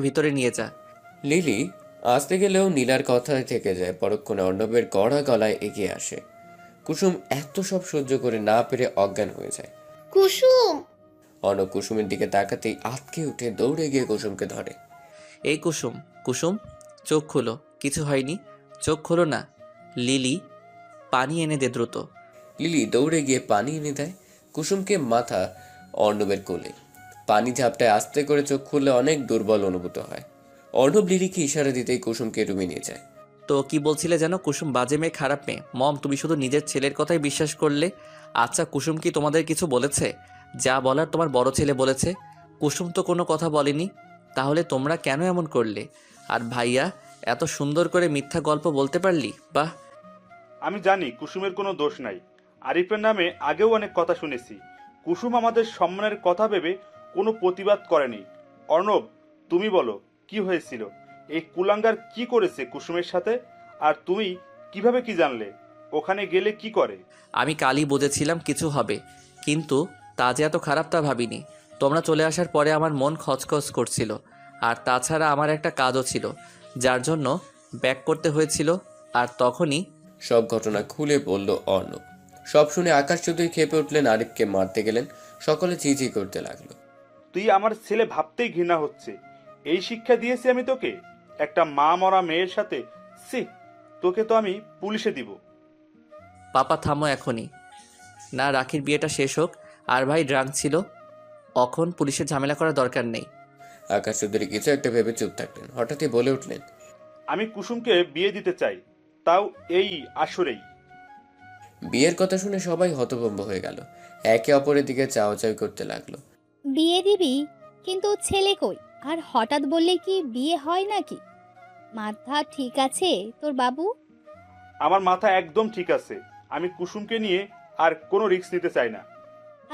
ভিতরে নিয়ে যা। লিলি আসতে গেলেও নীলার কথায় থেকে যায়। পরক্ষণে অর্ণবের কড়া গলায় এগিয়ে আসে। কুসুম এত সব সহ্য করে না পেরে অজ্ঞান হয়ে যায়। কুসুম! অর্ণব কুসুমের দিকে তাকাতেই আটকে উঠে দৌড়ে গিয়ে কুসুমকে ধরে। এই কুসুম, কুসুম, চোখ খুলো, কিছু হয়নি, চোখ খোলো না। লিলি, পানি এনে দে দ্রুত। লিলি দৌড়ে গিয়ে পানি এনে দেয় কুসুমকে মাথা অর্ণবের কোলে। পানি ঝাপটায় আস্তে করে চোখ খুললে অনেক দুর্বল অনুভূত হয়। অর্ণব লিলিকে ইশারা দিতেই কুসুমকে রুমে নিয়ে যায়। তো কি বলছিলে যেন? কুসুম বাজে মেয়ে, খারাপ মেয়ে। মম, তুমি শুধু নিজের ছেলের কথাই বিশ্বাস করলে। আচ্ছা, কুসুম কি তোমাদের কিছু বলেছে? যা বলার তোমার বড় ছেলে বলেছে, কুসুম তো কোনো কথা বলেনি। তাহলে তোমরা কেন এমন করলে? আর ভাইয়া, এত সুন্দর করে মিথ্যা গল্প বলতে পারলি, বাহ। আমি জানি কুসুমের কোনো দোষ নাই। আরিফের নামে আগেও অনেক কথা শুনেছি। কুসুম আমাদের সম্মানের কথা ভেবে কোনো প্রতিবাদ করেনি। অর্ণব, তুমি বলো কি হয়েছিল? এই কুলাঙ্গার কি করেছে কুসুমের সাথে? আর তুমি কিভাবে কি জানলে? ওখানে গেলে কি করে? আমি কালই বুঝেছিলাম কিছু হবে, কিন্তু তা যে এত খারাপ তা ভাবিনি। তোমরা চলে আসার পরে আমার মন খচখচ করছিল। আর তাছাড়া আমার একটা কাজও ছিল, যার জন্য ব্যাক করতে হয়েছিল। আর তখনই সব ঘটনা খুলে বলল অর্ণব। সব শুনে আকাশ চৌধুরী খেপে উঠলেন, আরিফকে মারতে গেলেন। সকলে চিচি করতে লাগলো। তুই আমার ছেলে ভাবতেই ঘৃণা হচ্ছে। এই শিক্ষা দিয়েছি আমি তোকে? একটা মা মরা মেয়ের সাথে? সি, তোকে তো আমি পুলিশে দিব। পাপা থামো এখনই। না রাখির বিয়েটা শেষ হোক। আর ভাই ড্রাঙ্ক ছিল, এখন পুলিশের ঝামেলা করার দরকার নেই। আকাশ চৌধুরী কিছু একটা ভেবে চুপ থাকলেন, হঠাৎই বলে উঠলেন, আমি কুসুমকে বিয়ে দিতে চাই, তাও এই আসরেই। বিয়ের কথা শুনে সবাই হতভম্ব হয়ে গেল, একে অপরের দিকে চাওয়াচাওয়ি করতে লাগলো। বিয়ে দিবি, কিন্তু ছেলে কই? আর হঠাৎ বললে কি বিয়ে হয় নাকি? মাথা ঠিক আছে তোর বাবু? আমার মাথা একদম ঠিক আছে, আমি কুসুমকে নিয়ে আর কোনো রিস্ক নিতে চাই না।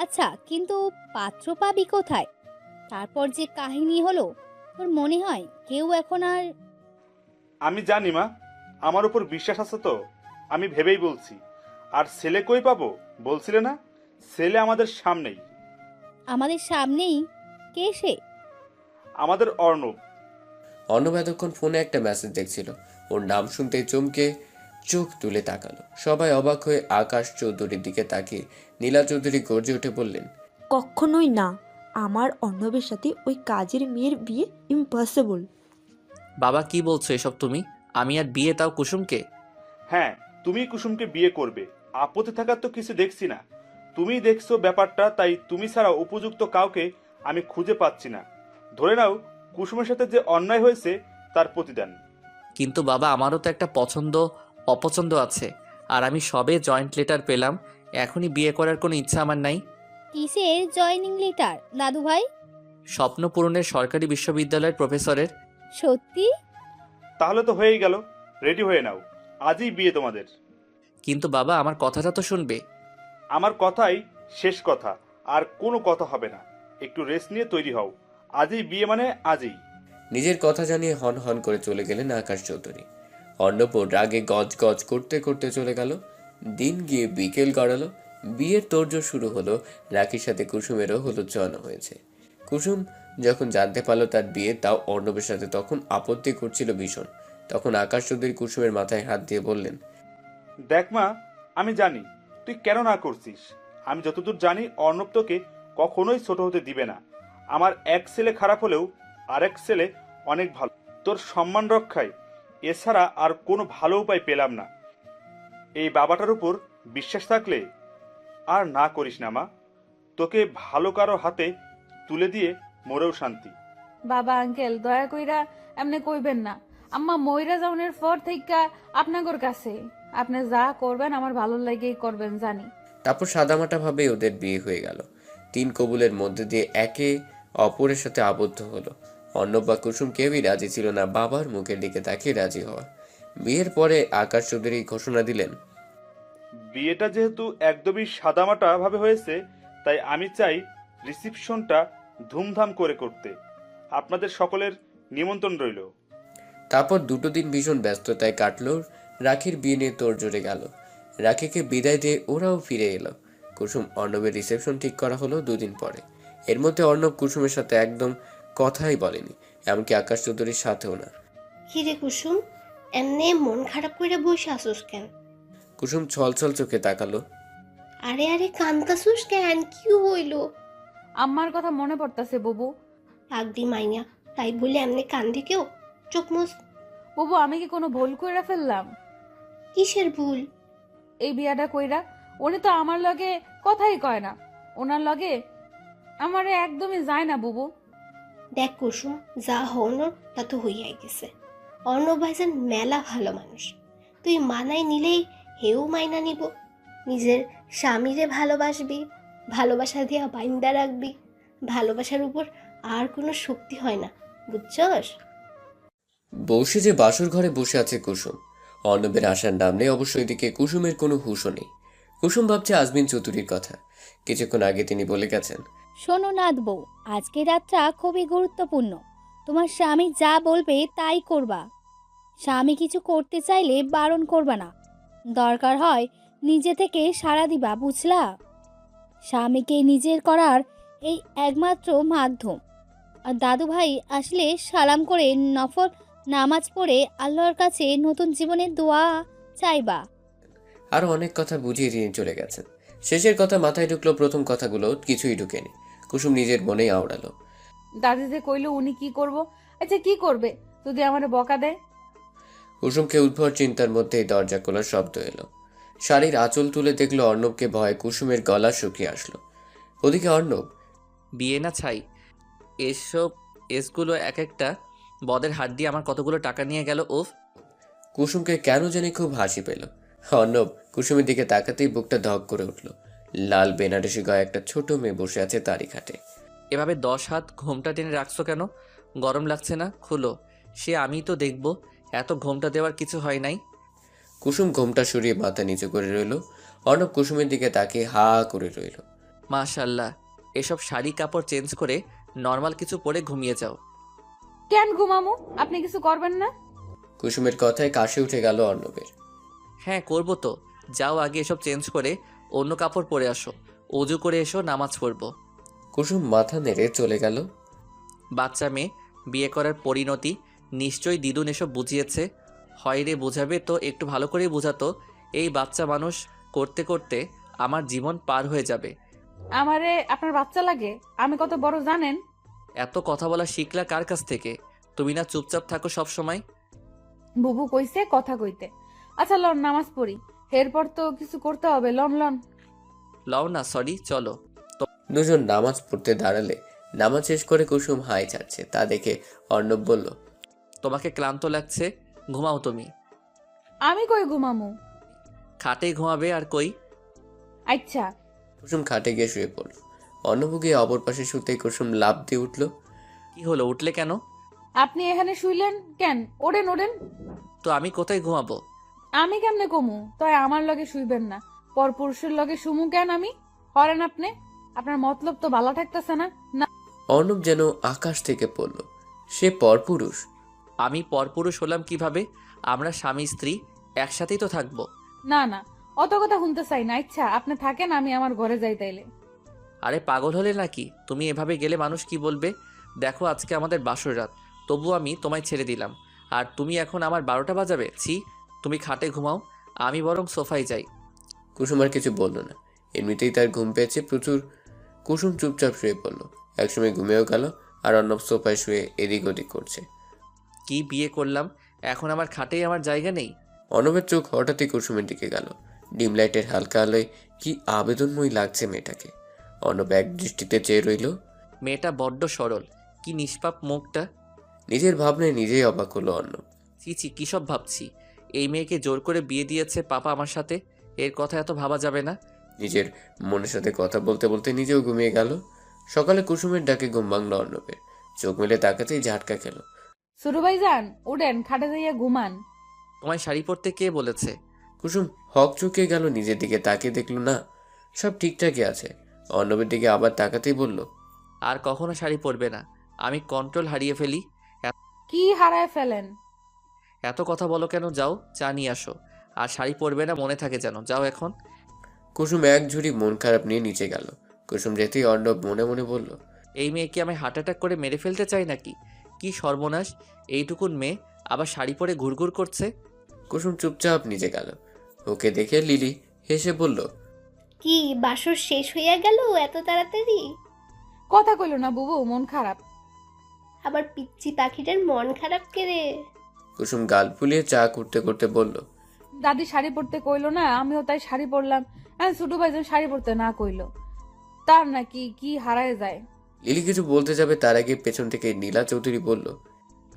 আচ্ছা, কিন্তু পাত্র পাবি কোথায়? তারপর যে কাহিনী হলো, তোর মনে হয় কেউ এখন আর? আমি জানি মা, আমার উপর বিশ্বাস আছে তো, আমি ভেবেই বলছি। আর ছেলে কই পাবো বলছিলে না? ছেলে আমাদের সামনেই। আমাদের সামনেই? কে সে? আমাদের অর্ণব। অর্ণব এতক্ষণ ফোনে একটা মেসেজ দেখছিল, ওর নাম শুনতেই চমকে চোখ তুলে তাকালো। সবাই অবাক হয়ে আকাশ চৌধুরীর দিকে তাকিয়ে নীলা চৌধুরী গর্জে উঠে বললেন, কখনোই না, আমার অর্ণবের সাথে ওই কাজের মেয়ের বিয়ে ইম্পসিবল। বাবা কি বলছো এসব তুমি? আমি আর বিয়ে, তাও কুসুমকে? হ্যাঁ, তুমি কুসুমকে বিয়ে করবে, আপত্তি থাকার তো কিছু দেখছি না। তুমি দেখছো ব্যাপারটা, তাই তুমি ছাড়া উপযুক্ত কাউকে আমি খুঁজে পাচ্ছি না। ধরে নাও কুসুমের সাথে যে অন্যায় হয়েছে তার প্রতিদান। কিন্তু বাবা, আমারও তো একটা পছন্দ অপছন্দ আছে, আর আমি সবে জয়েন্ট লেটার পেলাম, এখনই বিয়ে করার কোনো ইচ্ছা আমার নাই। কিসের জয়নিং লেটার দাদু ভাই? স্বপ্ন পূরণের সরকারি বিশ্ববিদ্যালয়ের প্রফেসরের। সত্যি? তাহলে তো হয়েই গেল, রেডি হয়ে নাও, আজই বিয়ে তোমাদের। কিন্তু বাবা, আমার কথাটা তো শুনবে। আমার কথাই শেষ কথা, আর কোনো কথা হবে না। একটু রেস্ট নিয়ে তৈরি হও, আজই বিয়ে মানে আজই। নিজের কথা জানিয়ে হন হন করে চলে গেলেন আকাশ চৌধুরী। অর্ণব রাগে গজ গজ করতে করতে চলে গেল। দিন গিয়ে বিকেল গড়ালো, বিয়ের তোড়জোড় শুরু হলো। রাখির সাথে কুসুমেরও হলুদ ছোঁয়ানো হয়েছে। কুসুম যখন জানতে পারলো তার বিয়ে, তাও অর্ণবের সাথে, তখন আপত্তি করছিল ভীষণ। তখন আকাশ চৌধুরী কুসুমের মাথায় হাত দিয়ে বললেন, দেখ মা, আমি জানি তুই কেন না করছিস। আমি যতদূর জানি অর্ণব তোকে কখনোই ছোট হতে দিবে না। আমার এক ছেলে খারাপ হলেও আরেক ছেলে অনেক ভালো। তোর সম্মান রক্ষায় এছাড়া আর কোনো ভালো উপায় পেলাম না। এই বাবাটার উপর বিশ্বাস থাকলে আর না করিস না মা। তোকে ভালো কারো হাতে তুলে দিয়ে মরেও শান্তি। বাবা আঙ্কেল দয়া কইরা এমনি কইবেন না। আম্মা মইরা যাওনের পর থেকে আপনাগর কাছে আপনি যা করবেন আমার ভালো লাগেই করবেন জানি। তারপর সাদামাটা ভাবে ওদের বিয়ে হয়ে গেল। 3 কবুলের মধ্যে দিয়ে একে অপরের সাথে আবদ্ধ হলো। অর্ণব বা কুসুম কেউই রাজি ছিল না বাবার মুখের দিকে তাকিয়ে রাজি হওয়া। বিয়ের পরে আকাশ চৌধুরী ঘোষণা দিলেন, বিয়েটা যেহেতু একদমই সাদামাটা ভাবে হয়েছে, তাই আমি চাই রিসিপশনটা ধুমধাম করে করতে। আপনাদের সকলের নিমন্ত্রণ রইল। তারপর 2 দিন ভীষণ ব্যস্ততায় কাটলো। রাখির বিয়ে নিয়ে তোড়জোড়ে গেল। রাখিকে বিদায় দিয়ে ওরাও ফিরে এলো। কুসুম অর্ণবের রিসেপশন ঠিক করা হলো 2 দিন পরে। এর মধ্যে অর্ণব কুসুমের সাথে একদম কথাই বলেনি, এমনকি আকাশ চৌধুরীর সাথেও না। কিরে কুসুম, এমনি মন খারাপ করে বসে আসুস কেন? কুসুম ছলছল চোখে তাকালো। আরে আরে কান্তাসুস কেন, কি হইল? আম্মার কথা মনে পড়তাছে বুবু। আগদি মাইয়া, তাই বলে এমনি কান্দি কেউ? চোখ মুছ। বুবু, আমি কি কোনো ভুল কইরা ফেললাম? কিসের ভুল? এই বিয়াটা কইরা উনি তো আমার লগে কথাই কয় না। ওনার লগে আমারে একদমই যায় না বুবু। দেখ কুসুম, যা হওয়ানোর তা তো হইয়াই গেছে। অর্ণব ভাইজান মেলা ভালো মানুষ, তুই মানাই নিলেই হেও মাইনা নিব। নিজের স্বামীরে ভালোবাসবি, ভালোবাসা দিয়া বাইন্দা রাখবি। ভালোবাসার উপর আর কোনো শক্তি হয় না, বুঝছস? বসে যে বাসর ঘরে বসে আছে কুসুম, অর্ণবের আসার নাম নেই। অবশ্যই দিকে কুসুমের কোনো হুঁশও নেই। কুসুম ভাবছে আজমিন চৌধুরীর কথা। কিছুক্ষণ আগে তিনি বলে গেছেন, শোনো নাথ বউ, আজকের রাতটা খুবই গুরুত্বপূর্ণ। তোমার স্বামী যা বলবে তাই করবা। স্বামী কিছু করতে চাইলে বারণ করবা না। দরকার হয় নিজে থেকে সাড়া দিবা, বুঝলা? স্বামীকে নিজের করার এই একমাত্র মাধ্যম। আর দাদু ভাই আসলে সালাম করে নফল নামাজ পড়ে আল্লাহর কাছে নতুন জীবনের দোয়া চাইবা। আরো অনেক কথা বুঝিয়ে তিনি চলে গেছেন। শেষের কথা মাথায় ঢুকলো, প্রথম কথাগুলো কিছুই ঢুকেনি। কুসুম নিজের মনেই আওড়ালো, দাদি যে কইলো উনি কি করব? আচ্ছা কি করবে যদি আমারে বকা দেয়? কুসুমকে উদ্ভট চিন্তার মধ্যেই দরজা খোলার শব্দ এলো। শাড়ির আঁচল তুলে দেখলো অর্ণবকে ভয়ে কুসুমের গলা শুকিয়ে আসলো। ওদিকে অর্ণব, বিয়ে না ছাই, এসব এসগুলো এক একটা বদের হাত দিয়ে আমার কতগুলো টাকা নিয়ে গেল। উফ। কুসুমকে কেন জানি খুব হাসি পেল। অর্ণব কুসুমের দিকে তাকাতেই বুকটা ধক করে উঠল। লাল বেনারসি গায়ে একটা ছোট মেয়ে বসে আছে তারই খাটে। এভাবে 10 হাত ঘোমটা টেনে রাখছো কেন? গরম লাগছে না? খুলো। সে আমি তো দেখব। এত ঘোমটা দেওয়ার কিছু হয় নাই। কুসুম ঘোমটা সরিয়ে মাথা নিচু করে রইল। অর্ণব কুসুমের দিকে তাকিয়ে হা করে রইল। মাশাল্লাহ, এসব শাড়ি কাপড় চেঞ্জ করে নর্মাল কিছু পরে ঘুমিয়ে যাও। কেন ঘুমামু? আপনি কিছু করবেন না? কুসুমের কথায় কাশি উঠে গেল অর্ণবের। হ্যাঁ করবো তো। যাও আগে এসব চেঞ্জ করে অন্য কাপড় পরে আসো, অজু করে এসো, নামাজ পড়বো। কুসুম মাথা নেড়ে চলে গেল। বাচ্চা মেয়ে, বিয়ে করার পরিণতি নিশ্চয়ই দিদুন এসব বুঝিয়েছে। হয় রে, বোঝাবে তো একটু ভালো করেই বোঝাতো। এই বাচ্চা মানুষ করতে করতে আমার জীবন পার হয়ে যাবে। আমারে আপনার বাচ্চা লাগে? আমি কত বড় জানেন? এত কথা বলা শিখলা কার কাছ থেকে? তুমি না চুপচাপ থাকো সব সময়? বুবু কইছে কথা কইতে। আচ্ছা লন নামাজ পড়ি, এরপর তো কিছু করতে হবে। Loan loan. লও না, সরি, চলো। দুজন নামাজ পড়তে দাঁড়ালে নামাজ শেষ করে কুসুম হাই ছাড়ছে তা দেখে অর্ণব বলল, তোমাকে ক্লান্ত লাগছে, ঘুমাও তুমি। আমি কই ঘুমামু? খাটেই ঘুমাবে আর কই? আচ্ছা। কুসুম খাটে গিয়ে শুয়ে পড়ল। অর্ণব গিয়ে অপর পাশে শুতেই কুসুম লাফ দিয়ে উঠল। কি হলো, উঠলে কেন? আপনি এখানে শুইলেন কেন? ওড়েন ওড়েন। তো আমি কোথায় ঘুমাবো? আমি কেমনে কমু? তাই আমার লগে শুইবেন না, পরপুরুষের লগে শুমু কেন আমি? হরেন আপনি, আপনার মতলব তো ভালো থাকতেছে না। না অর্ণব যেন আকাশ থেকে পড়ল। সে পরপুরুষ? আমি পরপুরুষ হলাম কিভাবে? আমরা স্বামী স্ত্রী একসাথেই তো থাকবো। না না, অত কথা শুনতে চাই না। ইচ্ছা আপনি থাকেন, আমি আমার ঘরে যাই তাইলে। আরে পাগল হলে নাকি? তুমি এভাবে গেলে মানুষ কি বলবে? দেখো আজকে আমাদের বাসর রাত, তবু আমি তোমায় ছেড়ে দিলাম, আর তুমি এখন আমার 12টা বাজাবে? ছি, তুমি খাটে ঘুমাও, আমি বরং সোফায় যাই। কুসুম আর কিছু বলল না। এমনিতেই তার ঘুম পেয়েছে প্রচুর। কুসুম চুপচাপ শুয়ে পড়ল। একসময় ঘুমেও গেল আর অর্ণব সোফায় শুয়ে এদিক ওদিক করছে। কি বিয়ে করলাম, এখন আমার খাটেই আমার জায়গা নেই? অর্ণবের চোখ হঠাৎই কুসুমের দিকে গেল। ডিম লাইটের হালকা আলোয় কি আবেদনময়ী লাগছে মেয়েটাকে। অর্ণব এক দৃষ্টিতে চেয়ে রইল। মেয়েটা বড্ড সরল, কি নিষ্পাপ মুখটা। নিজের ভাবনায় নিজেই অবাক হলো অর্ণব। ছি ছি, কী সব ভাবছি? এই মেয়েকে জোর করে বিয়ে দিয়েছে পাপা আমার সাথে, এর কথা এত ভাবা যাবে না। নিজের মনের সাথে কথা বলতে বলতে নিজেও ঘুমিয়ে গেল। সকালে কুসুমের ডাকে ঘুম ভাঙল অর্ণবের। চোখ মেলে তাকাতেই ঝাটকা খেল। সুরু ভাইজান উঠেন, খাটে যাইয়া ঘুমান। তোমায় শাড়ি পরতে কে বলেছে? কুসুম হক চুকিয়ে গেল, নিজের দিকে তাকিয়ে দেখল না, সব ঠিকঠাকই আছে। অর্ণবের দিকে আবার তাকাতেই বলল, আর কখনো শাড়ি পরবে না, আমি কন্ট্রোল হারিয়ে ফেলি। কি হারায় ফেলেন? এত কথা বলো কেন? যাও চা নিয়ে আসো। আর শাড়ি পরবে না, মনে থাকে যেন। যাও এখন। কুসুম এক ঝুড়ি মন খারাপ নিয়ে নিচে গেল। কুসুম যেতেই অর্ণব মনে মনে বলল, এই মেয়ে কি আমি হার্ট অ্যাটাক করে মেরে ফেলতে চাই নাকি? কি সর্বনাশ, এইটুকুন মেয়ে আবার শাড়ি পরে ঘুরঘুর করছে। কুসুম চুপচাপ নিচে গেল। ওকে দেখে লিলি হেসে বলল, কি বাসর শেষ হইয়া গেল এত তাড়াতাড়ি? কথা কইল না বুবু, মন খারাপ। আবার পিচ্চি পাখিটার মন খারাপ কে রে? কুসুম গাল ফুলিয়ে চা করতে করতে বলল, দাদি শাড়ি পরতে কইলো না, আমিও তাই শাড়ি পরলাম। ছোটু ভাইজান শাড়ি পরতে না কইলো, তার নাকি কি হারায় যায়। লিলি কিছু বলতে যাবে তার আগে পেছন থেকে নীলা চৌধুরী বলল,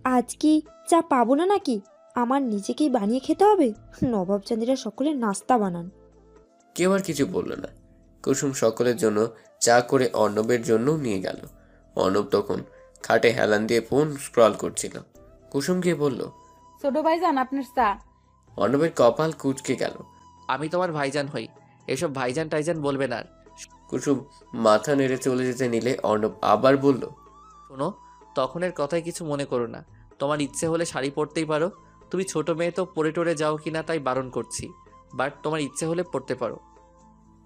আজ কি চা পাবো না নাকি? আমার নিজেকেই বানিয়ে খেতে হবে। নবাবজাদিরা সকলে নাস্তা বানান। কেউ আর কিছু বলল না। কুসুম সকলের জন্য চা করে অর্ণবের জন্যও নিয়ে গেল। অর্ণব তখন খাটে হেলান দিয়ে ফোন স্ক্রল করছিল। কুসুম গিয়ে বলল, ছোট ভাইজান আপনার চা। অর্ণবের কপাল কুঁচকে গেল। আমি তোমার ভাইজান হই, এসব ভাইজান টাইজান বলবে না। কুসুম মাথা নেড়ে চলে যেতে নিলে অর্ণব আবার বলল, শোনো, তখনের কথায় কিছু মনে করো না। তোমার ইচ্ছে হলে শাড়ি পরতেই পারো। তুমি ছোট মেয়ে তো, পরে টরে যাও কিনা তাই বারণ করছি, বাট তোমার ইচ্ছে হলে পড়তে পারো।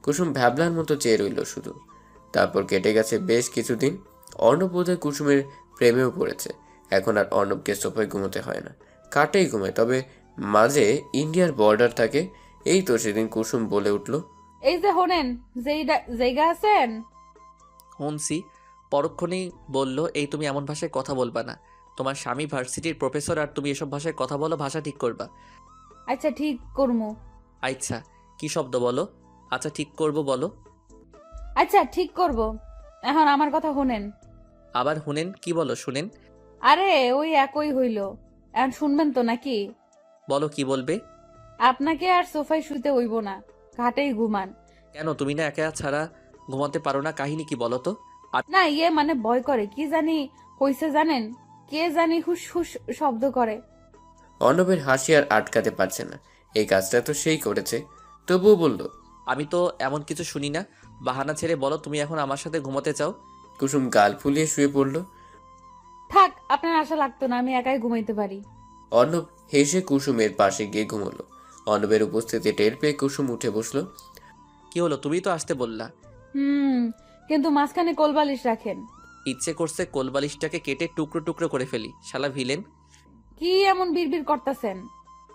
কুসুম ভ্যাবলার মতো চেয়ে রইল শুধু। তারপর কেটে গেছে বেশ কিছুদিন। অর্ণব বোধহয় কুসুমের প্রেমেও পড়েছে। এখন আর অর্ণবকে সোফায় ঘুমোতে হয় না, কাটেই ঘুমায়। তবে মাঝে ইন্ডিয়ার বর্ডার থাকে। এই তো সেদিন কুসুম বলে উঠল, এই যে হোনেন, জায়গা আছেন? হুনসি পরক্ষণেই বলল, এই তুমি এমন ভাষায় কথা বলবা না। তোমার স্বামী ভার্সিটির প্রফেসর আর তুমি এসব ভাষায় কথা বলো, ভাষা ঠিক করবা। আচ্ছা ঠিক করমু। আচ্ছা, কি শব্দ বলো? আচ্ছা ঠিক করব বলো। আচ্ছা ঠিক করব, এখন আমার কথা শুনেন। আবার হুনেন কি বলো শুনেন? আরে ওই একই হইল, এখন শুনবেন তো নাকি? বলো কি বলবে? আপনাকে আর সোফায় শুতে হইব না, ঘাটেই ঘুমান। কেন তুমি না একা ছাড়া ঘুমাতে পারো না? কাহিনী কি বলো তো? না ইয়ে মানে ভয় করে, কি জানি হইছে জানেন, কে জানি হুস হুস শব্দ করে। অর্ণবের হাসি আর আটকাতে পারছে না, এই কাজটা তো সেই করেছে। তবুও বলল, আমি তো এমন কিছু শুনি না। বাহানা ছেড়ে বলো তুমি এখন আমার সাথে ঘুমাতে চাও। কুসুম গাল ফুলিয়ে শুয়ে পড়ল। থাক, আপনার আশা লাগতো না, আমি একাই ঘুমাইতে পারি। অর্ণব হেসে কুসুমের পাশে গিয়ে ঘুমলো। অর্ণবের উপস্থিতি টের পেয়ে কুসুম উঠে বসলো। কি হলো, তুমি তো আসতে বললা। কিন্তু মাঝখানে কোলবালিশ রাখেন। ইচ্ছে করছে কোলবালিশটাকে কেটে টুকরো টুকরো করে ফেলি, শালা ভিলেন। কি এমন বিড়বিড় করতেছেন?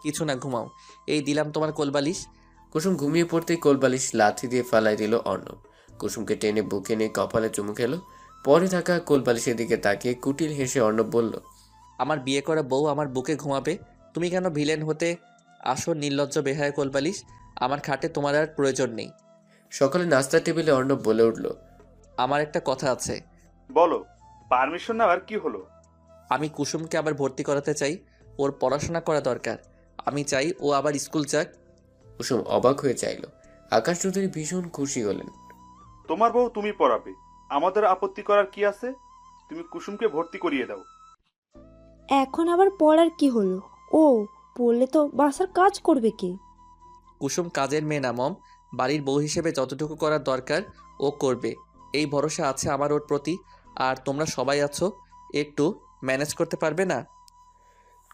কিছু না, ঘুমাও। এই দিলাম তোমার কোলবালিশ। কুসুম ঘুমিয়ে পড়তেই কোলবালিশ লাথি দিয়ে ফালাই দিল অর্ণব। কুসুমকে টেনে বুকে নিয়ে কপালে চুমু খেলো। পরে থাকা কোলবালিশের দিকে তাকিয়ে কুটিল হেসে অর্ণব বলল, আমার বিয়ে করা বউ আমার বুকে ঘুমাবে, তুমি কেন ভিলেন হতে আসো? নির্লজ্জ বেহায়া কোলবালিশ, আমার খাটে তোমার আর প্রয়োজন নেই। সকালে নাস্তার টেবিলে অর্ণব বলে উঠল, আমার একটা কথা আছে। বলো, পারমিশন নেওয়ার কি হলো? আমি কুসুমকে আবার ভর্তি করাতে চাই, ওর পড়াশোনা করা দরকার। আমি চাই ও আবার স্কুল যাক। কুসুম অবাক হয়ে চাইল। আকাশ চৌধুরী ভীষণ খুশি হলেন। তোমার বউ তুমি পড়াবে, আমাদের আপত্তি করার কি আছে? তুমি কুসুমকে ভর্তি করিয়ে দাও। এখন আবার পড়ার কি হলো? ও পড়লে তো বাসার কাজ করবে কে? কুসুম কাজের মেয়ে না মম, বাড়ির বউ হিসেবে যতটুকু করার দরকার ও করবে, এই ভরসা আছে আমার ওর প্রতি। আর তোমরা সবাই আছো, একটু ম্যানেজ করতে পারবে না?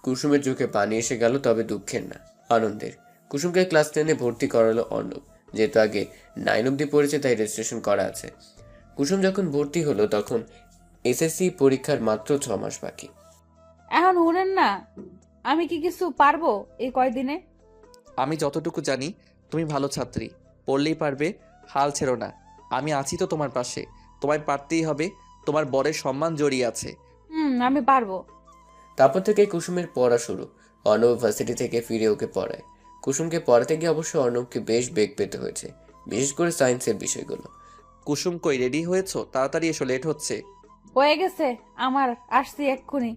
কুসুমের চোখে পানি এসে গেল, তবে দুঃখের না, আনন্দের। কুসুমকে ক্লাস 10-এ ভর্তি করালো অর্ণব। যেহেতু আগে 9 অবধি পড়েছে তাই রেজিস্ট্রেশন করা আছে। কুসুম যখন ভর্তি হলো তখন এসএসসি পরীক্ষার মাত্র 6 মাস বাকি। এখন শুনেন না, আমি কি কিছু পারবো এই কয়দিনে? আমি যতটুকু জানি তুমি ভালো ছাত্রী, পড়লেই পারবে, হাল ছেড়ো না। আমি আছি তো তোমার পাশে, তোমায় পারতেই হবে, তোমার বরের সম্মান জড়িয়ে আছে। আমি পারবো। তারপর থেকে কুসুমের পড়া শুরু। অর্ণব ভার্সিটি থেকে ফিরে ওকে পড়ায়। কুসুমকে পড়াতে গিয়ে অবশ্য অর্ণবকে বেশ বেগ পেতে হয়েছে, বিশেষ করে সায়েন্সের বিষয়গুলো। কুসুম কই, রেডি হয়েছো? তাড়াতাড়ি এসো, লেট হচ্ছে। হয়ে গেছে আমার, আসছি এক্ষুনি।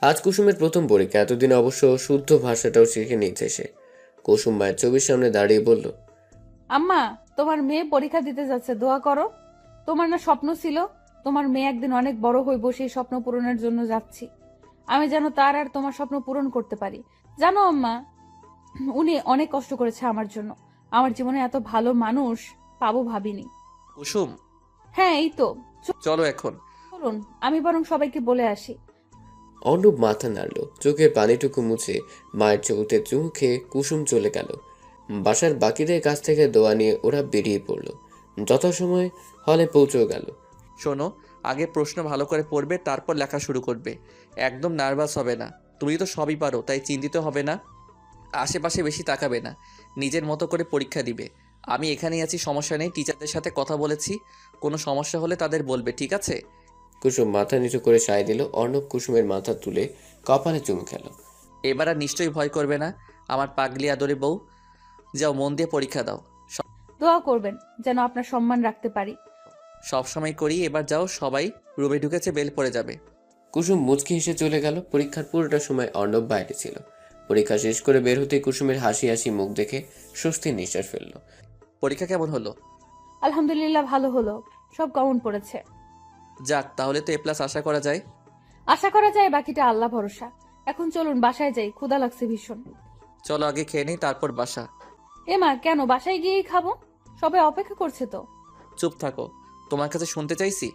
আজ কুসুমের প্রথম পরীক্ষা, এতদিন অবশ্য শুদ্ধ ভাষাটাও শিখে নিয়েছে সে। কুসুম মায়ের ছবির সামনে দাঁড়িয়ে বলল, আম্মা, তোমার মেয়ে পরীক্ষা দিতে যাচ্ছে, দোয়া করো। তোমার না স্বপ্ন ছিল তোমার মেয়ে একদিন অনেক বড় হইব, সেই স্বপ্ন পূরণের জন্য যাচ্ছি। আমি যেন তার আর তোমার স্বপ্ন পূরণ করতে পারি। জানো আম্মা, উনি অনেক কষ্ট করেছে আমার জন্য। আমার জীবনে এত ভালো মানুষ পাবো ভাবিনি। কুসুম, হ্যাঁ এই তো, চলো এখন। চলুন, আমি বরং সবাইকে বলে আসি। অর্ণব মাথা নাড়ল, চোখের পানিটুকু মুছে মায়ের চোখে চুমু খেয়ে কুসুম চলে গেল। বাসার বাকিদের কাছ থেকে দোয়া নিয়ে ওরা বেরিয়ে পড়ল। যথাসময়ে হলে পৌঁছেও গেল। শোনো, আগে প্রশ্ন ভালো করে পড়বে, তারপর লেখা শুরু করবে। একদম নার্ভাস হবে না, তুমি তো সবই পারো, তাই চিন্তিত হবে না। আশেপাশে বেশি তাকাবে না, নিজের মতো করে পরীক্ষা দিবে। আমি এখানেই আছি, সমস্যা নেই। টিচারদের সাথে কথা বলেছি, কোনো সমস্যা হলে তাদের বলবে, ঠিক আছে? কুসুম মাথা নিচু করে সায় দিল। অর্ণব কুসুমের মাথা তুলে কপালে চুমু খেল। এবার আর নিশ্চয়ই ভয় করবে না, আমার পাগলি আদরে বউ। যাও, মন দিয়ে পরীক্ষা দাও। দোয়া করবেন যেন আপনার সম্মান রাখতে পারি। সব সময় করি, এবার যাও। সবাই রুমে ঢুকেছে, বেল পড়ে যাবে। কুসুম মুচকি হেসে চলে গেল। পরীক্ষার পুরোটা সময় অর্ণব বাইরে ছিল। পরীক্ষা শেষ করে বের হতে কুসুমের হাসি হাসি মুখ দেখে স্বস্তির নিঃশ্বাস ফেলল। পরীক্ষা কেমন হলো? আলহামদুলিল্লাহ ভালো হলো, সব কমন পড়েছে। যাক, তাহলে তো A+ আশা করা যায়। আশা করা যায়, বাকিটা আল্লাহ ভরসা। এখন চলুন বাসায় যাই, ক্ষুধা লাগছে ভীষণ। চলো আগে খেয়ে নেই, তারপর বাসা। এমা, কেন? বাসায় গিয়েই খাবো, সবাই অপেক্ষা করছে তো। চুপ থাকো, তোমার কাছে শুনতে চাইছি।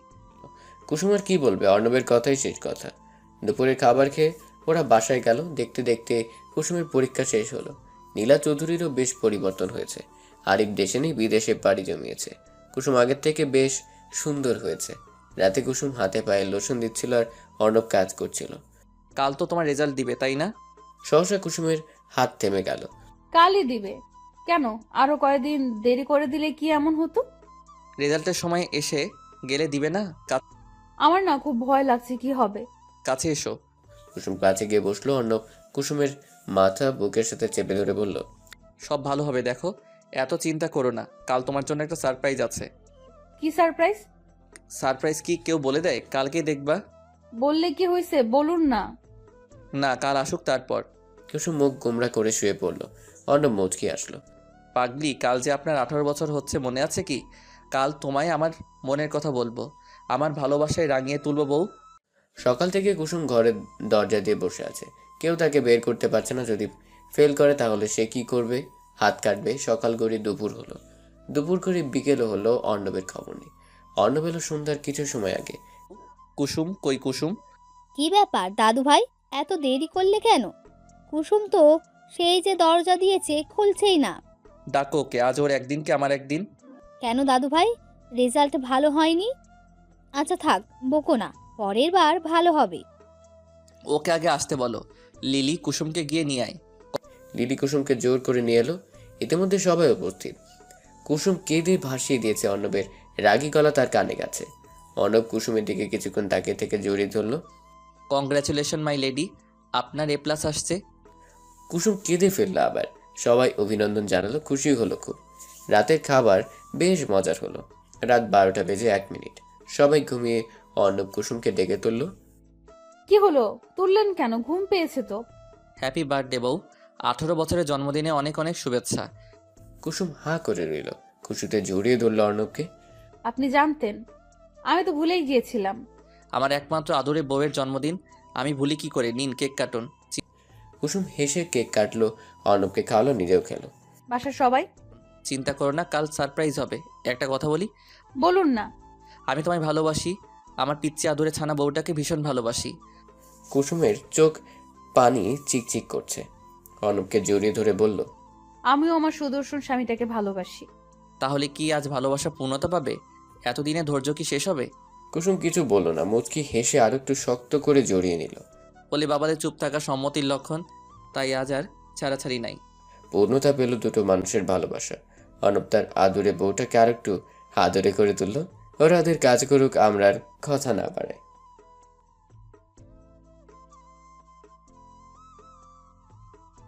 কুসুম আর কি বলবে, অর্ণবের কথাই শেষ কথা। দুপুরের খাবার খেয়ে ওরা বাসায় গেল। দেখতে দেখতে কুসুমের পরীক্ষা শেষ হলো। নীলা চৌধুরীরও বেশ পরিবর্তন হয়েছে। আরিফ দেশে নেই, বিদেশে পাড়ি জমিয়েছে। কুসুম আগের থেকে বেশ সুন্দর হয়েছে। রাতে কুসুম হাতে পায়ে লোশন দিচ্ছিল আর অর্ণব কাজ করছিল। কাল তো তোমার রেজাল্ট দিবে, তাই না? সহসা কুসুমের হাত থেমে গেল। কালই দিবে কেন? আরো কয়েকদিন দেরি করে দিলে কি এমন হতো? রেজাল্টের সময় এসে গেলে দিবে না? আমার না খুব ভয় লাগছে, কি হবে। কাছে এসো। কুসুম কাছে গিয়ে বসলো। অর্ণব কুসুমের মাথা বুকের সাথে চেপে ধরে বলল, সব ভালো হবে, দেখো। এত চিন্তা করো না, কাল তোমার জন্য একটা সারপ্রাইজ আছে। কি সারপ্রাইজ? সারপ্রাইজ কি কেউ বলে দেয়? কালকেই দেখবা। বললে কি হয়েছে, বলুন না। না, কাল আসুক তারপর। কুসুম মুখ গোমরা করে শুয়ে পড়ল। অর্ণব মুচকি আসলো। পাগলি, কাল যে আপনার 18 বছর হচ্ছে, মনে আছে কি? কাল তোমায় আমার মনের কথা বলবো, আমার ভালোবাসায় রাঙিয়ে তুলবো বউ। সকাল থেকে কুসুম ঘরের দরজা দিয়ে বসে আছে। কেউ তাকে বের করতে পারছে না। যদি ফেল করে তাহলে সে কি করবে? হাত কাটবে। সকাল গড়ি দুপুর হলো, দুপুর করে বিকেলও হলো। অর্ণবের খবর নেই। অর্ণব এলো সন্ধ্যার কিছু সময় আগে। কুসুম কই? কুসুম? কি ব্যাপার দাদু ভাই, এত দেরি করলে কেন? কুসুম তো সেই যে দরজা দিয়েছে খুলছেই না। ডাকো ওকে, আজ ওর একদিন কি আমার একদিন। কেন দাদু ভাই, রেজাল্ট ভালো হয়নি? আচ্ছা থাক, বকো না, পরের বার ভালো হবে। ওকে আগে আসতে বলো। লিলি, কুসুমকে গিয়ে নিয়ে আয়। লিলি কুসুমকে জোর করে নিয়ে এলো। ইতিমধ্যে সবাই উপস্থিত। কুসুম কেঁদে ভাসিয়ে দিয়েছে। অর্ণবের রাগী গলা তার কানে গেছে। অর্ণব কুসুমের দিকে কিছুক্ষণ তাকিয়ে থেকে জড়িয়ে ধরল। কংগ্রাচুলেশন মাই লেডি, আপনার A+ আসছে। কুসুম কেঁদে ফেলল আবার। সবাই অভিনন্দন জানালো, খুশি হলো খুব। রাতের খাবার বেশ মজার হলো। রাত 12টা বেজে 1 মিনিট। সবাই ঘুমিয়ে অর্ণব কুসুমকে ডেকে তুলল। কি হলো, তুললেন কেন? ঘুম পেয়েছে তো। হ্যাপি বার্থডে বউ, 18 বছরের জন্মদিনে অনেক অনেক শুভেচ্ছা। কুসুম হাঁ করে রইল। খুশিতে জড়িয়ে ধরল অর্ণবকে। আপনি জানতেন? আমি তো ভুলেই গিয়েছিলাম। আমার একমাত্র আদরের বউয়ের জন্মদিন, আমি ভুলি কি করে? নিন কেক কাটুন। কুসুম হেসে কেক কাটলো, অর্ণবকে খাওয়ালো, নিজেও খেলো। বাসার সবাই? চিন্তা করো না, কাল সারপ্রাইজ হবে। একটা কথা বলি? বলুন না। আমি তোমায় ভালোবাসি, আমার পিচ্চি আদরে ছানা বউটাকে ভীষণ ভালোবাসি। কুসুমের চোখ পানি চিকচিক করছে। অর্ণবকে জড়িয়ে ধরে বলল, আমিও আমার সুদর্শন স্বামীটাকে ভালোবাসি। তাহলে কি আজ ভালোবাসা পূর্ণতা পাবে? এতদিনে ধৈর্য কি শেষ হবে? কুসুম কিছু বলল না। মুচকি হেসে আরো একটু শক্ত করে জড়িয়ে নিল। বলে বাবাদের চুপ থাকা সম্মতির লক্ষণ, তাই আজ আর ছাড়াছাড়ি নাই। পূর্ণতা পেল দুটো মানুষের ভালোবাসা। অর্ণব তার আদুরে বউটাকে আর একটু আদরে করে তুলল। ওরা ওদের কাজ করুক, আমরা আর কথা না বাড়াই।